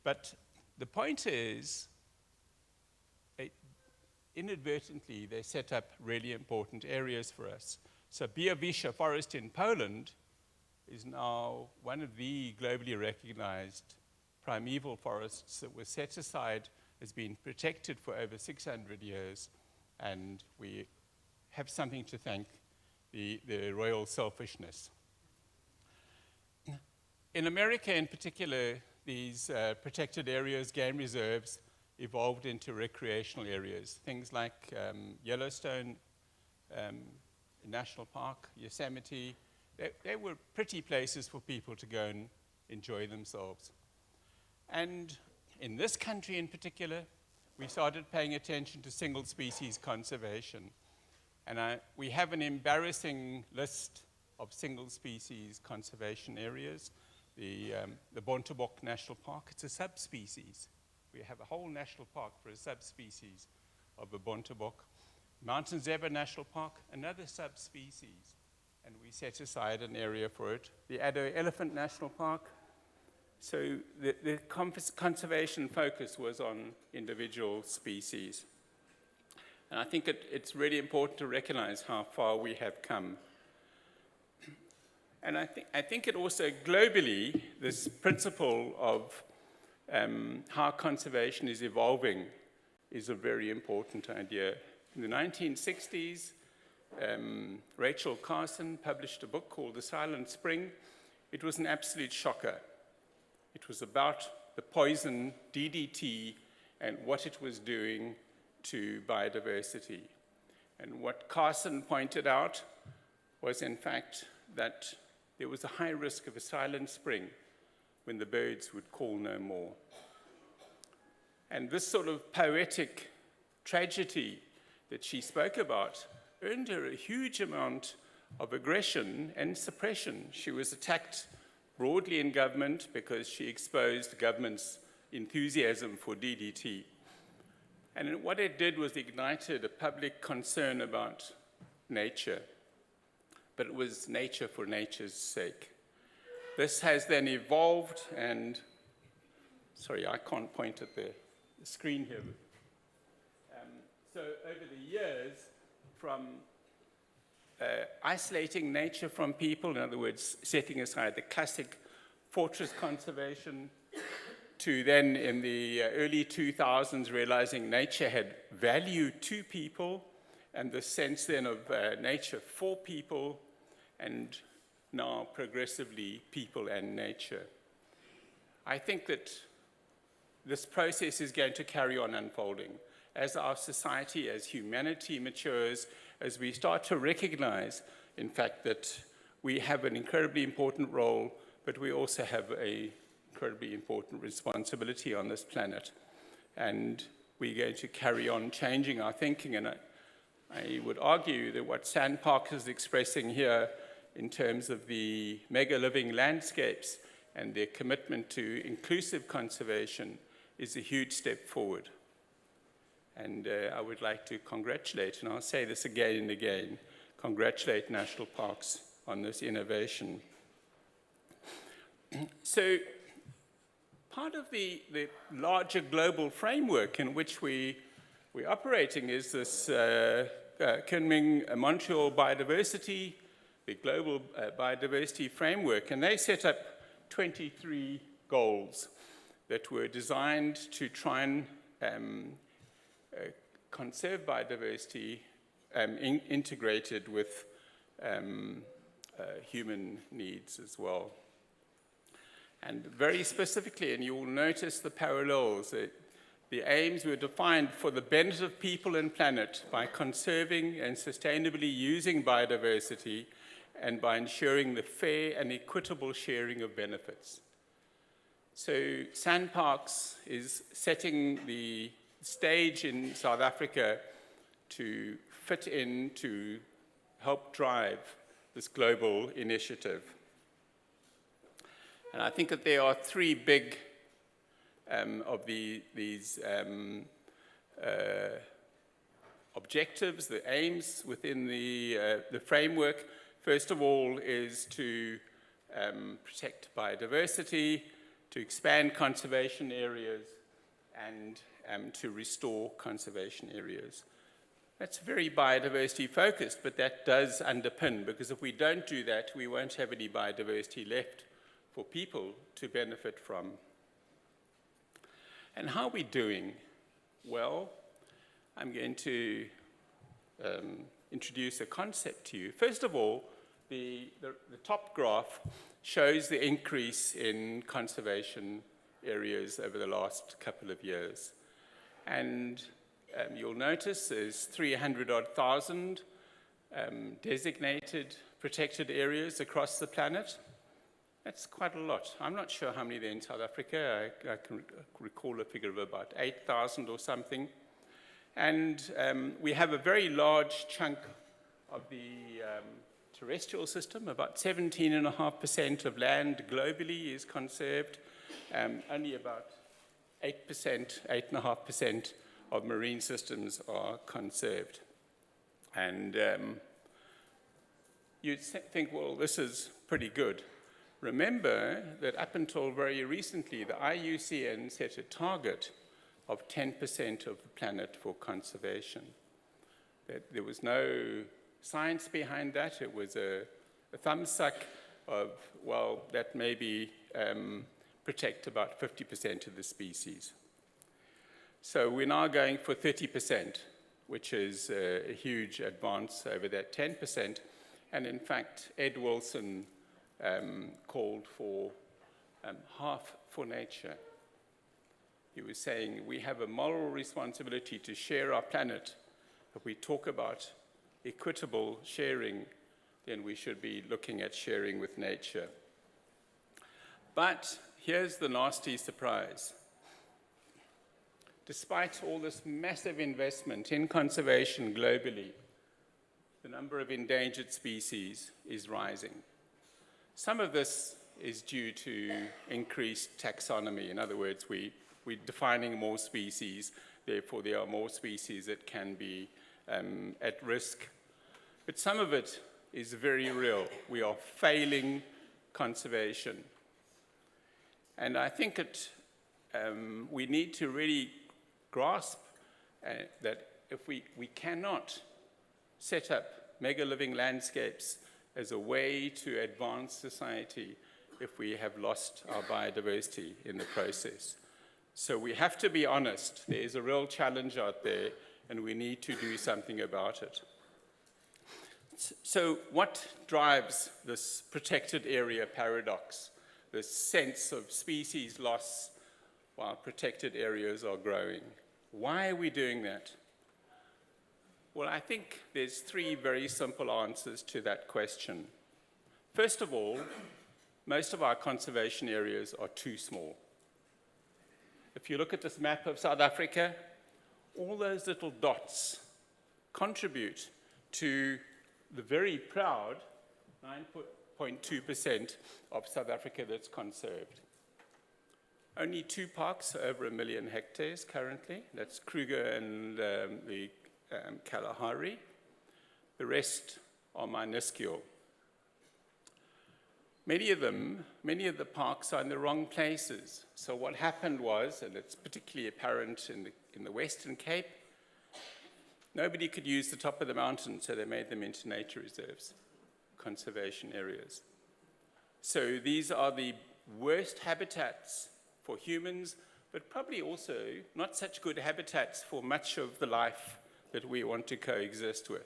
But the point is, inadvertently, they set up really important areas for us. So Białowieża forest in Poland is now one of the globally recognized primeval forests that was set aside, has been protected for over 600 years, and we have something to thank the royal selfishness. In America in particular, these protected areas, game reserves, evolved into recreational areas. Things like Yellowstone National Park, Yosemite, they were pretty places for people to go and enjoy themselves. And in this country in particular, we started paying attention to single species conservation. And we have an embarrassing list of single species conservation areas. The Bontebok National Park, it's a subspecies. We have a whole national park for a subspecies of the Bontebok. Mountain Zebra National Park, another subspecies, and we set aside an area for it. The Addo Elephant National Park. So the conservation focus was on individual species. And I think it's really important to recognize how far we have come. And I think it also globally, this principle of how conservation is evolving is a very important idea. In the 1960s, Rachel Carson published a book called The Silent Spring. It was an absolute shocker. It was about the poison DDT and what it was doing to biodiversity. And what Carson pointed out was, in fact, that there was a high risk of a silent spring when the birds would call no more. And this sort of poetic tragedy that she spoke about earned her a huge amount of aggression and suppression. She was attacked broadly in government because she exposed government's enthusiasm for DDT. And what it did was ignited a public concern about nature, but it was nature for nature's sake. This has then evolved and, sorry, I can't point at the screen here. So over the years, from isolating nature from people, in other words, setting aside the classic fortress conservation, to then in the early 2000s realizing nature had value to people, and the sense then of nature for people, and now progressively people and nature. I think that this process is going to carry on unfolding as our society, as humanity matures, as we start to recognize, in fact, that we have an incredibly important role, but we also have an incredibly important responsibility on this planet. And we're going to carry on changing our thinking. And I would argue that what SANParks is expressing here in terms of the mega living landscapes and their commitment to inclusive conservation is a huge step forward. And I would like to congratulate, and I'll say this again and again, congratulate national parks on this innovation. So part of the larger global framework in which we're operating is this Kunming Montreal Biodiversity, the global biodiversity framework, and they set up 23 goals that were designed to try and conserve biodiversity integrated with human needs as well. And very specifically, and you will notice the parallels, the aims were defined for the benefit of people and planet by conserving and sustainably using biodiversity and by ensuring the fair and equitable sharing of benefits. So SANParks is setting the stage in South Africa to fit in to help drive this global initiative. And I think that there are three big of these objectives, the aims within the framework. First of all is to protect biodiversity, to expand conservation areas, and to restore conservation areas. That's very biodiversity focused, but that does underpin, because if we don't do that, we won't have any biodiversity left for people to benefit from. And how are we doing? Well, I'm going to introduce a concept to you. First of all, the top graph shows the increase in conservation areas over the last couple of years. And you'll notice there's 300,000 designated protected areas across the planet. That's quite a lot. I'm not sure how many there are in South Africa. I can recall a figure of about 8,000 or something. And we have a very large chunk of the terrestrial system. About 17.5% of land globally is conserved. Only about 8.5% of marine systems are conserved. And you'd think, well, this is pretty good. Remember that up until very recently, the IUCN set a target of 10% of the planet for conservation. There was no science behind that. It was a thumbsuck of, well, that maybe protect about 50% of the species. So we're now going for 30%, which is a huge advance over that 10%. And in fact, Ed Wilson called for half for nature. He was saying we have a moral responsibility to share our planet. If we talk about equitable sharing, then we should be looking at sharing with nature. But here's the nasty surprise. Despite all this massive investment in conservation globally, the number of endangered species is rising. Some of this is due to increased taxonomy. In other words, we're defining more species, therefore there are more species that can be at risk. But some of it is very real. We are failing conservation. And I think we need to really grasp that if we cannot set up mega living landscapes as a way to advance society if we have lost our biodiversity in the process. So we have to be honest. There is a real challenge out there, and we need to do something about it. So what drives this protected area paradox, this sense of species loss while protected areas are growing? Why are we doing that? Well, I think there's three very simple answers to that question. First of all, most of our conservation areas are too small. If you look at this map of South Africa, all those little dots contribute to the very proud 9.2% of South Africa that's conserved. Only 2 parks are over 1 million hectares currently. That's Kruger and the Kalahari. The rest are minuscule. Many of the parks are in the wrong places. So what happened was, and it's particularly apparent in the Western Cape, nobody could use the top of the mountain, so they made them into nature reserves, conservation areas. So these are the worst habitats for humans, but probably also not such good habitats for much of the life that we want to coexist with.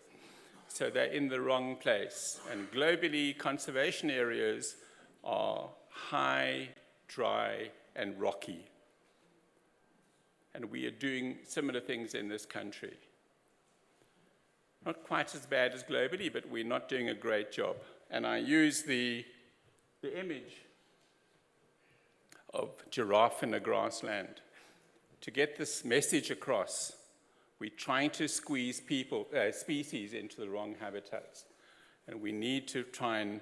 So they're in the wrong place. And globally, conservation areas are high, dry, and rocky. And we are doing similar things in this country. Not quite as bad as globally, but we're not doing a great job. And I use the image of giraffe in a grassland to get this message across. We're trying to squeeze species into the wrong habitats. And we need to try and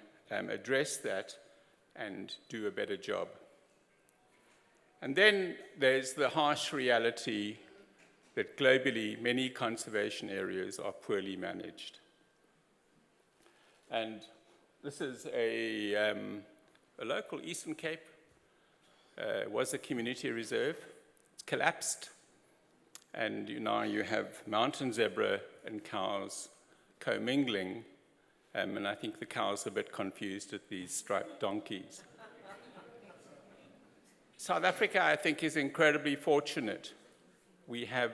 address that and do a better job. And then there's the harsh reality that globally many conservation areas are poorly managed. And this is a local Eastern Cape, was a community reserve. It's collapsed. And now you have mountain zebra and cows commingling, and I think the cows are a bit confused at these striped donkeys. South Africa, I think, is incredibly fortunate. We have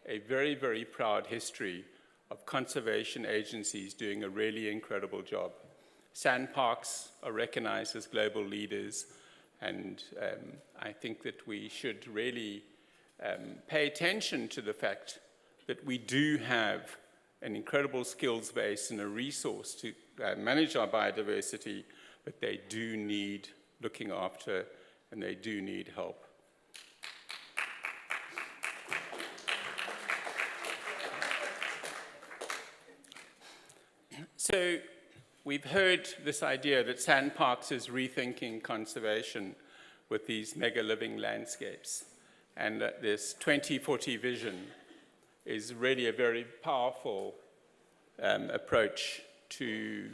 a very, very proud history of conservation agencies doing a really incredible job. SANParks are recognized as global leaders, and I think that we should really pay attention to the fact that we do have an incredible skills base and a resource to manage our biodiversity, but they do need looking after and they do need help. So we've heard this idea that SANParks is rethinking conservation with these mega living landscapes. And this 2040 vision is really a very powerful approach to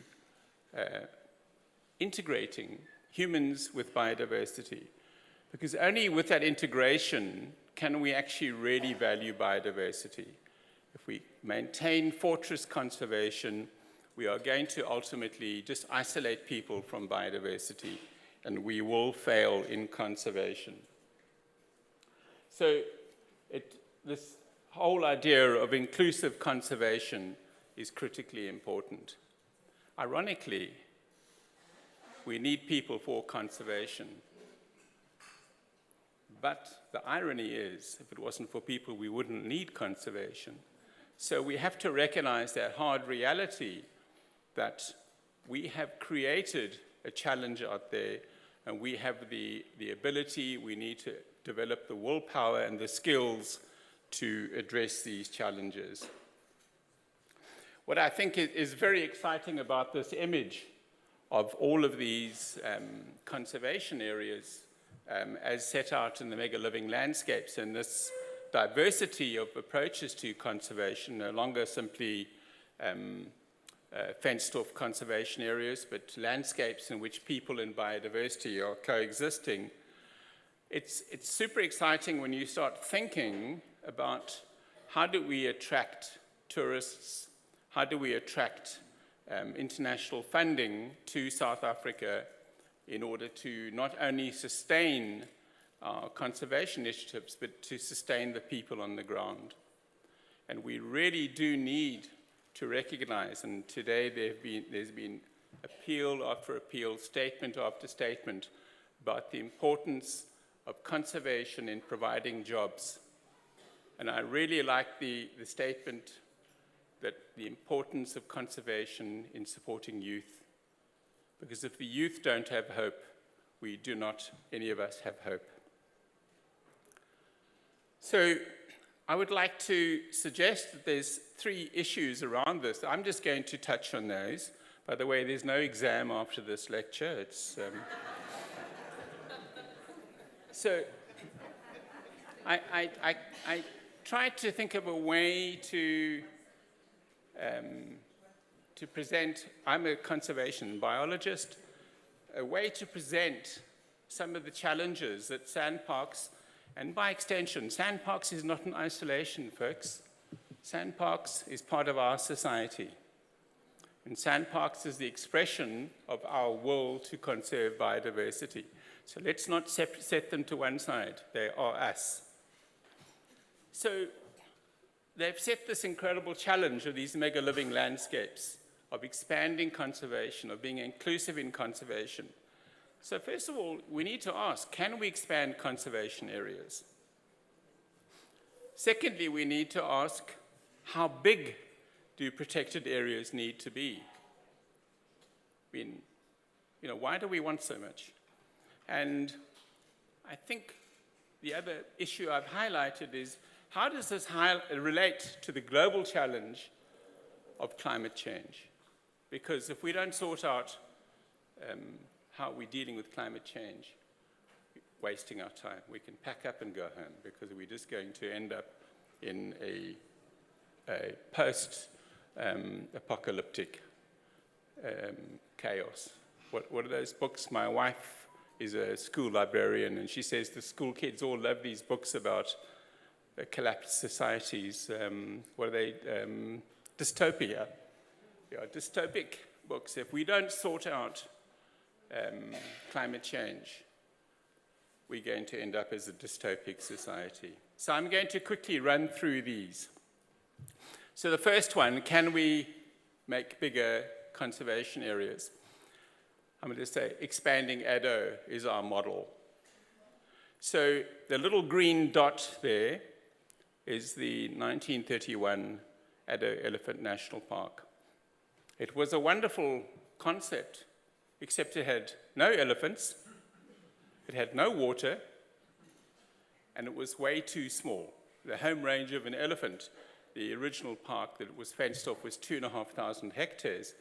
integrating humans with biodiversity. Because only with that integration can we actually really value biodiversity. If we maintain fortress conservation, we are going to ultimately just isolate people from biodiversity, and we will fail in conservation. So this whole idea of inclusive conservation is critically important. Ironically, we need people for conservation. But the irony is, if it wasn't for people, we wouldn't need conservation. So we have to recognize that hard reality that we have created a challenge out there, and we have the ability, we need to develop the willpower and the skills to address these challenges. What I think is very exciting about this image of all of these conservation areas as set out in the Mega Living Landscapes, and this diversity of approaches to conservation, no longer simply fenced-off conservation areas, but landscapes in which people and biodiversity are coexisting. It's super exciting when you start thinking about how do we attract tourists, how do we attract international funding to South Africa in order to not only sustain our conservation initiatives, but to sustain the people on the ground. And we really do need to recognize, and today there's been appeal after appeal, statement after statement, about the importance of conservation in providing jobs. And I really like the statement that the importance of conservation in supporting youth. Because if the youth don't have hope, we do not, any of us, have hope. So I would like to suggest that there's 3 issues around this. I'm just going to touch on those. By the way, there's no exam after this lecture. It's, So I tried to think of a way to present, I'm a conservation biologist, a way to present some of the challenges that SANParks, and by extension, SANParks is not in isolation, folks. SANParks is part of our society. And SANParks is the expression of our will to conserve biodiversity. So let's not set them to one side. They are us. So they've set this incredible challenge of these mega living landscapes, of expanding conservation, of being inclusive in conservation. So first of all, we need to ask, can we expand conservation areas? Secondly, we need to ask, how big do protected areas need to be? I mean, why do we want so much? And I think the other issue I've highlighted is, how does this relate to the global challenge of climate change? Because if we don't sort out how we're dealing with climate change, we're wasting our time. We can pack up and go home, because we're just going to end up in a post-apocalyptic chaos. What are those books? My wife is a school librarian, and she says the school kids all love these books about collapsed societies. What are they? Dystopia. Yeah, dystopic books. If we don't sort out climate change, we're going to end up as a dystopic society. So I'm going to quickly run through these. So the first one, can we make bigger conservation areas? I'm going to say expanding Addo is our model. So the little green dot there is the 1931 Addo Elephant National Park. It was a wonderful concept, except it had no elephants, it had no water, and it was way too small. The home range of an elephant, the original park that was fenced off, was 2,500 hectares.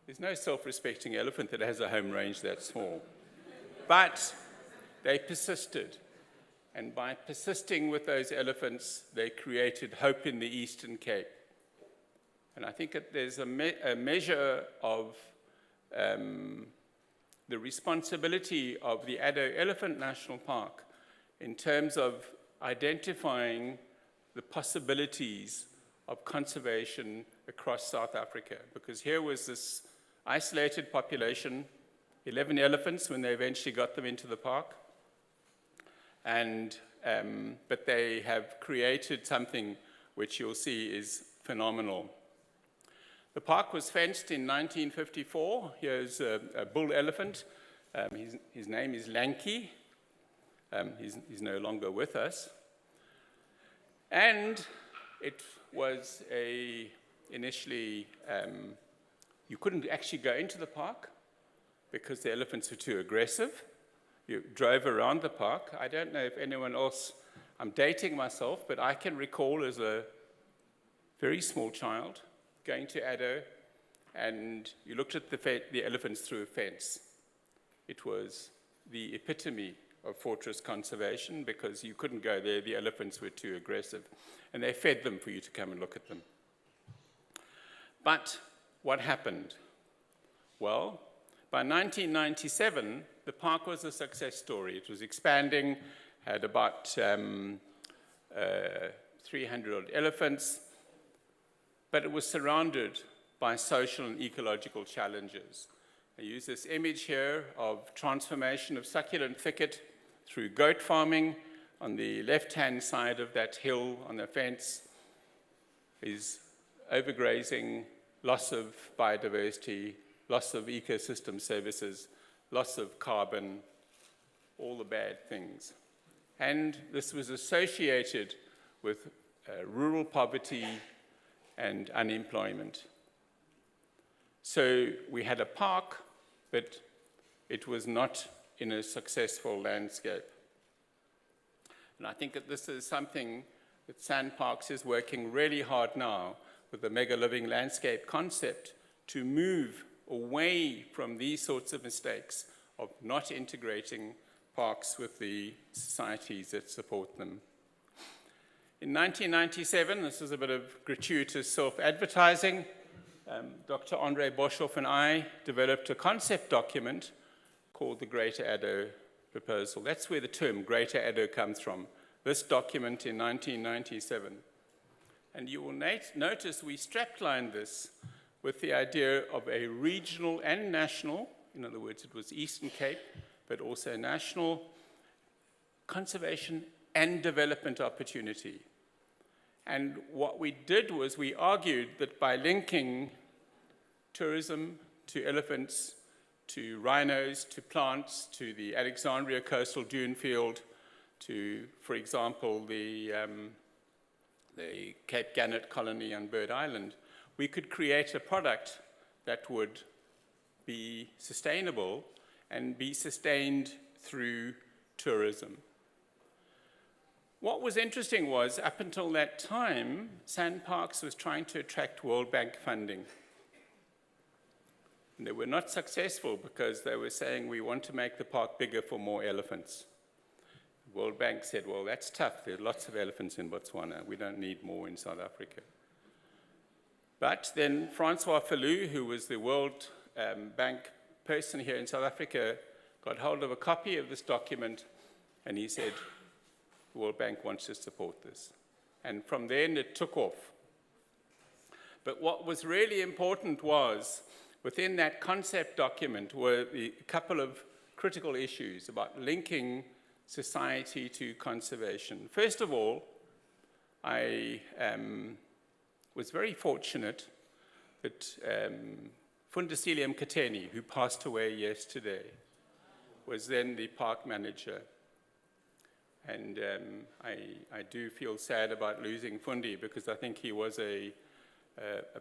There's no self-respecting elephant that has a home range that small. But they persisted. And by persisting with those elephants, they created hope in the Eastern Cape. And I think that there's a measure of the responsibility of the Addo Elephant National Park in terms of identifying the possibilities of conservation across South Africa. Because here was this isolated population, 11 elephants when they eventually got them into the park. And, but they have created something which you'll see is phenomenal. The park was fenced in 1954. Here's a bull elephant. His name is Lanky. He's no longer with us. And it was initially, you couldn't actually go into the park because the elephants were too aggressive. You drove around the park. I don't know if anyone else, I'm dating myself, but I can recall as a very small child going to Addo and you looked at the elephants through a fence. It was the epitome of fortress conservation because you couldn't go there, the elephants were too aggressive. And they fed them for you to come and look at them. But what happened? Well, by 1997, the park was a success story. It was expanding, had about 300 odd elephants, but it was surrounded by social and ecological challenges. I use this image here of transformation of succulent thicket through goat farming. On the left-hand side of that hill on the fence is overgrazing, loss of biodiversity, loss of ecosystem services, loss of carbon, all the bad things. And this was associated with rural poverty and unemployment. So we had a park, but it was not in a successful landscape. And I think that this is something that SANParks is working really hard now with the mega living landscape concept to move away from these sorts of mistakes of not integrating parks with the societies that support them. In 1997, this is a bit of gratuitous self-advertising, Dr. Andre Boshoff and I developed a concept document called the Greater Addo Proposal. That's where the term Greater Addo comes from, this document in 1997. And you will notice we straplined this with the idea of a regional and national, in other words, it was Eastern Cape, but also national conservation and development opportunity. And what we did was we argued that by linking tourism to elephants, to rhinos, to plants, to the Alexandria coastal dune field, to, for example, the Cape Gannet colony on Bird Island, we could create a product that would be sustainable and be sustained through tourism. What was interesting was, up until that time, SANParks was trying to attract World Bank funding. And they were not successful because they were saying, we want to make the park bigger for more elephants. World Bank said, well, that's tough. There are lots of elephants in Botswana. We don't need more in South Africa. But then Francois Falou, who was the World Bank person here in South Africa, got hold of a copy of this document, and he said, the World Bank wants to support this. And from then, it took off. But what was really important was, within that concept document were a couple of critical issues about linking society to conservation. First of all, I was very fortunate that Fundisile Mkhateni, who passed away yesterday, was then the park manager. And I do feel sad about losing Fundi because I think he was a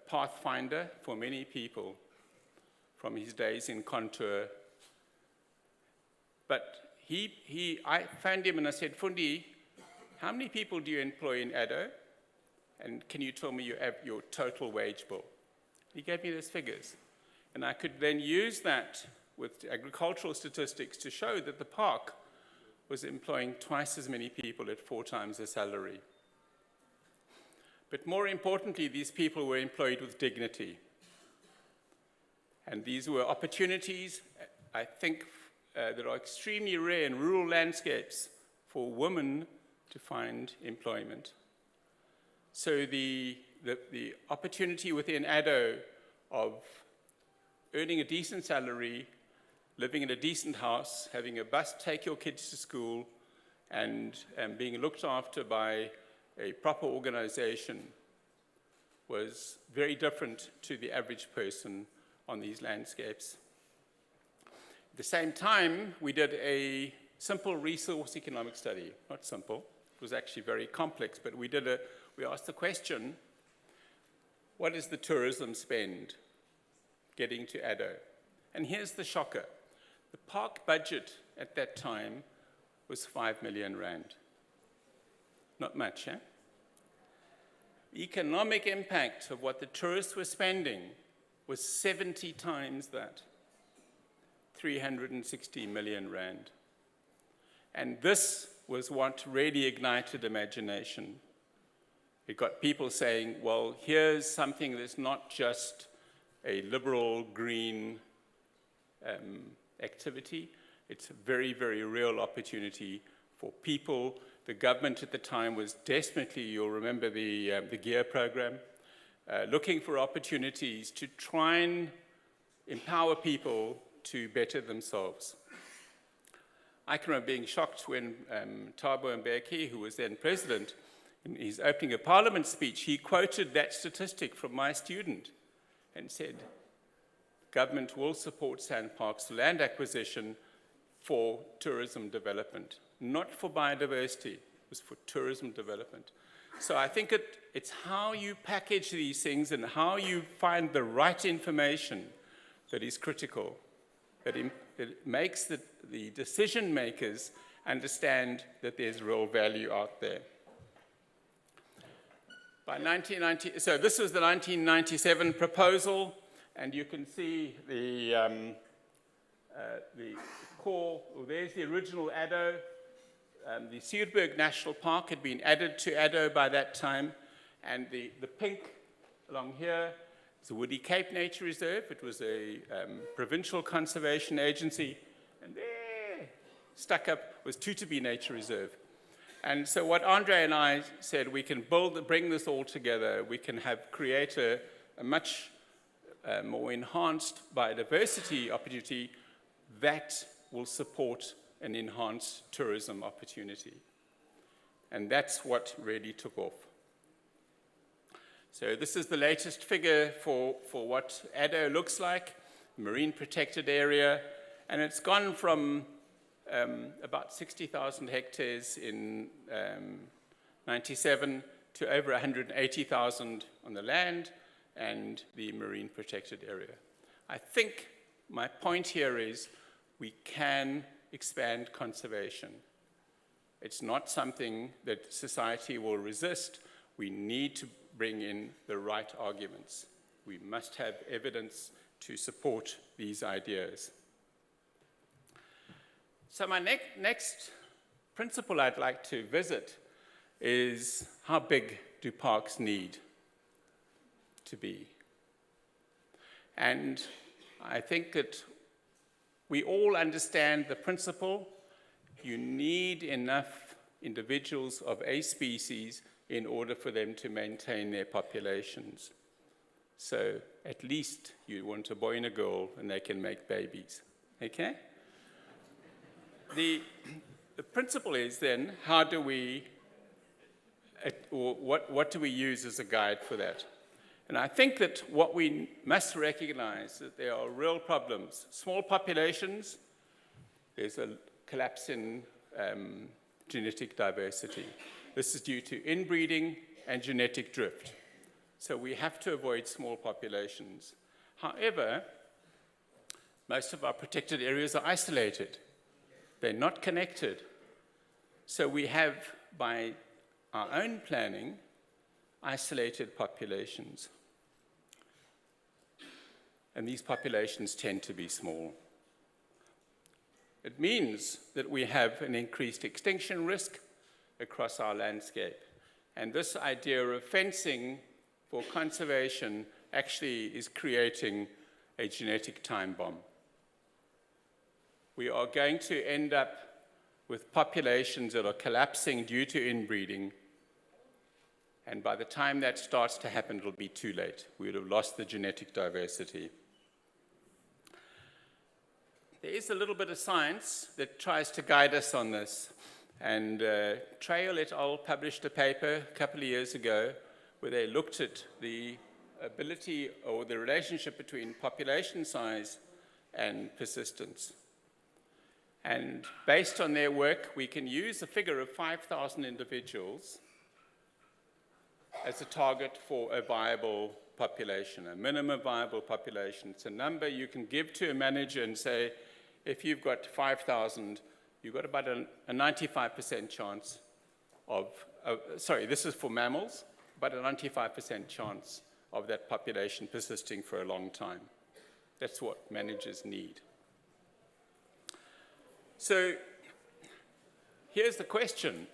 pathfinder for many people from his days in Contour. But I found him and I said, Fundi, how many people do you employ in Addo? And can you tell me your total wage bill? He gave me those figures. And I could then use that with agricultural statistics to show that the park was employing twice as many people at 4 times the salary. But more importantly, these people were employed with dignity. And these were opportunities, I think, that are extremely rare in rural landscapes for women to find employment. So the opportunity within Addo of earning a decent salary, living in a decent house, having a bus take your kids to school, and being looked after by a proper organization was very different to the average person on these landscapes. At the same time, we did a simple resource economic study. Not simple, it was actually very complex, but we asked the question, what is the tourism spend getting to Addo? And here's the shocker. The park budget at that time was 5 million rand. Not much, The economic impact of what the tourists were spending was 70 times that, 360 million rand. And this was what really ignited imagination. It got people saying, well, here's something that's not just a liberal green activity. It's a very, very real opportunity for people. The government at the time was desperately, you'll remember the GEAR program, looking for opportunities to try and empower people to better themselves. I can remember being shocked when Thabo Mbeki, who was then president, in his opening a parliament speech, he quoted that statistic from my student and said, government will support SANParks land acquisition for tourism development, not for biodiversity, it was for tourism development. So I think it's how you package these things and how you find the right information that is critical, that it makes the decision makers understand that there's real value out there. By 1990, so this was the 1997 proposal, and you can see the core, well, there's the original Addo. The Suurberg National Park had been added to Addo by that time, and the pink along here is the Woody Cape Nature Reserve. It was a provincial conservation agency, and there, stuck up, was Tutubi Nature Reserve. And so what Andre and I said, we can bring this all together, we can create a much more enhanced biodiversity opportunity that will support an enhanced tourism opportunity. And that's what really took off. So this is the latest figure for what Addo looks like, marine protected area, and it's gone from about 60,000 hectares in 97 to over 180,000 on the land and the marine protected area. I think my point here is we can expand conservation. It's not something that society will resist. We need to bring in the right arguments. We must have evidence to support these ideas. So my next principle I'd like to visit is how big do parks need to be? And I think that we all understand the principle. You need enough individuals of a species in order for them to maintain their populations. So at least you want a boy and a girl and they can make babies, okay? The principle is then, how do we, or what do we use as a guide for that? And I think that what we must recognize that there are real problems. Small populations, there's a collapse in genetic diversity. This is due to inbreeding and genetic drift. So we have to avoid small populations. However, most of our protected areas are isolated. They're not connected. So we have, by our own planning, isolated populations. And these populations tend to be small. It means that we have an increased extinction risk across our landscape. And this idea of fencing for conservation actually is creating a genetic time bomb. We are going to end up with populations that are collapsing due to inbreeding. And by the time that starts to happen, it'll be too late. We would have lost the genetic diversity. There is a little bit of science that tries to guide us on this. And Trail et al. Published a paper a couple of years ago where they looked at the ability or the relationship between population size and persistence. And based on their work, we can use a figure of 5,000 individuals as a target for a viable population, a minimum viable population. It's a number you can give to a manager and say, if you've got 5,000, you've got about a 95% chance of, sorry, this is for mammals, about a 95% chance of that population persisting for a long time. That's what managers need. So here's the question.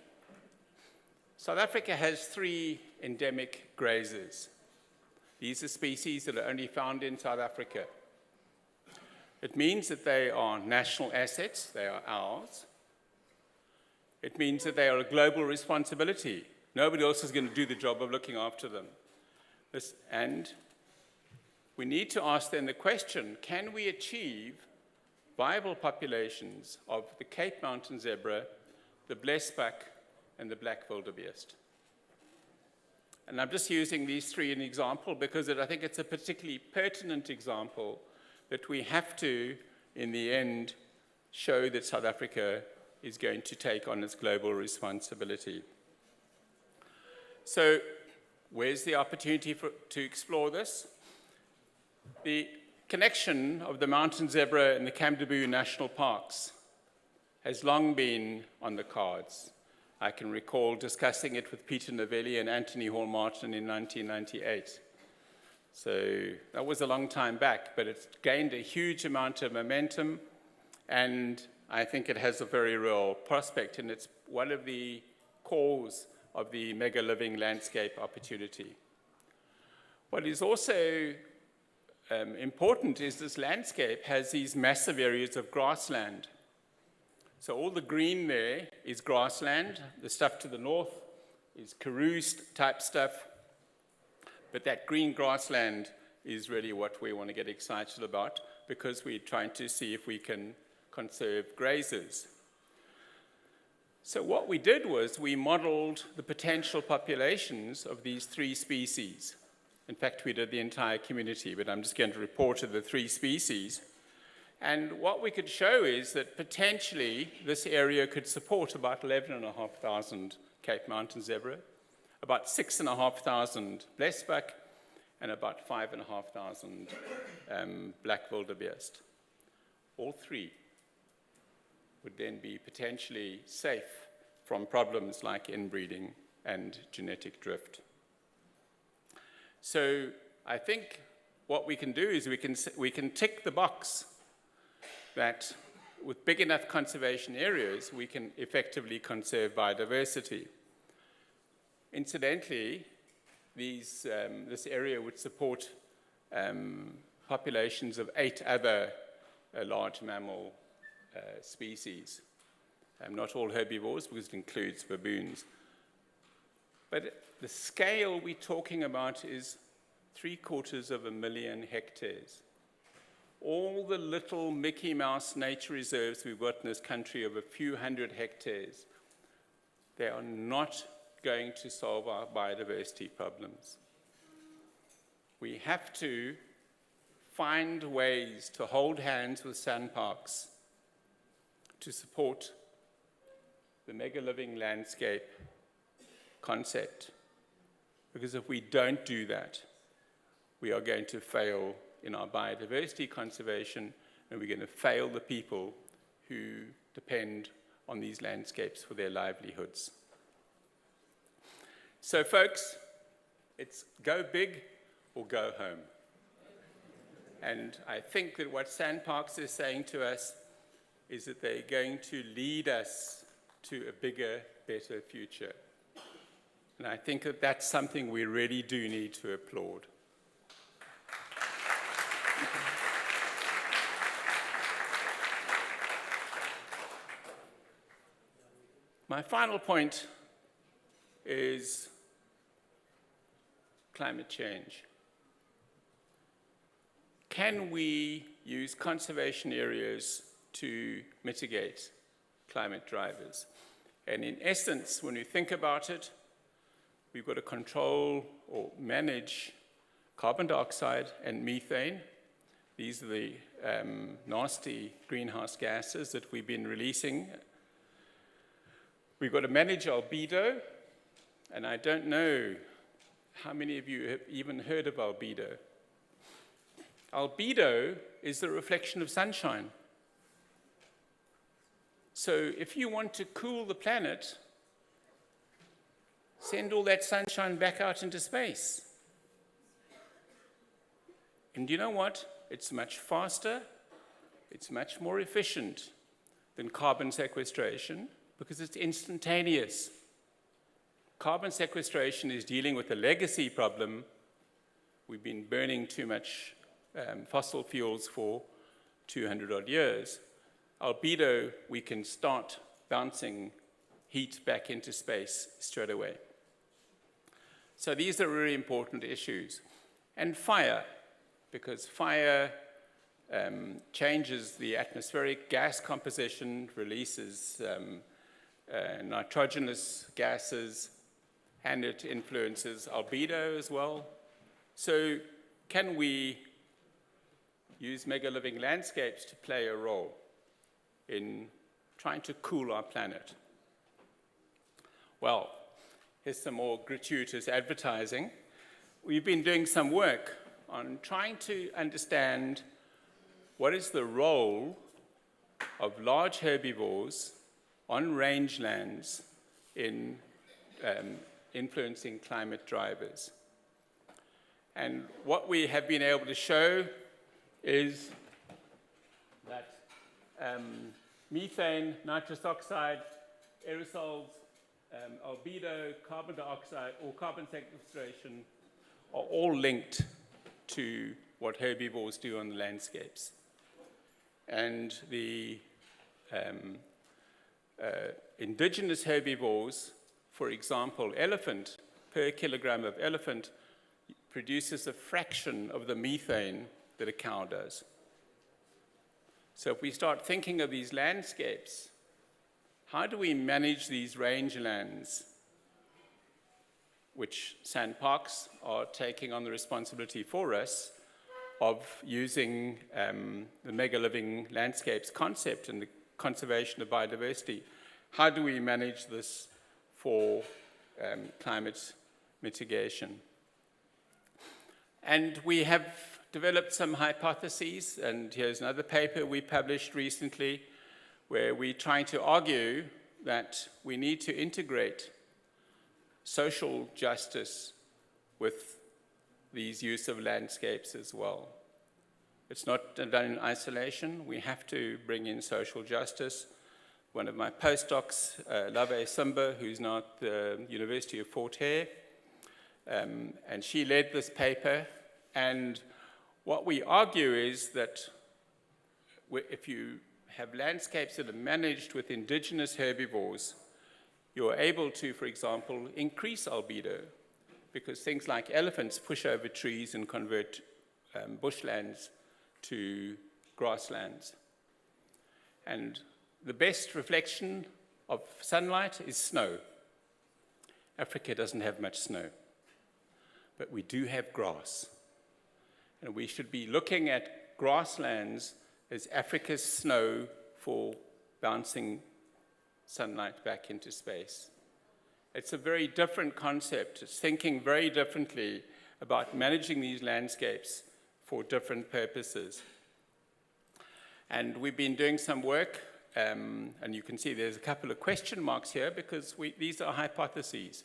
South Africa has 3 endemic grazers. These are species that are only found in South Africa. It means that they are national assets, they are ours. It means that they are a global responsibility. Nobody else is going to do the job of looking after them. And we need to ask then the question, can we achieve viable populations of the Cape Mountain zebra, the blesbuck, and the black wildebeest? And I'm just using these 3 as an example because I think it's a particularly pertinent example that we have to, in the end, show that South Africa is going to take on its global responsibility. So where's the opportunity to explore this? The connection of the mountain zebra and the Kamdaboo National Parks has long been on the cards. I can recall discussing it with Peter Novelli and Anthony Hall-Martin in 1998. So that was a long time back, but it's gained a huge amount of momentum, and I think it has a very real prospect, and it's one of the cores of the mega living landscape opportunity. What is also important is this landscape has these massive areas of grassland. So all the green there is grassland. The stuff to the north is Karoo type stuff. But that green grassland is really what we want to get excited about because we're trying to see if we can conserve grazers. So what we did was we modeled the potential populations of these 3 species. In fact, we did the entire community, but I'm just going to report to the 3 species. And what we could show is that potentially this area could support about 11,500 Cape Mountain zebra, about 6,500 blesbuck, and about 5,500 black wildebeest. All 3 would then be potentially safe from problems like inbreeding and genetic drift. So I think what we can do is we can tick the box that with big enough conservation areas, we can effectively conserve biodiversity. Incidentally, this area would support populations of 8 other large mammal species. Not all herbivores, because it includes baboons. But the scale we're talking about is 750,000 hectares. All the little Mickey Mouse nature reserves we've got in this country of a few hundred hectares, they are not going to solve our biodiversity problems. We have to find ways to hold hands with SANParks to support the mega living landscape concept. Because if we don't do that, we are going to fail in our biodiversity conservation, and we're going to fail the people who depend on these landscapes for their livelihoods. So folks, it's go big or go home. And I think that what SANParks is saying to us is that they're going to lead us to a bigger, better future. And I think that that's something we really do need to applaud. My final point is climate change. Can we use conservation areas to mitigate climate drivers? And in essence, when we think about it, we've got to control or manage carbon dioxide and methane. These are the nasty greenhouse gases that we've been releasing. We've got to manage albedo, and I don't know how many of you have even heard of albedo. Albedo is the reflection of sunshine. So if you want to cool the planet, send all that sunshine back out into space. And you know what? It's much faster, it's much more efficient than carbon sequestration because it's instantaneous. Carbon sequestration is dealing with a legacy problem. We've been burning too much fossil fuels for 200 odd years. Albedo, we can start bouncing heat back into space straight away. So these are really important issues. And fire, because fire changes the atmospheric gas composition, releases nitrogenous gases, and it influences albedo as well. So can we use mega living landscapes to play a role in trying to cool our planet? Well, here's some more gratuitous advertising. We've been doing some work on trying to understand what is the role of large herbivores on rangelands in influencing climate drivers. And what we have been able to show is that methane, nitrous oxide, aerosols, albedo, carbon dioxide, or carbon sequestration are all linked to what herbivores do on the landscapes. And the indigenous herbivores, for example, elephant, per kilogram of elephant, produces a fraction of the methane that a cow does. So if we start thinking of these landscapes, how do we manage these rangelands, which SANParks are taking on the responsibility for us of using the mega living landscapes concept and the conservation of biodiversity? How do we manage this for climate mitigation? And we have developed some hypotheses, and here's another paper we published recently where we're trying to argue that we need to integrate social justice with these use of landscapes as well. It's not done in isolation. We have to bring in social justice. One of my postdocs, Lave Simba, who's now at the University of Fort Hare, and she led this paper. And what we argue is that if you have landscapes that are managed with indigenous herbivores, you're able to, for example, increase albedo, because things like elephants push over trees and convert bushlands to grasslands. And the best reflection of sunlight is snow. Africa doesn't have much snow, but we do have grass. And we should be looking at grasslands as Africa's snow for bouncing sunlight back into space. It's a very different concept. It's thinking very differently about managing these landscapes for different purposes. And we've been doing some work, and you can see there's a couple of question marks here because these are hypotheses.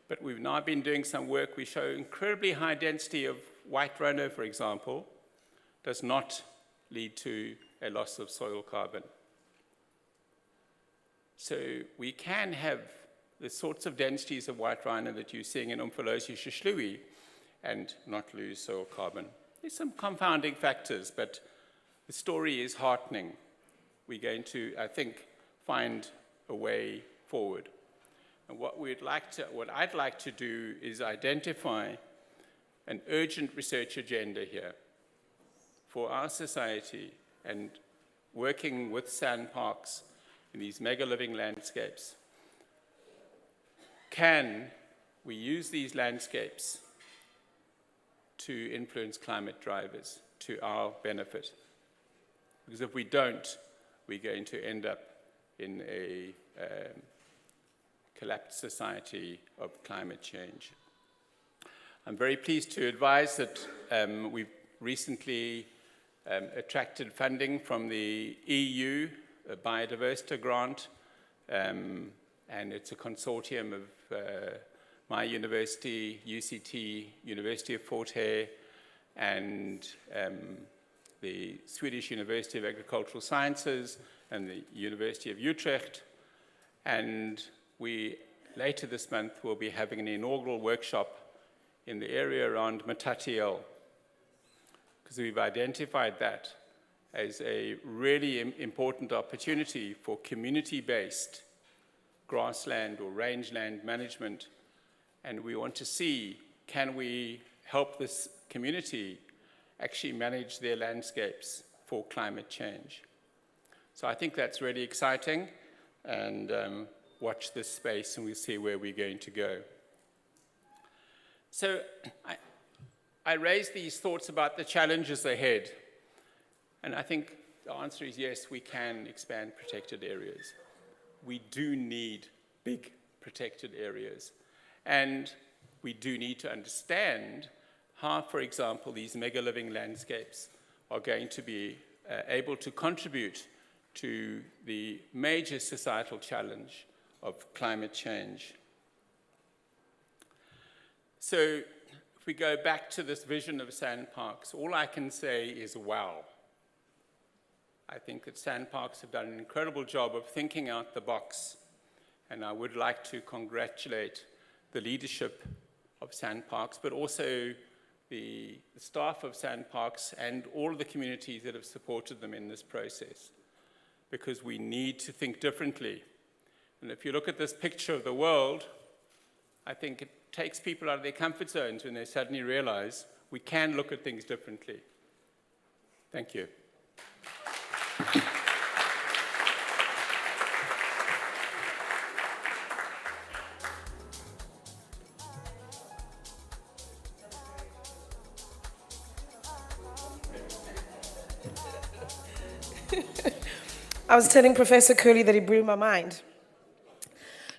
But we've now been doing some work. We show incredibly high density of white rhino, for example, does not lead to a loss of soil carbon. So we can have the sorts of densities of white rhino that you're seeing in Umfolosi Shishlui and not lose soil carbon. There's some confounding factors, but the story is heartening. We're going to, I think, find a way forward. And what I'd like to do is identify an urgent research agenda here for our society, and working with SANParks in these mega living landscapes. Can we use these landscapes to influence climate drivers to our benefit? Because if we don't, we're going to end up in a collapsed society of climate change. I'm very pleased to advise that we've recently attracted funding from the EU, a biodiversity grant, and it's a consortium of my university, UCT, University of Fort Hare, and the Swedish University of Agricultural Sciences and the University of Utrecht. And we, later this month, will be having an inaugural workshop in the area around Matatiel, because we've identified that as a really important opportunity for community-based grassland or rangeland management. And we want to see, can we help this community actually manage their landscapes for climate change? So I think that's really exciting, and watch this space and we'll see where we're going to go. So I raised these thoughts about the challenges ahead, and I think the answer is yes, we can expand protected areas. We do need big protected areas, and we do need to understand how, for example, these mega living landscapes are going to be able to contribute to the major societal challenge of climate change. So if we go back to this vision of SANParks, all I can say is wow. I think that SANParks have done an incredible job of thinking out the box, and I would like to congratulate the leadership of SANParks, but also the staff of SANParks and all of the communities that have supported them in this process, because we need to think differently. And if you look at this picture of the world, I think it takes people out of their comfort zones when they suddenly realize we can look at things differently. Thank you. I was telling Professor Curley that he blew my mind.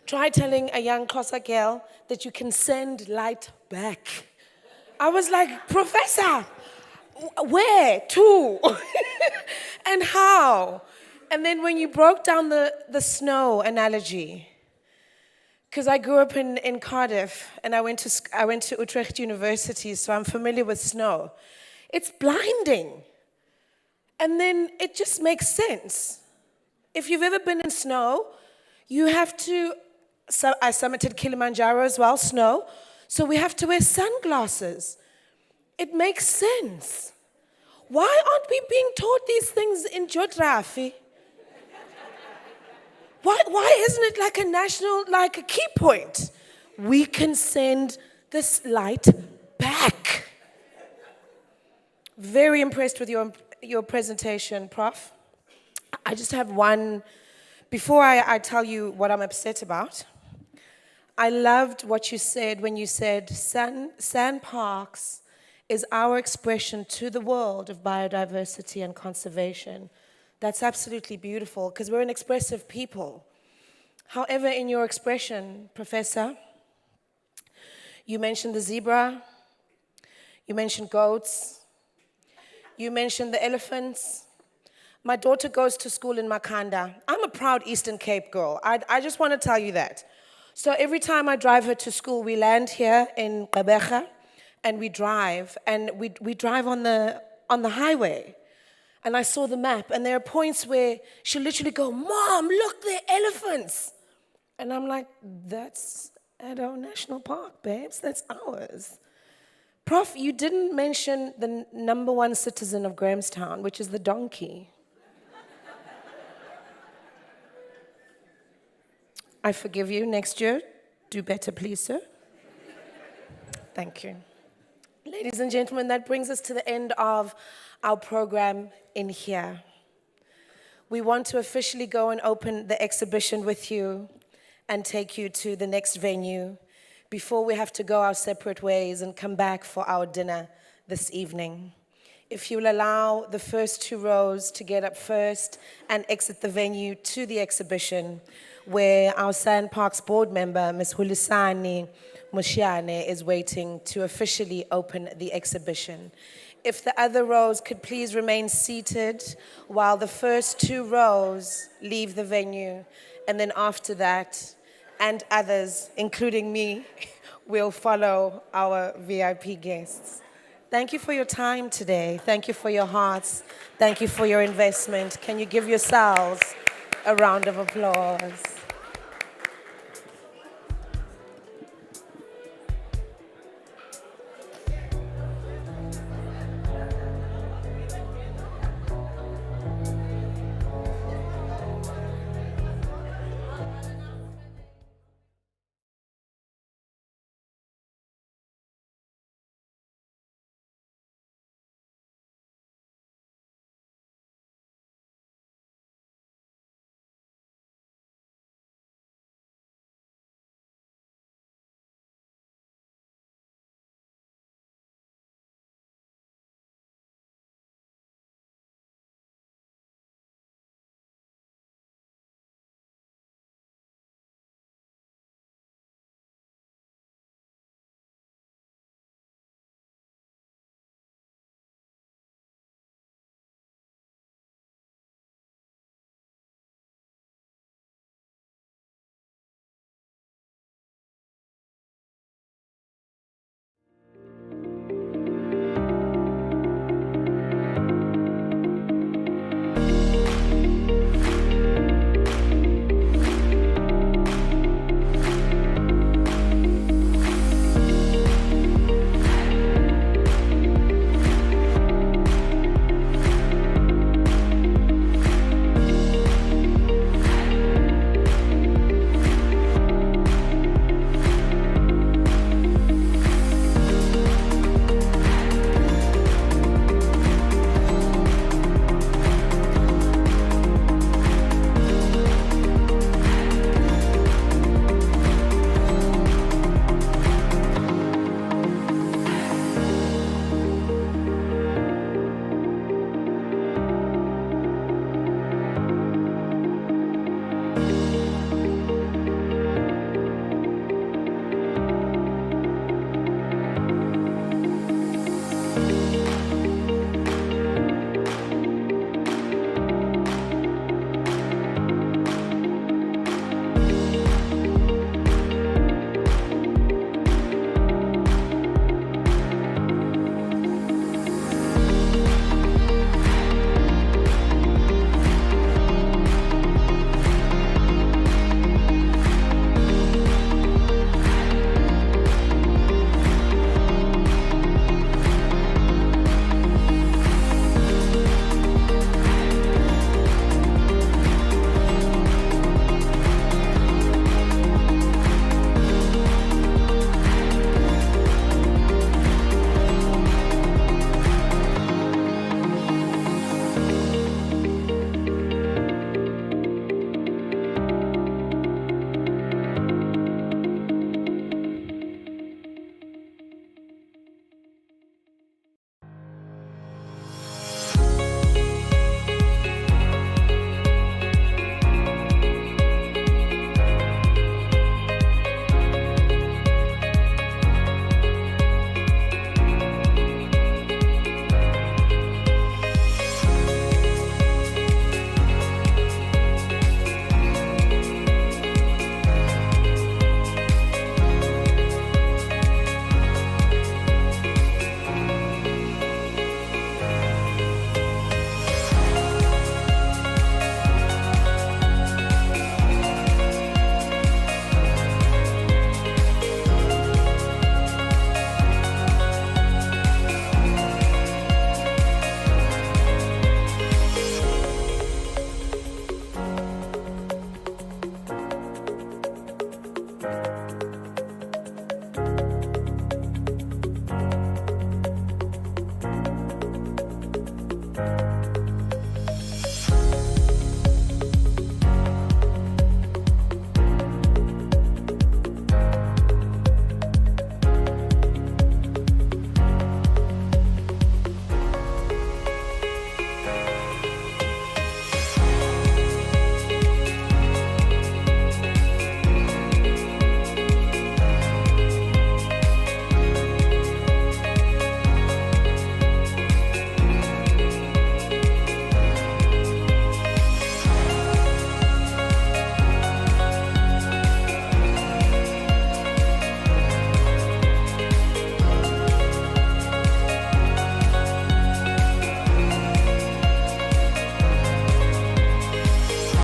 Try telling a young Xhosa girl that you can send light back. I was like, Professor, where? To? And how? And then when you broke down the snow analogy, because I grew up in Cardiff and I went to Utrecht University, so I'm familiar with snow. It's blinding. And then it just makes sense. If you've ever been in snow, you have to, so I summited Kilimanjaro as well, snow, so we have to wear sunglasses. It makes sense. Why aren't we being taught these things in geography? Why isn't it like a national, like a key point? We can send this light back. Very impressed with your presentation, Prof. I just have one, before I tell you what I'm upset about. I loved what you said when you said SANParks is our expression to the world of biodiversity and conservation. That's absolutely beautiful, because we're an expressive people. However, in your expression, Professor, you mentioned the zebra, you mentioned goats, you mentioned the elephants. My daughter goes to school in Makhanda. I'm a proud Eastern Cape girl. I just want to tell you that. So every time I drive her to school, we land here in Gqeberha, and we drive on the highway. And I saw the map, and there are points where she'll literally go, Mom, look, there are elephants. And I'm like, that's Addo National Park, babes, that's ours. Prof, you didn't mention the #1 citizen of Grahamstown, which is the donkey. I forgive you. Next year, do better, please, sir. Thank you. Ladies and gentlemen, that brings us to the end of our program in here. We want to officially go and open the exhibition with you and take you to the next venue before we have to go our separate ways and come back for our dinner this evening. If you'll allow the first 2 rows to get up first and exit the venue to the exhibition, where our SANParks board member, Ms. Hulisani Mushiane, is waiting to officially open the exhibition. If the other rows could please remain seated while the first 2 rows leave the venue, and then after that, and others, including me, will follow our VIP guests. Thank you for your time today. Thank you for your hearts. Thank you for your investment. Can you give yourselves a round of applause?